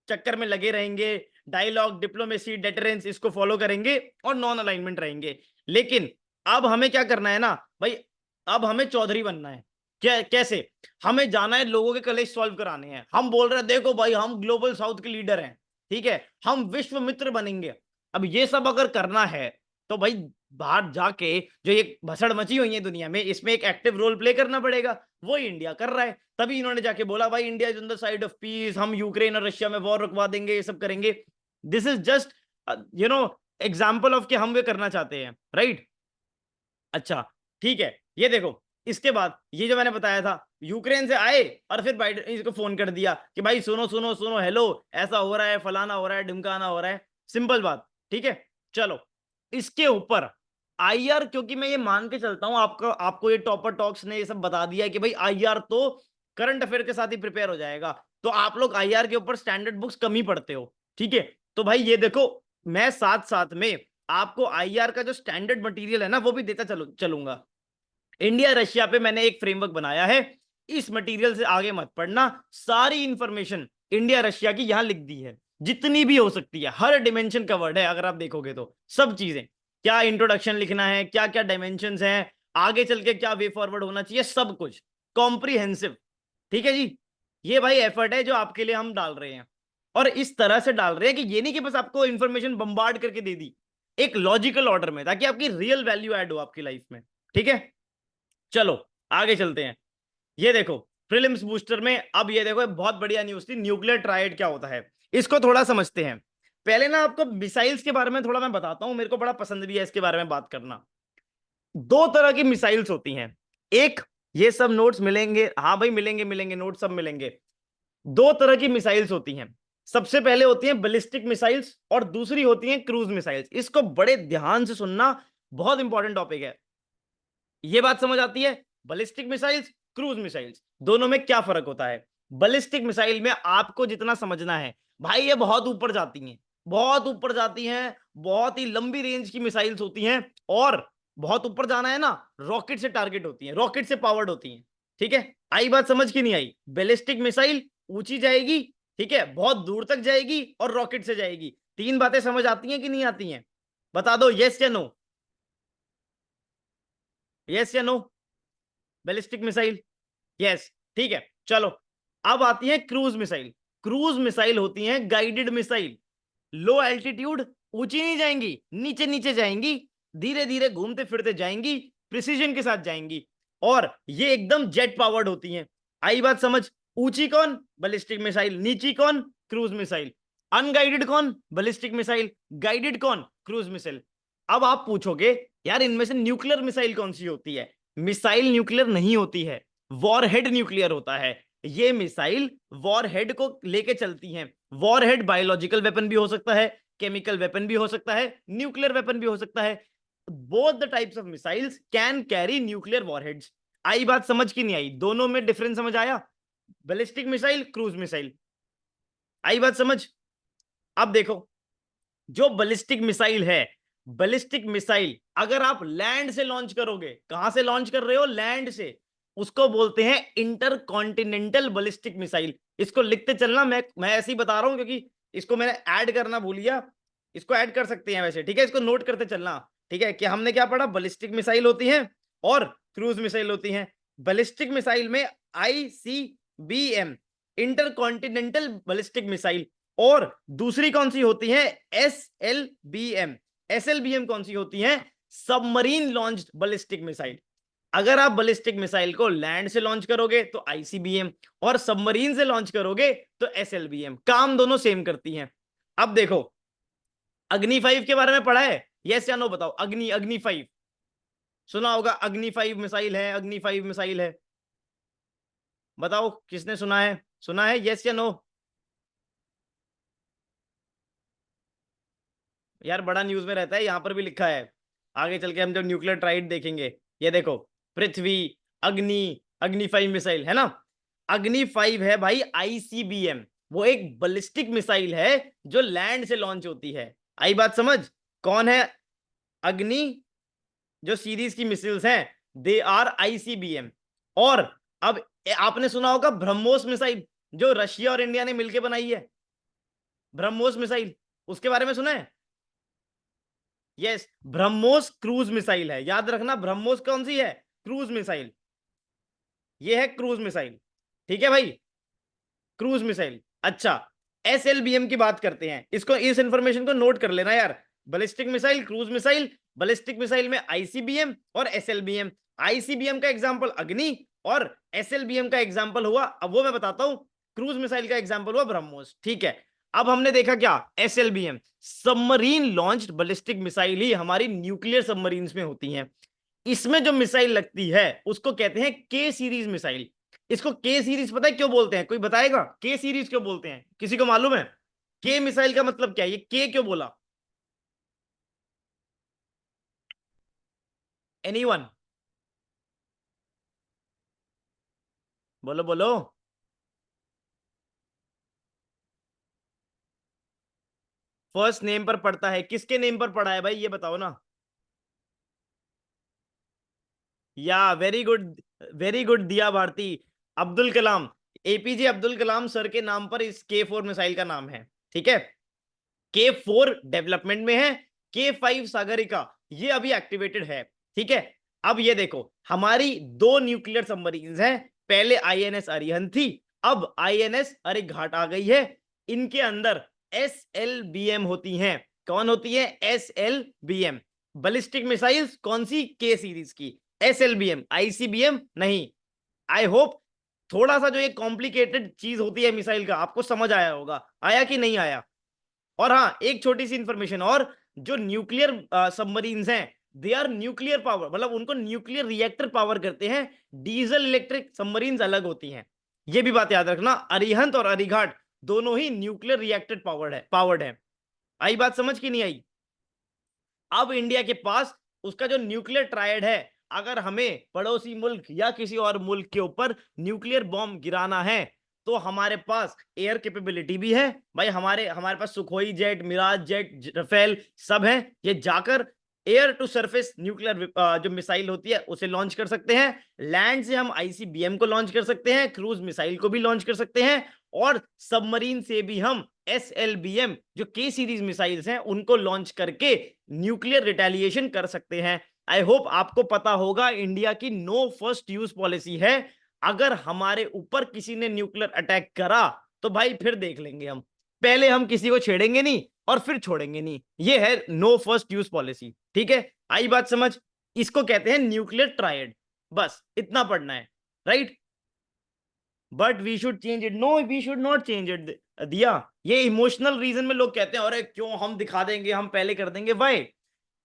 चक्कर में लगे रहेंगे, डायलॉग, डिप्लोमेसी, डेटरेंस, इसको फॉलो करेंगे और नॉन अलाइनमेंट रहेंगे। लेकिन अब हमें क्या करना है ना भाई, अब हमें चौधरी बनना है। क्या, कैसे, हमें जाना है लोगों के कलेश सॉल्व कराने हैं। हम बोल रहे हैं देखो भाई हम ग्लोबल साउथ के लीडर हैं, ठीक है, हम विश्व मित्र बनेंगे। अब ये सब अगर करना है तो भाई बाहर जाके जो ये भसड़ मची हुई है दुनिया में, इसमें एक एक्टिव रोल प्ले करना पड़ेगा, वो इंडिया कर रहा है। तभी इन्होंने जाके बोला भाई India is on the side of peace, हम यूक्रेन और रशिया में वॉर रुकवा देंगे, ये सब करेंगे। This is just you know example of कि हम वे करना चाहते हैं, राइट। अच्छा, ठीक है, ये देखो, इसके बाद ये जो मैंने बताया था, यूक्रेन से आए और फिर बाइडेन इसको फोन कर दिया कि भाई सुनो सुनो सुनो, हेलो, ऐसा हो रहा है, फलाना हो रहा है, ढिमकाना हो रहा है, सिंपल बात, ठीक है। चलो, इसके ऊपर आईआर, क्योंकि मैं ये मान के चलता हूं आपको ये टॉपर टॉक्स ने ये सब बता दिया है कि भाई आईआर तो करंट अफेयर के साथ ही प्रिपेयर हो जाएगा, तो आप लोग आईआर के ऊपर स्टैंडर्ड बुक्स कम ही पढ़ते हो, ठीक है। तो भाई ये देखो, मैं साथ साथ में आपको आईआर का जो स्टैंडर्ड मटेरियल है ना वो भी देता चलूंगा। इंडिया रशिया पे मैंने एक फ्रेमवर्क बनाया है, इस मटेरियल से आगे मत पढ़ना। सारी इंफॉर्मेशन इंडिया रशिया की यहां लिख दी है, जितनी भी हो सकती है, हर डिमेंशन कवर्ड है। अगर आप देखोगे तो सब चीजें, क्या इंट्रोडक्शन लिखना है, क्या क्या डायमेंशंस हैं, आगे चल के क्या वे फॉरवर्ड होना चाहिए, सब कुछ कॉम्प्रिहेंसिव। ठीक है जी, ये भाई एफर्ट है जो आपके लिए हम डाल रहे हैं, और इस तरह से डाल रहे हैं कि ये नहीं कि बस आपको इंफॉर्मेशन बम्बार्ड करके दे दी, एक लॉजिकल ऑर्डर में, ताकि आपकी रियल वैल्यू ऐड हो आपकी लाइफ में। ठीक है, चलो आगे चलते हैं। ये देखो प्रीलिम्स बूस्टर में, अब ये देखो बहुत बढ़िया न्यूज थी, न्यूक्लियर ट्रायड क्या होता है इसको थोड़ा समझते हैं। पहले ना आपको मिसाइल्स के बारे में थोड़ा मैं बताता हूं, मेरे को बड़ा पसंद भी है इसके बारे में बात करना। दो तरह की मिसाइल्स होती हैं। एक, ये सब नोट्स मिलेंगे, हाँ भाई मिलेंगे मिलेंगे, नोट्स सब मिलेंगे। दो तरह की मिसाइल्स होती हैं। सबसे पहले होती हैं बैलिस्टिक मिसाइल्स, और दूसरी होती हैं क्रूज मिसाइल्स। इसको बड़े ध्यान से सुनना, बहुत इंपॉर्टेंट टॉपिक है। ये बात समझ आती है, बैलिस्टिक मिसाइल्स, क्रूज मिसाइल्स, दोनों में क्या फर्क होता है। बैलिस्टिक मिसाइल में आपको जितना समझना है भाई, ये बहुत ऊपर जाती हैं, बहुत ऊपर जाती हैं, बहुत ही लंबी रेंज की मिसाइल्स होती हैं, और बहुत ऊपर जाना है ना, रॉकेट से टारगेट होती है, रॉकेट से पावर्ड होती हैं। ठीक है, आई बात समझ की नहीं आई? बैलिस्टिक मिसाइल ऊंची जाएगी, ठीक है, बहुत दूर तक जाएगी, और रॉकेट से जाएगी। तीन बातें समझ आती हैं कि नहीं आती हैं? बता दो, यस या नो, यस या नो। बैलिस्टिक मिसाइल, यस, ठीक है, चलो। अब आती है क्रूज मिसाइल। क्रूज मिसाइल होती हैं गाइडेड मिसाइल। लो एल्टीट्यूड, ऊंची नहीं जाएंगी, नीचे नीचे जाएंगी, धीरे धीरे घूमते फिरते जाएंगी, प्रिसीजन के साथ जाएंगी, और ये एकदम जेट पावर्ड होती हैं। आई बात समझ? ऊंची कौन? Ballistic missile. नीची कौन? Cruise missile. अनगाइडेड कौन? Ballistic missile. गाइडेड कौन? Cruise missile. अब आप पूछोगे यार इनमें से न्यूक्लियर मिसाइल कौन सी होती है? मिसाइल न्यूक्लियर नहीं होती है, वॉरहेड न्यूक्लियर होता है। ये मिसाइल वॉरहेड को लेके चलती हैं। वॉरहेड बायोलॉजिकल वेपन भी हो सकता है, केमिकल वेपन भी हो सकता है, न्यूक्लियर वेपन भी हो सकता है। Both the types of missiles can carry nuclear warheads. आई बात समझ की नहीं आई? दोनों में डिफरेंस समझ आया? बैलिस्टिक मिसाइल, क्रूज मिसाइल, आई बात समझ? अब देखो, जो बैलिस्टिक मिसाइल है, बैलिस्टिक मिसाइल अगर आप लैंड से लॉन्च करोगे, कहां से लॉन्च कर रहे हो? लैंड से, उसको बोलते हैं इंटर कॉन्टिनेंटल बैलिस्टिक मिसाइल। इसको लिखते चलना, मैं ऐसे ही बता रहा हूं क्योंकि इसको मैंने ऐड करना भूल गया। इसको ऐड कर सकते हैं वैसे, ठीक है, इसको नोट करते चलना। ठीक है, कि हमने क्या पढ़ा? बैलिस्टिक मिसाइल होती है और क्रूज मिसाइल होती है। बैलिस्टिक मिसाइल में ICBM, inter continental ballistic missile, और दूसरी कौन सी होती है? SLBM। SLBM कौन सी होती है? Submarine launched ballistic missile. अगर आप बैलिस्टिक मिसाइल को लैंड से लॉन्च करोगे तो ICBM, और सबमरीन से लॉन्च करोगे तो SLBM। काम दोनों सेम करती हैं। अब देखो, अग्नि 5 के बारे में पढ़ा है? यस या नो बताओ। अग्नि, अग्नि 5 सुना होगा, अग्नि 5 मिसाइल है, अग्नि 5 मिसाइल है। बताओ किसने सुना है? सुना है, यस या नो? यार बड़ा न्यूज में रहता है, यहां पर भी लिखा है। आगे चल के हम जब न्यूक्लियर ट्राइड देखेंगे, ये देखो, पृथ्वी, अग्नि, अग्नि 5 मिसाइल है ना। अग्नि 5 है भाई ICBM, वो एक बैलिस्टिक मिसाइल है जो लैंड से लॉन्च होती है। आई बात समझ? कौन है? अग्नि, जो सीरीज की मिसाइल्स हैं, दे आर ICBM। और अब आपने सुना होगा ब्रह्मोस मिसाइल, जो रशिया और इंडिया ने मिलकर बनाई है। ब्रह्मोस मिसाइल, उसके बारे में सुना है? यस, ब्रह्मोस क्रूज मिसाइल है। याद रखना, ब्रह्मोस कौन सी है? Cruise missile. ये है क्रूज मिसाइल। ठीक है भाई, क्रूज मिसाइल। अच्छा, SLBM की बात करते हैं, इसको, इस इंफॉर्मेशन को नोट कर लेना यार। Ballistic missile, cruise missile, ballistic missile में ICBM और SLBM। ICBM का एग्जांपल अग्नि, और SLBM का एग्जांपल हुआ, अब वो मैं बताता हूं, क्रूज मिसाइल का एग्जांपल हुआ ब्रह्मोस। ठीक है, अब हमने देखा क्या? SLBM, submarine launched ballistic missile ही हमारी न्यूक्लियर सबमरीन्स में होती हैं। इसमें जो मिसाइल लगती है उसको कहते हैं K सीरीज मिसाइल। इसको K सीरीज पता है क्यों बोलते हैं? कोई बताएगा K सीरीज क्यों बोलते हैं? किसी को मालूम है? K मिसाइल का मतलब क्या है? ये K क्यों बोला? एनीवन? बोलो बोलो। फर्स्ट नेम पर पड़ता है, किसके नेम पर पड़ा है भाई ये बताओ ना। या वेरी गुड, वेरी गुड दिया भारती। अब्दुल कलाम, एपीजे अब्दुल कलाम सर के नाम पर इस K4 मिसाइल का नाम है, ठीक है। K4 डेवलपमेंट में है, K5 सागरिका ये अभी एक्टिवेटेड है, ठीक है। अब ये देखो हमारी दो न्यूक्लियर सबमरीन्स हैं, पहले आईएनएस अरिहंत थी, अब आईएनएस अरिघाट आ गई है। इनके अंदर SLBM होती हैं। कौन होती है? SLBM ballistic missiles. कौन सी? के सीरीज की। SLBM, ICBM नहीं। आई होप थोड़ा सा जो ये कॉम्प्लिकेटेड चीज होती है मिसाइल का आपको समझ आया होगा। आया कि नहीं आया? और हाँ, एक छोटी सी इंफॉर्मेशन और, जो न्यूक्लियर सबमरीन्स हैं दे आर न्यूक्लियर पावर, मतलब उनको न्यूक्लियर रिएक्टर पावर करते हैं। डीजल इलेक्ट्रिक सबमरीन्स अलग होती हैं, ये भी बात याद रखना। अरिहंत और अरिघाट दोनों ही न्यूक्लियर रिएक्टर पावर्ड है। आई बात समझ की नहीं आई? अब इंडिया के पास उसका जो न्यूक्लियर ट्रायड है, अगर हमें पड़ोसी मुल्क या किसी और मुल्क के ऊपर न्यूक्लियर बॉम्ब गिराना है तो हमारे पास एयर कैपेबिलिटी भी है भाई। हमारे हमारे पास Sukhoi jet, Mirage jet, Rafale सब है। ये जाकर एयर टू सरफेस न्यूक्लियर जो मिसाइल होती है उसे लॉन्च कर सकते हैं। लैंड से हम आईसीबीएम को लॉन्च कर सकते हैं, क्रूज मिसाइल को भी लॉन्च कर सकते हैं, और सबमरीन से भी हम SLBM जो के सीरीज मिसाइल्स हैं उनको लॉन्च करके न्यूक्लियर रिटेलिएशन कर सकते हैं। आई होप आपको पता होगा इंडिया की नो फर्स्ट यूज पॉलिसी है। अगर हमारे ऊपर किसी ने न्यूक्लियर अटैक करा तो भाई फिर देख लेंगे हम, पहले हम किसी को छेड़ेंगे नहीं और फिर छोड़ेंगे नहीं। ये है नो फर्स्ट यूज पॉलिसी, ठीक है। आई बात समझ? इसको कहते हैं न्यूक्लियर ट्रायड। बस इतना पढ़ना है, right. But we should change it. No, we should not change it. दिया, ये इमोशनल रीजन में लोग कहते हैं अरे क्यों हम दिखा देंगे, हम पहले कर देंगे। वाई?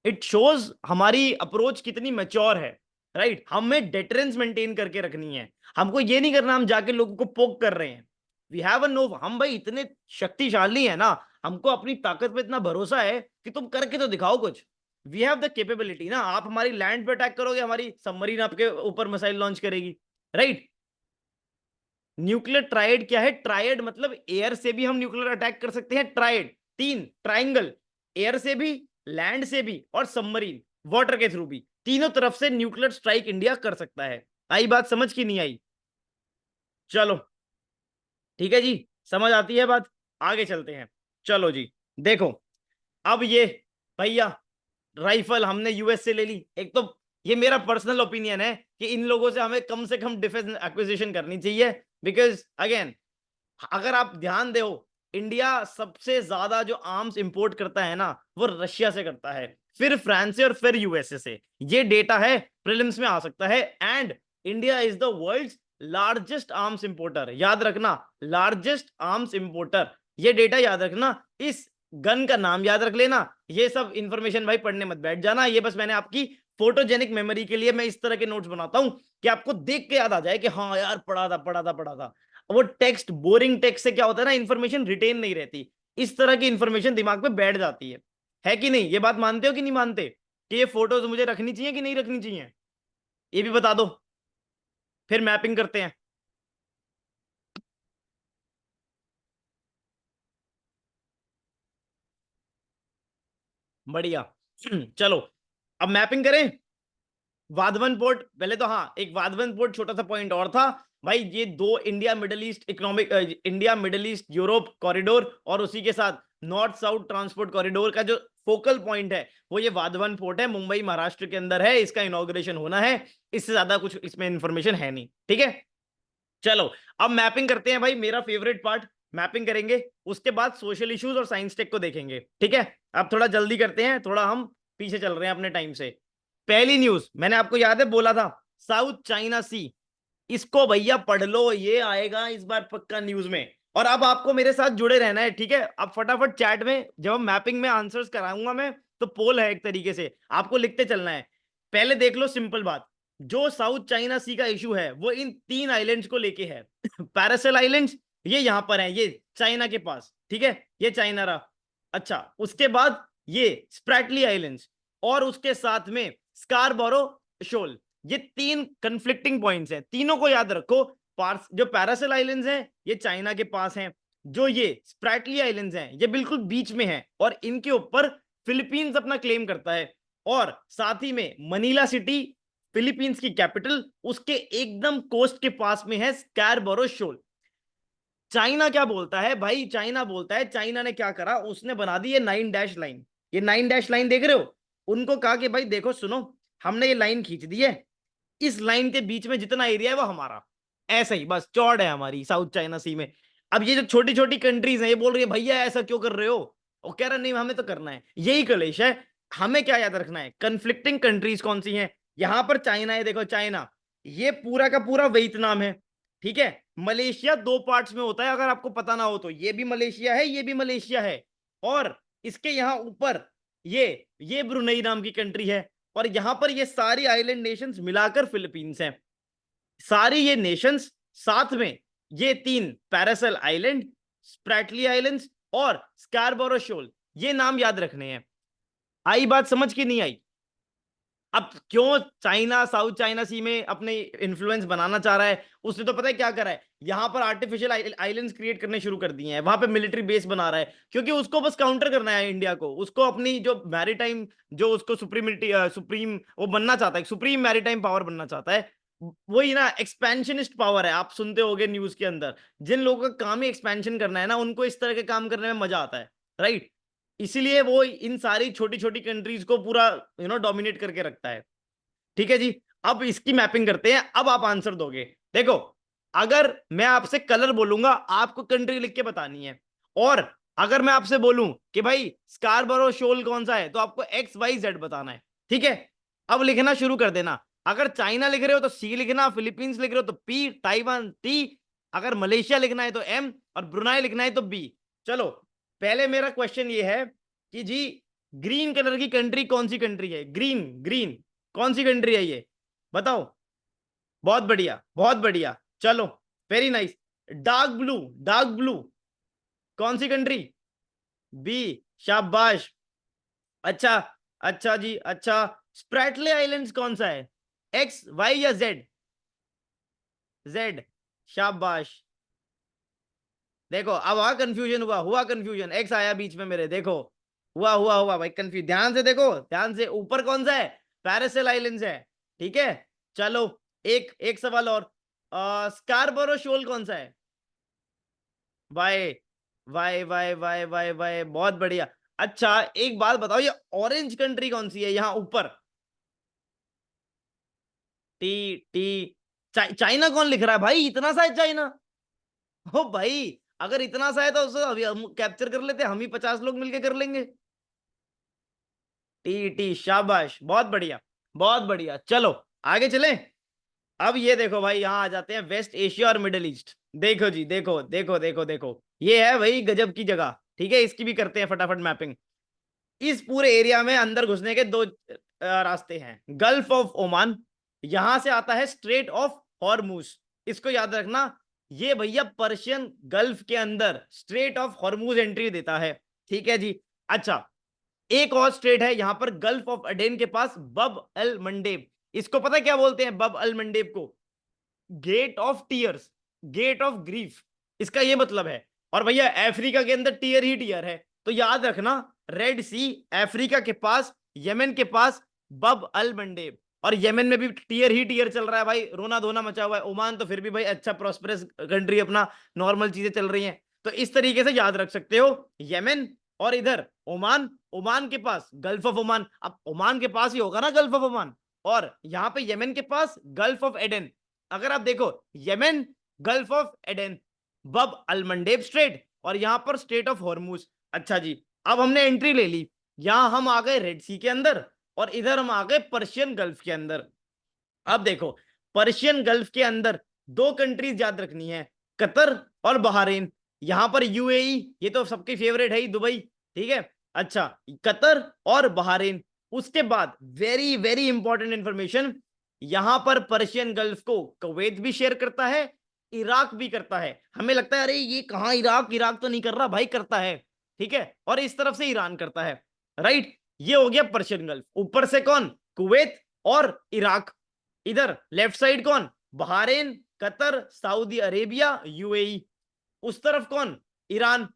इट शोज हमारी अप्रोच कितनी मैच्योर है, राइट। हमें डेटरेंस मेंटेन करके रखनी है। हमको ये नहीं करना हम जाके लोगों को पोक कर रहे हैं। वी हैव अ नो, हम भाई इतने शक्तिशाली है ना, हमको अपनी ताकत पे इतना भरोसा है कि तुम करके तो दिखाओ कुछ। वी हैव द कैपेबिलिटी ना। आप हमारी लैंड पे अटैक करोगे, हमारी सबमरीन आपके ऊपर मिसाइल लॉन्च करेगी, राइट। न्यूक्लियर ट्रायड क्या है? ट्रायड मतलब एयर से भी हम न्यूक्लियर अटैक कर सकते हैं। ट्रायड तीन, ट्राइंगल, एयर से भी, लैंड से भी, और सबमरीन वाटर के थ्रू भी, तीनों तरफ से न्यूक्लियर स्ट्राइक इंडिया कर सकता है। आई बात समझ की नहीं आई? चलो ठीक है जी, समझ आती है बात। आगे चलते हैं। चलो जी, देखो अब ये भैया राइफल हमने यूएस से ले ली। एक तो ये मेरा पर्सनल ओपिनियन है कि इन लोगों से कम डिफेंस एक्विजिशन करनी चाहिए। बिकॉज अगेन, अगर आप ध्यान दो, इंडिया सबसे ज्यादा जो आर्म्स इंपोर्ट करता है ना वो रशिया से करता है, फिर फ्रांस से, और फिर यूएसए से। ये डेटा है, प्रीलिम्स में आ सकता है। And India is the world's largest arms importer. याद रखना, लार्जेस्ट आर्म्स इंपोर्टर, ये डेटा याद रखना। इस गन का नाम याद रख लेना। ये सब इंफॉर्मेशन भाई पढ़ने मत बैठ जाना, ये बस मैंने आपकी फोटोजेनिक मेमोरी के लिए मैं इस तरह के नोट्स बनाता हूं कि आपको देख के याद आ जाए कि हाँ यार पढ़ा था। वो टेक्स्ट, बोरिंग टेक्स्ट से क्या होता है ना, इंफॉर्मेशन रिटेन नहीं रहती। इस तरह की इंफॉर्मेशन दिमाग में बैठ जाती है कि नहीं? ये बात मानते हो कि नहीं मानते कि ये फोटोज मुझे रखनी चाहिए कि नहीं रखनी चाहिए? ये भी बता दो, फिर मैपिंग करते हैं। बढ़िया। चलो अब मैपिंग करें। वाधवन पोर्ट पहले तो, हाँ एक वाधवन पोर्ट छोटा सा पॉइंट और था भाई। ये दो India middle east economic, India middle east Europe corridor, और उसी के साथ नॉर्थ साउथ ट्रांसपोर्ट कॉरिडोर का जो फोकल पॉइंट है वो ये वाधवन पोर्ट है। मुंबई महाराष्ट्र के अंदर है, इसका इनॉग्रेशन होना है। इससे ज्यादा कुछ इसमें इंफॉर्मेशन है नहीं, ठीक है। चलो अब मैपिंग करते हैं भाई, मेरा फेवरेट पार्ट। मैपिंग करेंगे, उसके बाद सोशल इश्यूज और साइंस टेक को देखेंगे, ठीक है। अब थोड़ा जल्दी करते हैं, थोड़ा हम पीछे चल रहे हैं अपने टाइम से। पहली न्यूज मैंने आपको याद है बोला था, साउथ चाइना सी। इसको भैया पढ़ लो, ये आएगा इस बार पक्का न्यूज में। और अब आपको मेरे साथ जुड़े रहना है, ठीक है। अब फटाफट चैट में, जब हम मैपिंग में आंसर्स कराऊंगा मैं, तो पोल है एक तरीके से, आपको लिखते चलना है। पहले देख लो सिंपल बात, जो साउथ चाइना सी का इशू है वो इन तीन आइलैंड्स को लेके है। पैरासेल आइलैंड्स ये यहां पर है, ये चाइना के पास, ठीक है। ये चाइना रहा। अच्छा, उसके बाद ये स्प्रैटली आइलैंड्स, और उसके साथ में स्कारबोरो शोल। ये तीन कंफ्लिक्टिंग पॉइंट्स हैं, तीनों को याद रखो। पार्स जो पैरासेल आइलैंड्स हैं ये चाइना के पास हैं, जो ये स्प्रैटली आइलैंड्स हैं ये बिल्कुल बीच में हैं, और इनके ऊपर फिलीपींस अपना क्लेम करता है। और साथ ही में मनीला सिटी फिलीपींस की कैपिटल उसके एकदम कोस्ट के पास में है स्कैरबरो शोल। चाइना क्या बोलता है भाई, चाइना बोलता है, चाइना ने क्या करा, उसने बना दी ये 9 डैश लाइन। ये 9 डैश लाइन देख रहे हो, उनको कहा कि भाई देखो सुनो, हमने ये लाइन खींच दी है, इस लाइन के बीच में जितना एरिया है वो हमारा, ऐसा ही बस चौड़ है हमारी साउथ चाइना सी में। अब ये जो छोटी छोटी कंट्रीज हैं ये बोल रही है भैया ऐसा क्यों कर रहे हो, वो कह रहा नहीं हमें तो करना है, यही कलेश है। हमें क्या याद रखना है, कन्फ्लिक्टिंग कंट्रीज कौन सी हैं, यहां पर चाइना है, देखो चाइना, ये पूरा का पूरा वियतनाम है, ठीक है। मलेशिया दो पार्ट्स में होता है अगर आपको पता ना हो तो, ये भी मलेशिया है, ये भी मलेशिया है, और इसके यहां ऊपर ये ब्रुनई नाम की कंट्री है, और यहां पर ये सारी आइलैंड नेशंस मिलाकर फिलीपींस हैं। सारी ये नेशंस साथ में, ये तीन पैरासल आइलैंड, स्प्रैटली आइलैंड्स और स्कैरबरो शोल, ये नाम याद रखने हैं। आई बात समझ की नहीं आई? अब क्यों चाइना साउथ चाइना सी में अपने इन्फ्लुएंस बनाना चाह रहा है, उसने तो पता है क्या करा है, यहां पर आर्टिफिशियल आइलैंड्स क्रिएट करने शुरू कर दिए हैं, वहां पे मिलिट्री बेस बना रहा है, क्योंकि उसको बस काउंटर करना है इंडिया को, उसको अपनी जो मैरीटाइम, जो उसको सुप्रीम वो बनना चाहता है, सुप्रीम मैरीटाइम पावर बनना चाहता है। वही ना, एक्सपेंशनिस्ट पावर है, आप सुनते होगे न्यूज के अंदर, जिन लोगों का काम ही एक्सपेंशन करना है ना, उनको इस तरह के काम करने में मजा आता है, राइट। इसीलिए वो इन सारी छोटी छोटी कंट्रीज को पूरा डोमिनेट करके रखता है। ठीक है जी, अब इसकी मैपिंग करते हैं, अब आप आंसर दोगे। देखो, अगर मैं आपसे कलर बोलूंगा आपको कंट्री लिख के बतानी है, और अगर मैं आपसे बोलूं कि भाई स्कारबरो शोल कौन सा है, तो आपको XYZ बताना है, ठीक है। अब लिखना शुरू कर देना, अगर चाइना लिख रहे हो तो C लिखना, फिलीपींस लिख रहे हो तो P, ताइवान T, अगर मलेशिया लिखना है तो M, और ब्रुनाई लिखना है तो B। चलो, पहले मेरा क्वेश्चन ये है कि जी ग्रीन कलर की कंट्री कौन सी कंट्री है, ग्रीन ग्रीन कौन सी कंट्री है ये, बताओ। बहुत बढ़िया, बहुत बढ़िया, चलो, very nice. Dark blue, dark blue कौन सी कंट्री, बी, शाबाश। अच्छा, अच्छा जी, अच्छा, स्प्रैटले आइलैंड्स कौन सा है, एक्स वाई या जेड, जेड, शाबाश। देखो अब हुआ कंफ्यूजन, हुआ कंफ्यूजन, एक्स आया बीच में मेरे, देखो हुआ भाई कंफ्यूज, ध्यान से देखो, ध्यान से, ऊपर कौन सा है, पैरासेल आइलैंड्स है, ठीक है। चलो, एक एक सवाल और, स्कारबरो शोल कौन सा है, वाई, वाई, बहुत बढ़िया। अच्छा एक बात बताओ, ये ऑरेंज कंट्री कौन सी है यहां ऊपर, टी, टी, चाइना कौन लिख रहा है भाई, इतना सा है चाइना, हो भाई, अगर इतना सा है तो उसे अभी हम कैप्चर कर लेते, हम ही 50 लोग मिलके कर लेंगे। टी टी, शाबाश, बहुत बढ़िया, बहुत बढ़िया, चलो आगे चलें। अब ये देखो भाई, यहां आ जाते हैं वेस्ट एशिया और मिडिल ईस्ट। देखो जी, देखो देखो देखो देखो, ये है भाई गजब की जगह, ठीक है, इसकी भी करते हैं फटाफट मैपिंग। इस पूरे एरिया में अंदर घुसने के दो रास्ते हैं, गल्फ ऑफ ओमान, यहां से आता है स्ट्रेट ऑफ हॉर्मूज, इसको याद रखना, ये भैया पर्शियन गल्फ के अंदर स्ट्रेट ऑफ हॉर्मूज एंट्री देता है, ठीक है जी। अच्छा, एक और स्ट्रेट है यहां पर गल्फ ऑफ अडेन के पास, बब अल मंडेब, इसको पता है क्या बोलते हैं बब अल मंडेब को, gate of tears, gate of grief, इसका ये मतलब है। और भैया अफ्रीका के अंदर टीयर ही टीयर है, तो याद रखना, रेड सी अफ्रीका के पास, यमन के पास, बब अल मंडेब, और यमन में भी टीयर ही टीयर चल रहा है भाई, रोना धोना मचा हुआ है। ओमान तो फिर भी भाई अच्छा प्रॉस्परस कंट्री, अपना नॉर्मल चीजें चल रही हैं, तो इस तरीके से याद रख सकते हो, यमन और इधर ओमान, ओमान के पास गल्फ ऑफ ओमान, अब ओमान के पास ही होगा ना गल्फ ऑफ ओमान, और यहां पे यमन के पास गल्फ ऑफ एडन। अगर आप देखो, यमन, गल्फ ऑफ एडन, बब अलमंडेब स्ट्रेट, और यहां पर स्ट्रेट ऑफ हॉर्मूज। अच्छा जी, अब हमने एंट्री ले ली, यहां हम आ गए रेड सी के अंदर, और इधर हम आ गए पर्शियन गल्फ के अंदर। अब देखो, पर्शियन गल्फ के अंदर दो कंट्रीज याद रखनी है, कतर और बहरीन, यहां पर यूएई, ये तो सबकी फेवरेट है ही, दुबई, ठीक है। अच्छा, कतर और बहरीन, उसके बाद वेरी वेरी इंपॉर्टेंट इंफॉर्मेशन, यहां पर पर्शियन गल्फ को कुवैत भी शेयर करता है, इराक भी करता है। हमें लगता है अरे ये कहां इराक, इराक तो नहीं कर रहा भाई, करता है, ठीक है, और इस तरफ से ईरान करता है, राइट। ये हो गया पर्शियन गल्फ, ऊपर से कौन, कुवैत और इराक, इधर लेफ्ट साइड कौन, Bahrain, Qatar, Saudi Arabia, UAE, उस तरफ कौन, ईरान,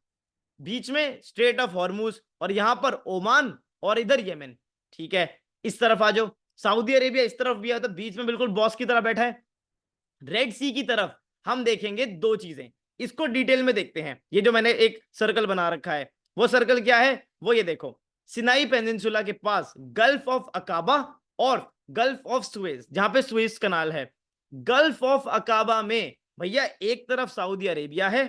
बीच में स्ट्रेट ऑफ हॉर्मूज, और यहां पर ओमान, और इधर यमन, ठीक है। इस तरफ आ जाओ, सऊदी अरेबिया इस तरफ भी है, तो बीच में बिल्कुल बॉस की तरह बैठा है। रेड सी की तरफ हम देखेंगे दो चीजें, इसको डिटेल में देखते हैं। ये जो मैंने एक सर्कल बना रखा है, वो सर्कल क्या है, वो ये देखो, सिनाई पेनिनसुला के पास गल्फ ऑफ अकाबा और गल्फ ऑफ सुएज, जहां पे सुएज कनाल है। गल्फ ऑफ अकाबा में भैया एक तरफ सऊदी अरेबिया है,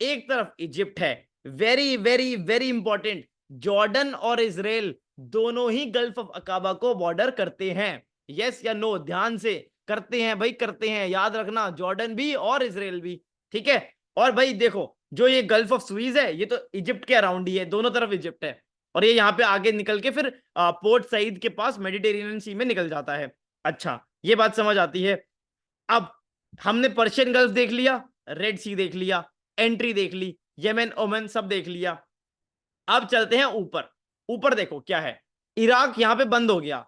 एक तरफ इजिप्ट है। Very very very important, Jordan और इजराइल दोनों ही गल्फ ऑफ अकाबा को बॉर्डर करते हैं। यस या नो, ध्यान से, करते हैं भाई, करते हैं, याद रखना, जॉर्डन भी और इजराइल भी, ठीक है। और भाई देखो, जो ये गल्फ ऑफ सुइज है, ये तो इजिप्ट के अराउंड ही है, दोनों तरफ इजिप्ट है, और ये यहाँ पे आगे निकल के फिर पोर्ट सईद के पास मेडिटेरेनियन सी में निकल जाता है। अच्छा, ये बात समझ आती है। अब हमने पर्शियन गल्फ देख लिया, रेड सी देख लिया, एंट्री देख ली, यमन ओमन सब देख लिया। अब चलते हैं ऊपर। ऊपर देखो क्या है, इराक यहां पे बंद हो गया।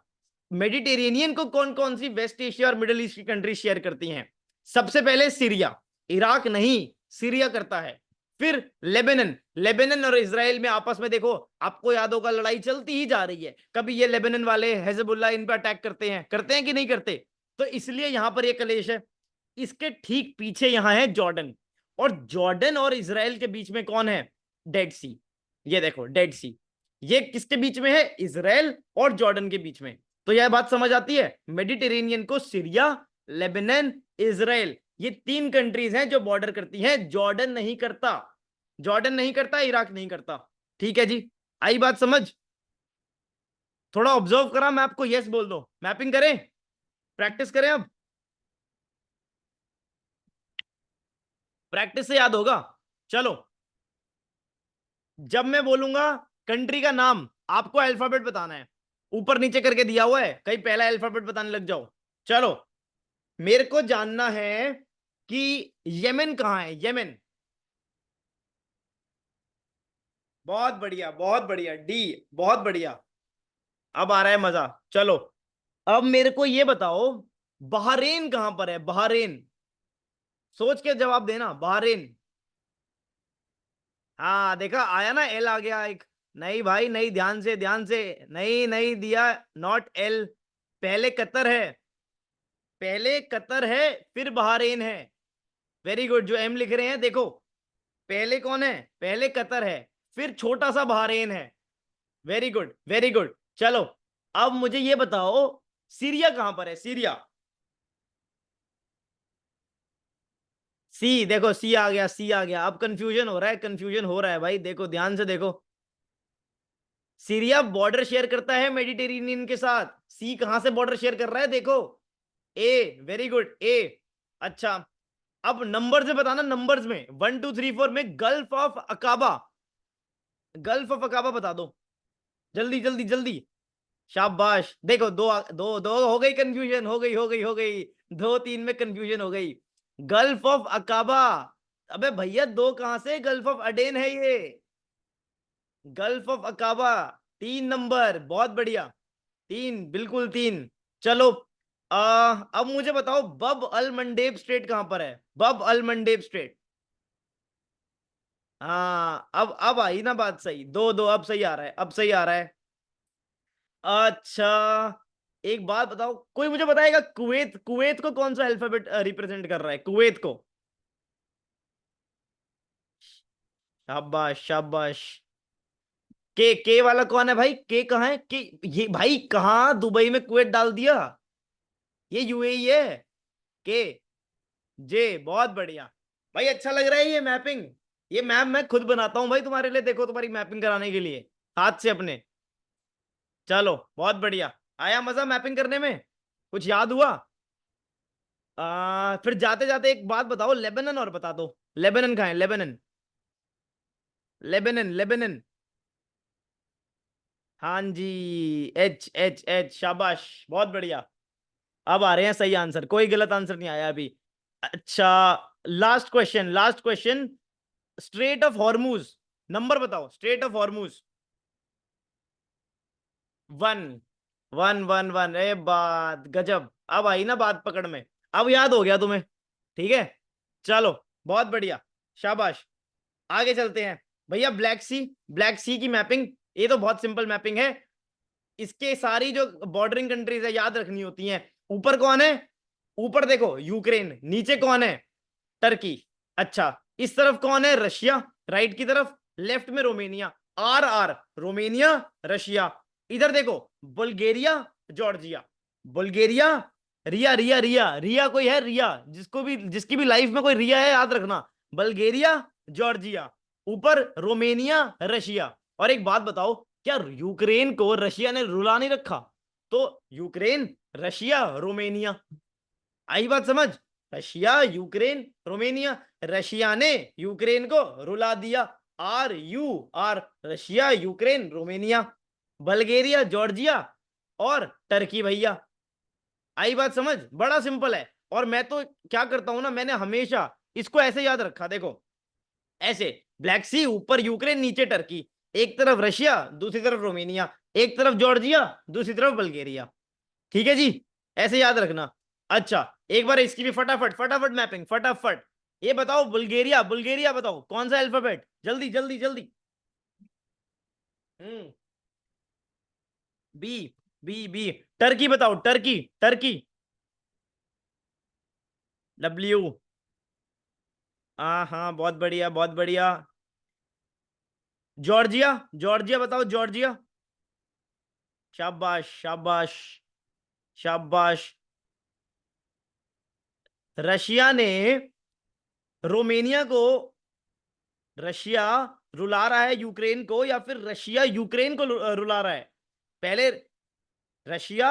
मेडिटेरेनियन को कौन कौन सी वेस्ट एशिया और मिडिल ईस्ट की कंट्री शेयर करती हैं? सबसे पहले सीरिया, इराक नहीं, सीरिया करता है। फिर लेबनान, लेबनान और इजराइल में आपस में देखो, आपको याद होगा लड़ाई चलती ही जा रही है। कभी ये लेबनान वाले हिजबुल्लाह इन पर अटैक करते हैं कि नहीं करते? तो इसलिए यहां पर ये कलेश है। इसके ठीक पीछे यहां है जॉर्डन, और जॉर्डन और इजराइल के बीच में कौन है? डेड सी। ये देखो डेड सी, ये किसके बीच में है? इजराइल और जॉर्डन के बीच में। तो यह बात समझ आती है, मेडिटेरेनियन को सीरिया, लेबनान, इजराइल, ये तीन कंट्रीज हैं जो बॉर्डर करती हैं। जॉर्डन नहीं करता, जॉर्डन नहीं करता, इराक नहीं करता। ठीक है जी, आई बात समझ? थोड़ा ऑब्जर्व करा मैप को, यस बोल दो। मैपिंग करें, प्रैक्टिस करें, अब प्रैक्टिस से याद होगा। चलो, जब मैं बोलूंगा कंट्री का नाम, आपको अल्फाबेट बताना है। ऊपर नीचे करके दिया हुआ है, कहीं पहला अल्फाबेट बताने लग जाओ। चलो, मेरे को जानना है कि येमेन कहां है, येमेन। बहुत बढ़िया, बहुत बढ़िया, डी, बहुत बढ़िया। अब आ रहा है मजा। चलो, अब मेरे को ये बताओ, बहरीन कहां पर है? बहरीन, सोच के जवाब देना, बहरीन। हाँ देखा, आया ना, एल आ गया एक। नहीं भाई नहीं, ध्यान से, ध्यान से, नहीं नहीं दिया, नॉट एल। पहले कतर है, पहले कतर है, फिर बहरीन है। वेरी गुड, जो एम लिख रहे हैं देखो, पहले कौन है? पहले कतर है, फिर छोटा सा बहरीन है। Very good, very good. चलो, अब मुझे ये बताओ, सीरिया कहां पर है? सीरिया, सी, देखो सी आ गया, सी आ गया। अब कंफ्यूजन हो रहा है, कंफ्यूजन हो रहा है भाई, देखो ध्यान से देखो। सीरिया बॉर्डर शेयर करता है मेडिटेरेनियन के साथ। सी कहां से बॉर्डर शेयर कर रहा है देखो, ए, वेरी गुड, ए। अच्छा, अब नंबर से बताना, नंबर्स में 1 2 3 4 में gulf of Aqaba, gulf of Aqaba बता दो, जल्दी जल्दी जल्दी। शाबाश, देखो दो दो दो हो गई, कंफ्यूजन हो गई, हो गई, हो गई। 2 3 में कंफ्यूजन हो गई। गल्फ ऑफ अकाबा, अबे भैया दो कहां से? गल्फ ऑफ अडेन है ये, गल्फ ऑफ अकाबा। 3 नंबर, बहुत बढ़िया, 3, बिल्कुल 3। चलो, अब मुझे बताओ, बब अल मंडेब स्ट्रेट कहां पर है? बब अल मंडेब स्ट्रेट। हाँ, अब आई ना बात सही, 2 2, अब सही आ रहा है, अब सही आ रहा है। अच्छा, एक बात बताओ, कोई मुझे बताएगा, कुवैत, कुवैत को कौन सा अल्फाबेट रिप्रेजेंट कर रहा है, कुवैत को? शाबाश, शाबाश। के वाला कौन है भाई? के कहाँ है के? ये भाई कहाँ दुबई में कुवैत डाल दिया? ये यूएई है। के, जे, बहुत बढ़िया भाई, अच्छा लग रहा है ये मैपिंग। ये मैप मैं खुद बनाता हूँ भाई तुम्हारे लिए, देखो तुम्हारी मैपिंग कराने के लिए, हाथ से अपने। चलो, बहुत बढ़िया, आया मजा मैपिंग करने में? कुछ याद हुआ? फिर जाते जाते एक बात बताओ, लेबनन और बता दो, लेबनन कहाँ है? Lebanon, Lebanon, Lebanon. हाँ जी, एच एच एच, शाबाश, बहुत बढ़िया। अब आ रहे हैं सही आंसर, कोई गलत आंसर नहीं आया अभी। अच्छा, last question, last question, straight of Hormuz, number बताओ, स्ट्रेट ऑफ हॉर्मूज। 1 1 1 1, अरे बात गजब, अब आई ना बात पकड़ में, अब याद हो गया तुम्हें, ठीक है। चलो, बहुत बढ़िया, शाबाश। आगे चलते हैं भैया, ब्लैक सी, ब्लैक सी की मैपिंग, ये तो बहुत सिंपल मैपिंग है। इसके सारी जो बॉर्डरिंग कंट्रीज है याद रखनी होती हैं। ऊपर कौन है? ऊपर देखो यूक्रेन, नीचे कौन है? टर्की। अच्छा, इस तरफ कौन है? रशिया, राइट की तरफ। लेफ्ट में Romania, R R, Romania, Russia. इधर देखो Bulgaria, Georgia. Bulgaria, Riya Riya Riya Riya, कोई है रिया? जिसको भी, जिसकी भी लाइफ में कोई रिया है याद रखना। Bulgaria, Georgia. ऊपर रोमेनिया, रशिया। और एक बात बताओ, क्या यूक्रेन को रशिया ने रुला नहीं रखा? तो यूक्रेन, रशिया, रोमेनिया। आई बात समझ? Russia, Ukraine, Romania. रशिया ने यूक्रेन को रुला दिया। R U R, Russia, Ukraine, Romania. Bulgaria, Georgia और टर्की भैया। आई बात समझ? बड़ा सिंपल है। और मैं तो क्या करता हूं ना, मैंने हमेशा इसको ऐसे याद रखा। देखो ऐसे, ब्लैक सी, ऊपर यूक्रेन, नीचे टर्की। एक तरफ रशिया, दूसरी तरफ रोमेनिया। एक तरफ जॉर्जिया, दूसरी तरफ बल्गेरिया। ठीक है जी, ऐसे याद रखना। अच्छा, एक बार इसकी भी फटाफट फटाफट मैपिंग, फटाफट। ये बताओ बुल्गारिया, बुल्गारिया बताओ कौन सा अल्फाबेट? जल्दी जल्दी जल्दी। हम्म, बी। B B. टर्की बताओ, टर्की, टर्की। डब्ल्यू। हाँ हाँ, बहुत बढ़िया बहुत बढ़िया। जॉर्जिया, जॉर्जिया बताओ, जॉर्जिया। शाबाश शाबाश शाबाश। रशिया ने रोमेनिया को, रशिया रुला रहा है यूक्रेन को या फिर रशिया यूक्रेन को रुला रहा है? पहले रशिया,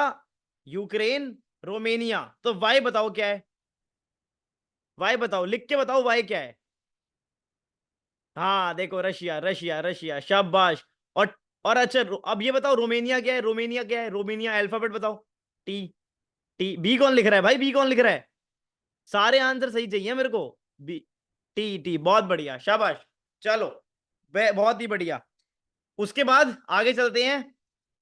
यूक्रेन, रोमेनिया। तो वाई बताओ क्या है? वाई बताओ, लिख के बताओ वाई क्या है। हाँ देखो, रशिया रशिया रशिया, शाबाश। और अच्छा, अब ये बताओ रोमेनिया क्या है? रोमेनिया क्या है? रोमेनिया अल्फाबेट बताओ। टी। टी, बी कौन लिख रहा है भाई? बी कौन लिख रहा है? सारे आंसर सही चाहिए मेरे को। बी। टी टी, बहुत बढ़िया, शाबाश। चलो, बहुत ही बढ़िया। उसके बाद आगे चलते हैं।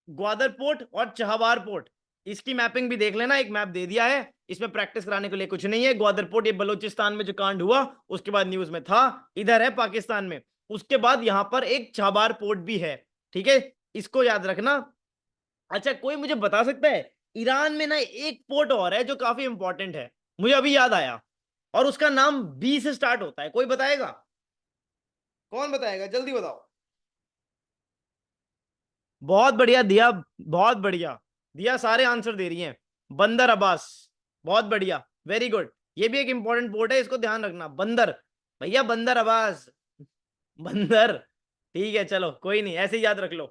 ग्वादर पोर्ट और चहवार पोर्ट, इसकी मैपिंग भी देख लेना। एक मैप दे दिया है, इसमें प्रैक्टिस कराने के लिए कुछ नहीं है। ग्वादर पोर्ट ये बलूचिस्तान में जो कांड हुआ उसके बाद न्यूज में था, इधर है पाकिस्तान में। उसके बाद यहां पर एक चहबार पोर्ट भी है, ठीक है, इसको याद रखना। अच्छा, कोई मुझे बता सकता है, ईरान में ना एक पोर्ट और है जो काफी इंपॉर्टेंट है, मुझे अभी याद आया, और उसका नाम बी से स्टार्ट होता है। कोई बताएगा? कौन बताएगा, जल्दी बताओ। बहुत बढ़िया दिया, बहुत बढ़िया दिया, सारे आंसर दे रही हैं। बंदर अब्बास, बहुत बढ़िया, वेरी गुड। ये भी एक इंपॉर्टेंट पोर्ट है, इसको ध्यान रखना। बंदर, भैया बंदर अब्बास, बंदर। ठीक है, चलो कोई नहीं, ऐसे ही याद रख लो।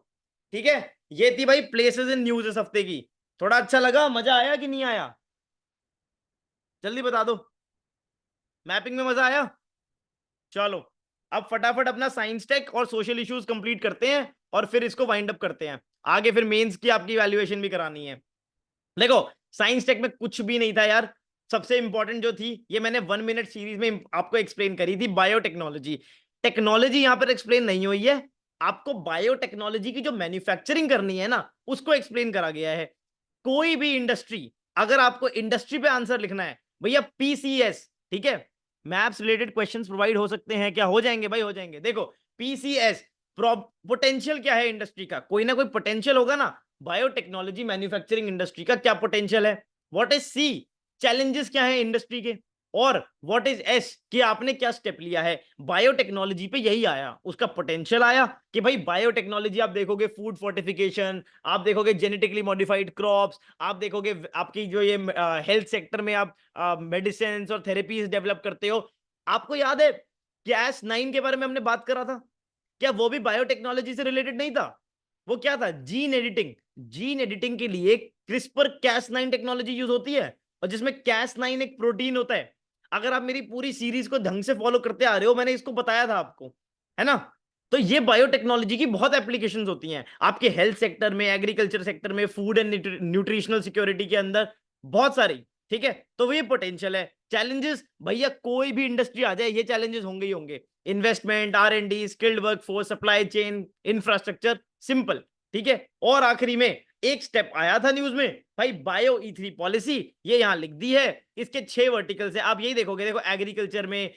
ठीक है, ये थी भाई प्लेसेस इन न्यूज इस हफ्ते की। थोड़ा अच्छा लगा, मजा आया कि नहीं आया? जल्दी बता दो, मैपिंग में मजा आया? चलो, अब फटाफट अपना साइंस टेक और सोशल इश्यूज कंप्लीट करते हैं और फिर इसको वाइंड अप करते हैं। आगे फिर मेंस की आपकी वैल्यूएशन भी करानी है। देखो, साइंस टेक में कुछ भी नहीं था यार। सबसे इंपॉर्टेंट जो थी, ये मैंने 1 मिनट सीरीज में आपको एक्सप्लेन करी थी, बायोटेक्नोलॉजी। टेक्नोलॉजी यहां पर एक्सप्लेन नहीं हुई है, आपको बायोटेक्नोलॉजी की जो मैन्युफैक्चरिंग करनी है ना, उसको एक्सप्लेन करा गया है। कोई भी इंडस्ट्री, अगर आपको इंडस्ट्री पे आंसर लिखना है, भैया पीसीएस, ठीक है, मैप्स रिलेटेड क्वेश्चंस प्रोवाइड हो सकते हैं क्या? हो जाएंगे भाई, हो जाएंगे। देखो, पीसीएस, पोटेंशियल क्या है इंडस्ट्री का? कोई ना कोई पोटेंशियल होगा ना। बायोटेक्नोलॉजी मैन्युफैक्चरिंग इंडस्ट्री का क्या पोटेंशियल है? व्हाट इज सी, चैलेंजेस क्या है इंडस्ट्री के? और व्हाट इज एस, कि आपने क्या स्टेप लिया है? बायोटेक्नोलॉजी पे यही आया, उसका पोटेंशियल आया कि भाई बायोटेक्नोलॉजी, आप देखोगे फूड फोर्टिफिकेशन, आप देखोगे जेनेटिकली मॉडिफाइड क्रॉप्स, आप देखोगे आपकी जो ये हेल्थ सेक्टर में आप मेडिसिन और थेरेपीज डेवलप करते हो। आपको याद है कैस 9 के बारे में हमने बात करा था, क्या वो भी बायोटेक्नोलॉजी से रिलेटेड नहीं था? वो क्या था? Gene editing. जीन एडिटिंग के लिए क्रिस्पर कैस 9 टेक्नोलॉजी यूज होती है, और जिसमें कैस 9 एक प्रोटीन होता है। अगर आप मेरी पूरी सीरीज को ढंग से फॉलो करते आ रहे हो, मैंने इसको बताया था आपको, है ना? तो ये बायोटेक्नोलॉजी की बहुत एप्लीकेशंस होती हैं आपके हेल्थ सेक्टर में, एग्रीकल्चर सेक्टर में, फूड एंड न्यूट्रिशनल सिक्योरिटी के अंदर, बहुत सारी। ठीक है, तो ये पोटेंशियल है। चैलेंजेस, भैया कोई भी इंडस्ट्री आ जाए, ये चैलेंजेस होंगे ही होंगे। Investment, R&D, skilled workforce, supply chain, infrastructure, simple. ठीक है, और आखिरी में एक स्टेप आया था न्यूज में भाई, बायो ई3 पॉलिसी, ये यहां लिख दी है। इसके 6 वर्टिकल्स है, आप यही देखोगे। देखो, एग्रीकल्चर में,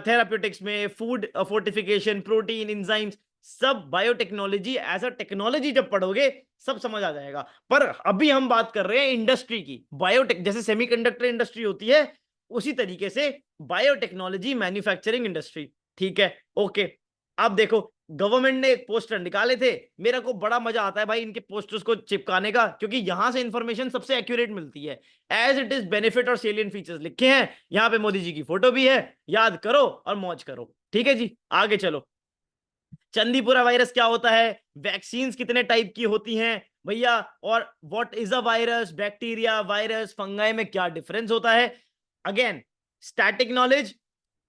थेराप्यूटिक्स में, फूड फोर्टिफिकेशन, प्रोटीन, इंजाइम्स, सब बायोटेक्नोलॉजी एज अ टेक्नोलॉजी जब पढ़ोगे सब समझ आ जाएगा। पर अभी हम बात कर रहे हैं इंडस्ट्री की, बायोटेक जैसे सेमीकंडक्टर इंडस्ट्री होती है उसी तरीके से बायोटेक्नोलॉजी मैन्युफैक्चरिंग इंडस्ट्री। ठीक है, ओके। अब देखो गवर्नमेंट ने एक पोस्टर निकाले थे, मेरे को बड़ा मजा आता है भाई इनके पोस्टर्स को चिपकाने का, क्योंकि यहां से इंफॉर्मेशन सबसे एक्यूरेट मिलती है। एज इट इज बेनिफिट और सेलियंट फीचर्स लिखे हैं, यहाँ पे मोदी जी की फोटो भी है, याद करो और मौज करो। ठीक है जी, आगे चलो। चंदीपुरा वायरस क्या होता है, वैक्सीन कितने टाइप की होती हैं भैया, और what is a virus, bacteria virus fungi में क्या डिफरेंस होता है। Again static knowledge,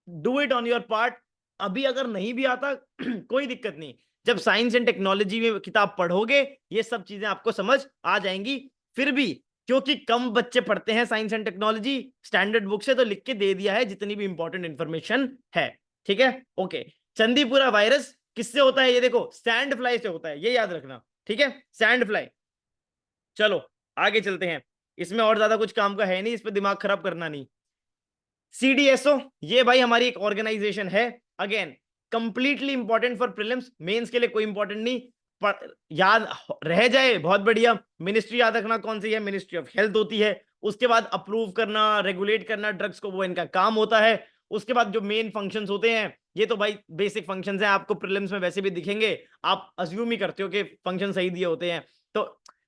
do it on your part. अभी अगर नहीं भी आता कोई दिक्कत नहीं, जब साइंस एंड टेक्नोलॉजी में किताब पढ़ोगे ये सब चीजें आपको समझ आ जाएंगी। फिर भी क्योंकि कम बच्चे पढ़ते हैं science and technology standard book से, तो लिख के दे दिया है जितनी भी इंपॉर्टेंट इंफॉर्मेशन है। ठीक है, ओके। चंदीपुरा वायरस किससे होता है, ये देखो सैंड फ्लाई से होता है, ये याद रखना। ठीक है, सैंड फ्लाई। चलो आगे चलते हैं, इसमें और ज्यादा कुछ काम का है नहीं, इस पे दिमाग खराब करना नहीं। सीडीएसओ ये भाई हमारी एक ऑर्गेनाइजेशन है, again completely important for prelims, mains के लिए कोई इंपॉर्टेंट नहीं, पर याद रह जाए बहुत बढ़िया। मिनिस्ट्री याद रखना कौन सी है, मिनिस्ट्री ऑफ हेल्थ होती है। उसके बाद अप्रूव करना, रेगुलेट करना ड्रग्स को, वो इनका काम होता है। उसके बाद जो मेन फंक्शंस होते हैं, ये तो भाई बेसिक फंक्शंस हैं, आपको प्रीलिम्स में वैसे भी दिखेंगे, आप अज्यूम ही करते हो कि फंक्शन सही दिए होते हैं। तो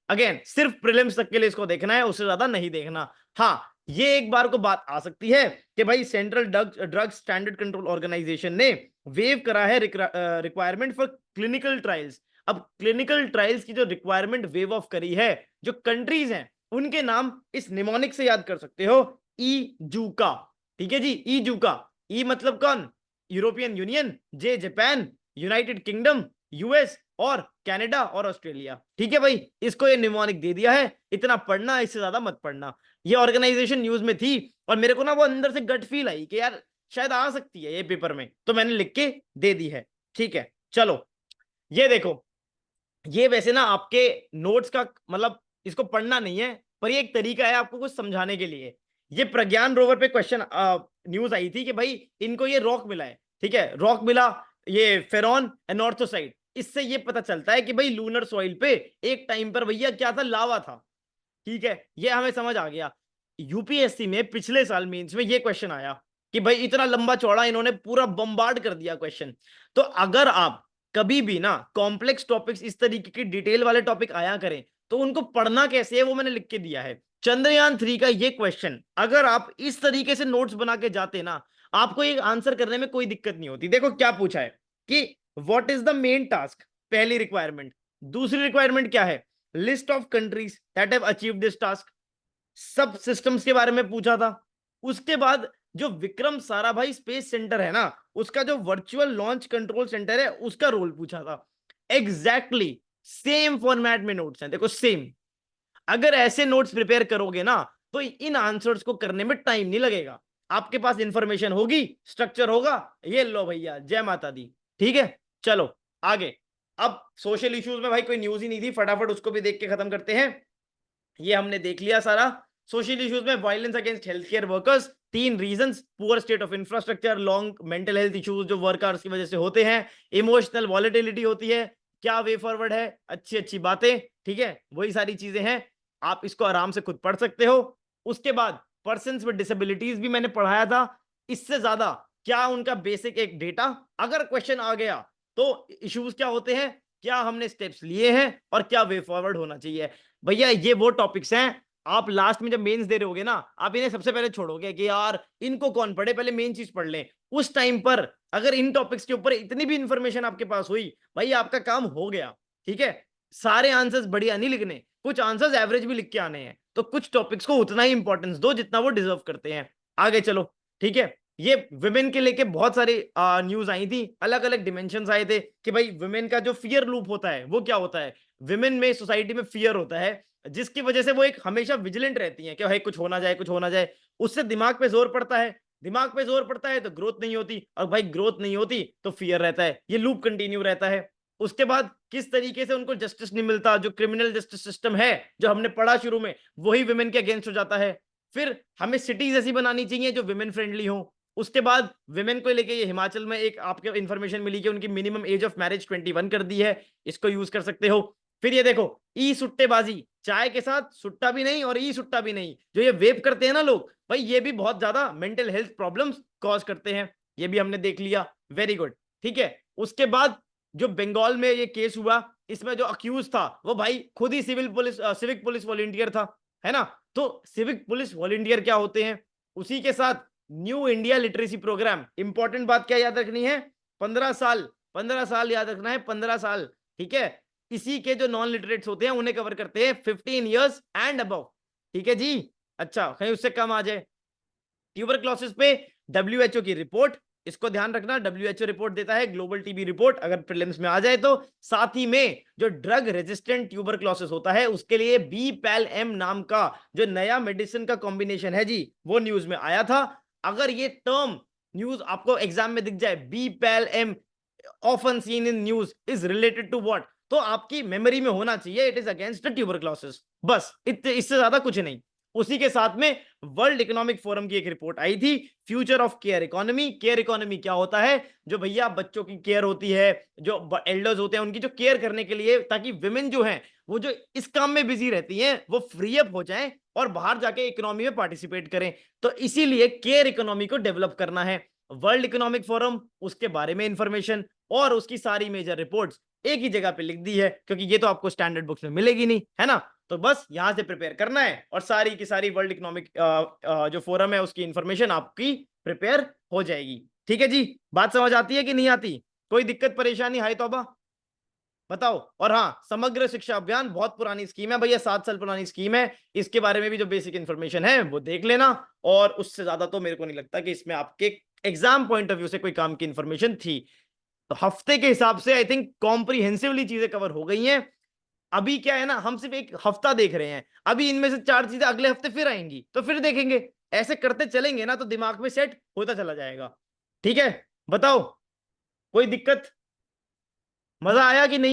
अगेन सिर्फ प्रीलिम्स तक के लिए इसको देखना है, उससे ज्यादा नहीं देखना। हाँ, ये एक बार को बात आ सकती है कि भाई central drug standard control organisation ने वेव करा है रिक्वायरमेंट फॉर क्लिनिकल ट्रायल्स। अब क्लिनिकल ट्रायल्स की जो रिक्वायरमेंट वेव ऑफ करी है, जो कंट्रीज हैं उनके नाम इस निमोनिक से याद कर सकते हो, ई जूका। ठीक है जी, ई जूका। ई मतलब कौन, यूरोपियन यूनियन, जे जापान, यूनाइटेड किंगडम, यूएस और कनाडा और ऑस्ट्रेलिया। ठीक है भाई, इसको ये निमोनिक दे दिया है, इतना पढ़ना, इससे ज्यादा मत पढ़ना। ये ऑर्गेनाइजेशन न्यूज में थी और मेरे को ना वो अंदर से गट फील आई कि यार शायद आ सकती है ये पेपर में, तो मैंने लिख के दे दी है। ठीक है, चलो ये देखो, ये वैसे ना आपके नोट्स का मतलब इसको पढ़ना नहीं है, पर ये एक तरीका है आपको कुछ समझाने के लिए। ये प्रज्ञान रोवर पे क्वेश्चन न्यूज आई थी कि भाई इनको ये रॉक मिला है, ठीक है, रॉक मिला, ये फेरॉन एनॉर्थोसाइट। इससे ये पता चलता है कि भाई लूनर सॉइल पे एक टाइम पर भैया क्या था, लावा था। ठीक है, ये हमें समझ आ गया। यूपीएससी में पिछले साल मेंस में ये क्वेश्चन आया कि भाई इतना लंबा चौड़ा इन्होंने पूरा बम्बार्ड कर दिया क्वेश्चन। तो अगर आप कभी भी ना कॉम्प्लेक्स टॉपिक्स इस तरीके की डिटेल वाले टॉपिक आया करें, तो उनको पढ़ना कैसे है वो मैंने लिख के दिया है। चंद्रयान 3 का ये क्वेश्चन अगर आप इस तरीके से नोट्स बना के जाते ना, आपको ये आंसर करने में कोई दिक्कत नहीं होती। देखो क्या पूछा है कि what is the main task, पहली रिक्वायरमेंट। दूसरी रिक्वायरमेंट क्या है, list of countries that have achieved this task. सब सिस्टम्स के बारे में पूछा था। उसके बाद जो विक्रम साराभाई स्पेस सेंटर है ना, उसका जो वर्चुअल लॉन्च कंट्रोल सेंटर है उसका रोल पूछा था। एग्जैक्टली सेम फॉर्मेट में नोट्स हैं, देखो सेम। अगर ऐसे नोट्स प्रिपेयर करोगे ना, तो इन आंसर्स को करने में टाइम नहीं लगेगा। आपके पास इंफॉर्मेशन होगी, स्ट्रक्चर होगा, ये लो भैया जय माता दी। ठीक है, चलो आगे। अब सोशल इश्यूज में भाई कोई न्यूज ही नहीं थी, फटाफट उसको भी देख के खत्म करते हैं। ये हमने देख लिया सारा। सोशल इश्यूज में violence against health care workers, 3 reasons, poor state of infrastructure, long mental health issues जो वर्कर्स की वजह से होते हैं, इमोशनल वॉलेटिलिटी होती है, क्या वे फॉरवर्ड है, अच्छी अच्छी बातें। ठीक है, वही सारी चीजें हैं, आप इसको आराम से खुद पढ़ सकते हो। उसके बाद पर्सन विद डिसेबिलिटीज भी मैंने पढ़ाया था। इससे ज्यादा क्या उनका बेसिक एक डेटा, अगर क्वेश्चन आ गया तो इश्यूज क्या होते हैं, क्या हमने स्टेप्स लिए हैं और क्या वे फॉरवर्ड होना चाहिए। भैया ये वो टॉपिक्स हैं, आप लास्ट में जब मेंस दे रहे होगे ना, आप इन्हें सबसे पहले छोड़ोगे कि यार इनको कौन पढ़े, पहले मेन चीज पढ़ लें। उस टाइम पर अगर इन टॉपिक्स के ऊपर इतनी भी इंफॉर्मेशन आपके पास हुई, भाई आपका काम हो गया। ठीक है, सारे आंसर्स बढ़िया नहीं लिखने, कुछ आंसर्स एवरेज भी लिख के आने हैं, तो कुछ टॉपिक्स को उतना ही इंपॉर्टेंस दो जितना वो डिजर्व करते हैं। आगे चलो, ठीक है। ये विमेन के लेके बहुत सारी न्यूज आई थी, अलग अलग डिमेंशंस आए थे कि भाई विमेन का जो फियर लूप होता है वो क्या होता है। विमेन में सोसाइटी में फियर होता है, जिसकी वजह से वो एक हमेशा विजिलेंट रहती हैं कि भाई कुछ होना जाए, कुछ होना जाए। उससे दिमाग पे जोर पड़ता है, दिमाग पे जोर पड़ता है तो ग्रोथ नहीं होती, और भाई ग्रोथ नहीं होती तो फियर रहता है, ये लूप कंटिन्यू रहता है। उसके बाद किस तरीके से उनको जस्टिस नहीं मिलता, जो क्रिमिनल जस्टिस सिस्टम है जो हमने पढ़ा शुरू में, वही विमेन के अगेंस्ट हो जाता है। फिर हमें सिटीज ऐसी बनानी चाहिए जो विमेन फ्रेंडली हो, उसके बाद विमेन को लेके ये हिमाचल में एक आपके इंफॉर्मेशन मिली कि उनकी मिनिमम एज ऑफ मैरिज 21 कर दी है, इसको यूज कर सकते हो। फिर ये देखो, ई सुट्टेबाजी, चाय के साथ सुट्टा भी नहीं और ई सुट्टा भी नहीं, जो ये वेप करते हैं ना लोग भाई, ये भी बहुत ज्यादा मेंटल हेल्थ प्रॉब्लम्स कॉज करते हैं, ये भी हमने देख लिया। वेरी गुड, ठीक है। उसके बाद जो बंगाल में ये केस हुआ, इसमें जो अक्यूज था वो भाई खुद ही सिविक पुलिस वॉलंटियर था, है ना। तो सिविक पुलिस वॉलंटियर क्या होते हैं, उसी के साथ new India literacy programme, important बात क्या याद रखनी है, 15 साल, 15 साल याद रखना है, 15 साल, ठीक है। इसी के जो नॉन लिटरेट्स होते हैं उन्हें कवर करते हैं 15 ईयर्स एंड अबव, ठीक है जी। अच्छा, कहीं उससे कम आ जाए। ट्यूबरक्लोसिस पे डब्ल्यूएचओ की रिपोर्ट, इसको ध्यान रखना, डब्ल्यूएचओ रिपोर्ट देता है, ग्लोबल टीबी रिपोर्ट, अगर प्रीलिम्स में आ जाए तो। साथ ही में जो ड्रग रेजिस्टेंट ट्यूबरक्लोसिस होता है उसके लिए बी पैल एम नाम का जो नया मेडिसिन का कॉम्बिनेशन है जी, वो न्यूज में आया था। अगर ये टर्म न्यूज आपको एग्जाम में दिख जाए, बी पैल एम often seen in news is related to what, तो आपकी मेमोरी में होना चाहिए इट इज अगेंस्ट ट्यूबरक्लोसिस, बस इससे ज्यादा कुछ नहीं। उसी के साथ में वर्ल्ड इकोनॉमिक फोरम की एक रिपोर्ट आई थी, future of care economy. Care economy क्या होता है, जो भैया बच्चों की केयर होती है, जो एल्डर्स होते हैं उनकी जो केयर करने के लिए, ताकि विमेन जो हैं वो जो इस काम में बिजी रहती हैं वो फ्री अप हो जाएं और बाहर जाके इकोनॉमी में पार्टिसिपेट करें। तो इसीलिए केयर इकोनॉमी को डेवलप करना है। वर्ल्ड इकोनॉमिक फोरम, उसके बारे में इंफॉर्मेशन और उसकी सारी मेजर रिपोर्ट्स एक ही जगह पे लिख दी है, क्योंकि ये तो आपको स्टैंडर्ड बुक्स में मिलेगी नहीं, है ना। तो बस यहां से प्रिपेयर करना है और सारी की सारी वर्ल्ड इकोनॉमिक जो फोरम है उसकी इंफॉर्मेशन आपकी प्रिपेयर हो जाएगी। ठीक है जी, बात समझ आती है कि नहीं आती, कोई दिक्कत परेशानी, हाय तौबा, बताओ। और हाँ, समग्र शिक्षा अभियान बहुत पुरानी स्कीम है भैया, 7 साल पुरानी स्कीम है, इसके बारे में भी जो बेसिक इंफॉर्मेशन है वो देख लेना। और उससे ज्यादा तो मेरे को नहीं लगता कि इसमें आपके एग्जाम पॉइंट ऑफ व्यू से कोई काम की इंफॉर्मेशन थी। तो हफ्ते के हिसाब से आई थिंक कॉम्प्रिहेंसिवली चीजें कवर हो गई हैं। अभी क्या है ना, हम सिर्फ एक हफ्ता देख रहे हैं, अभी इनमें से 4 चीजें अगले हफ्ते फिर आएंगी तो फिर देखेंगे। ऐसे करते चलेंगे ना तो दिमाग में सेट होता चला जाएगा। ठीक है, बताओ, कोई दिक्कत, मजा आया कि नहीं आया?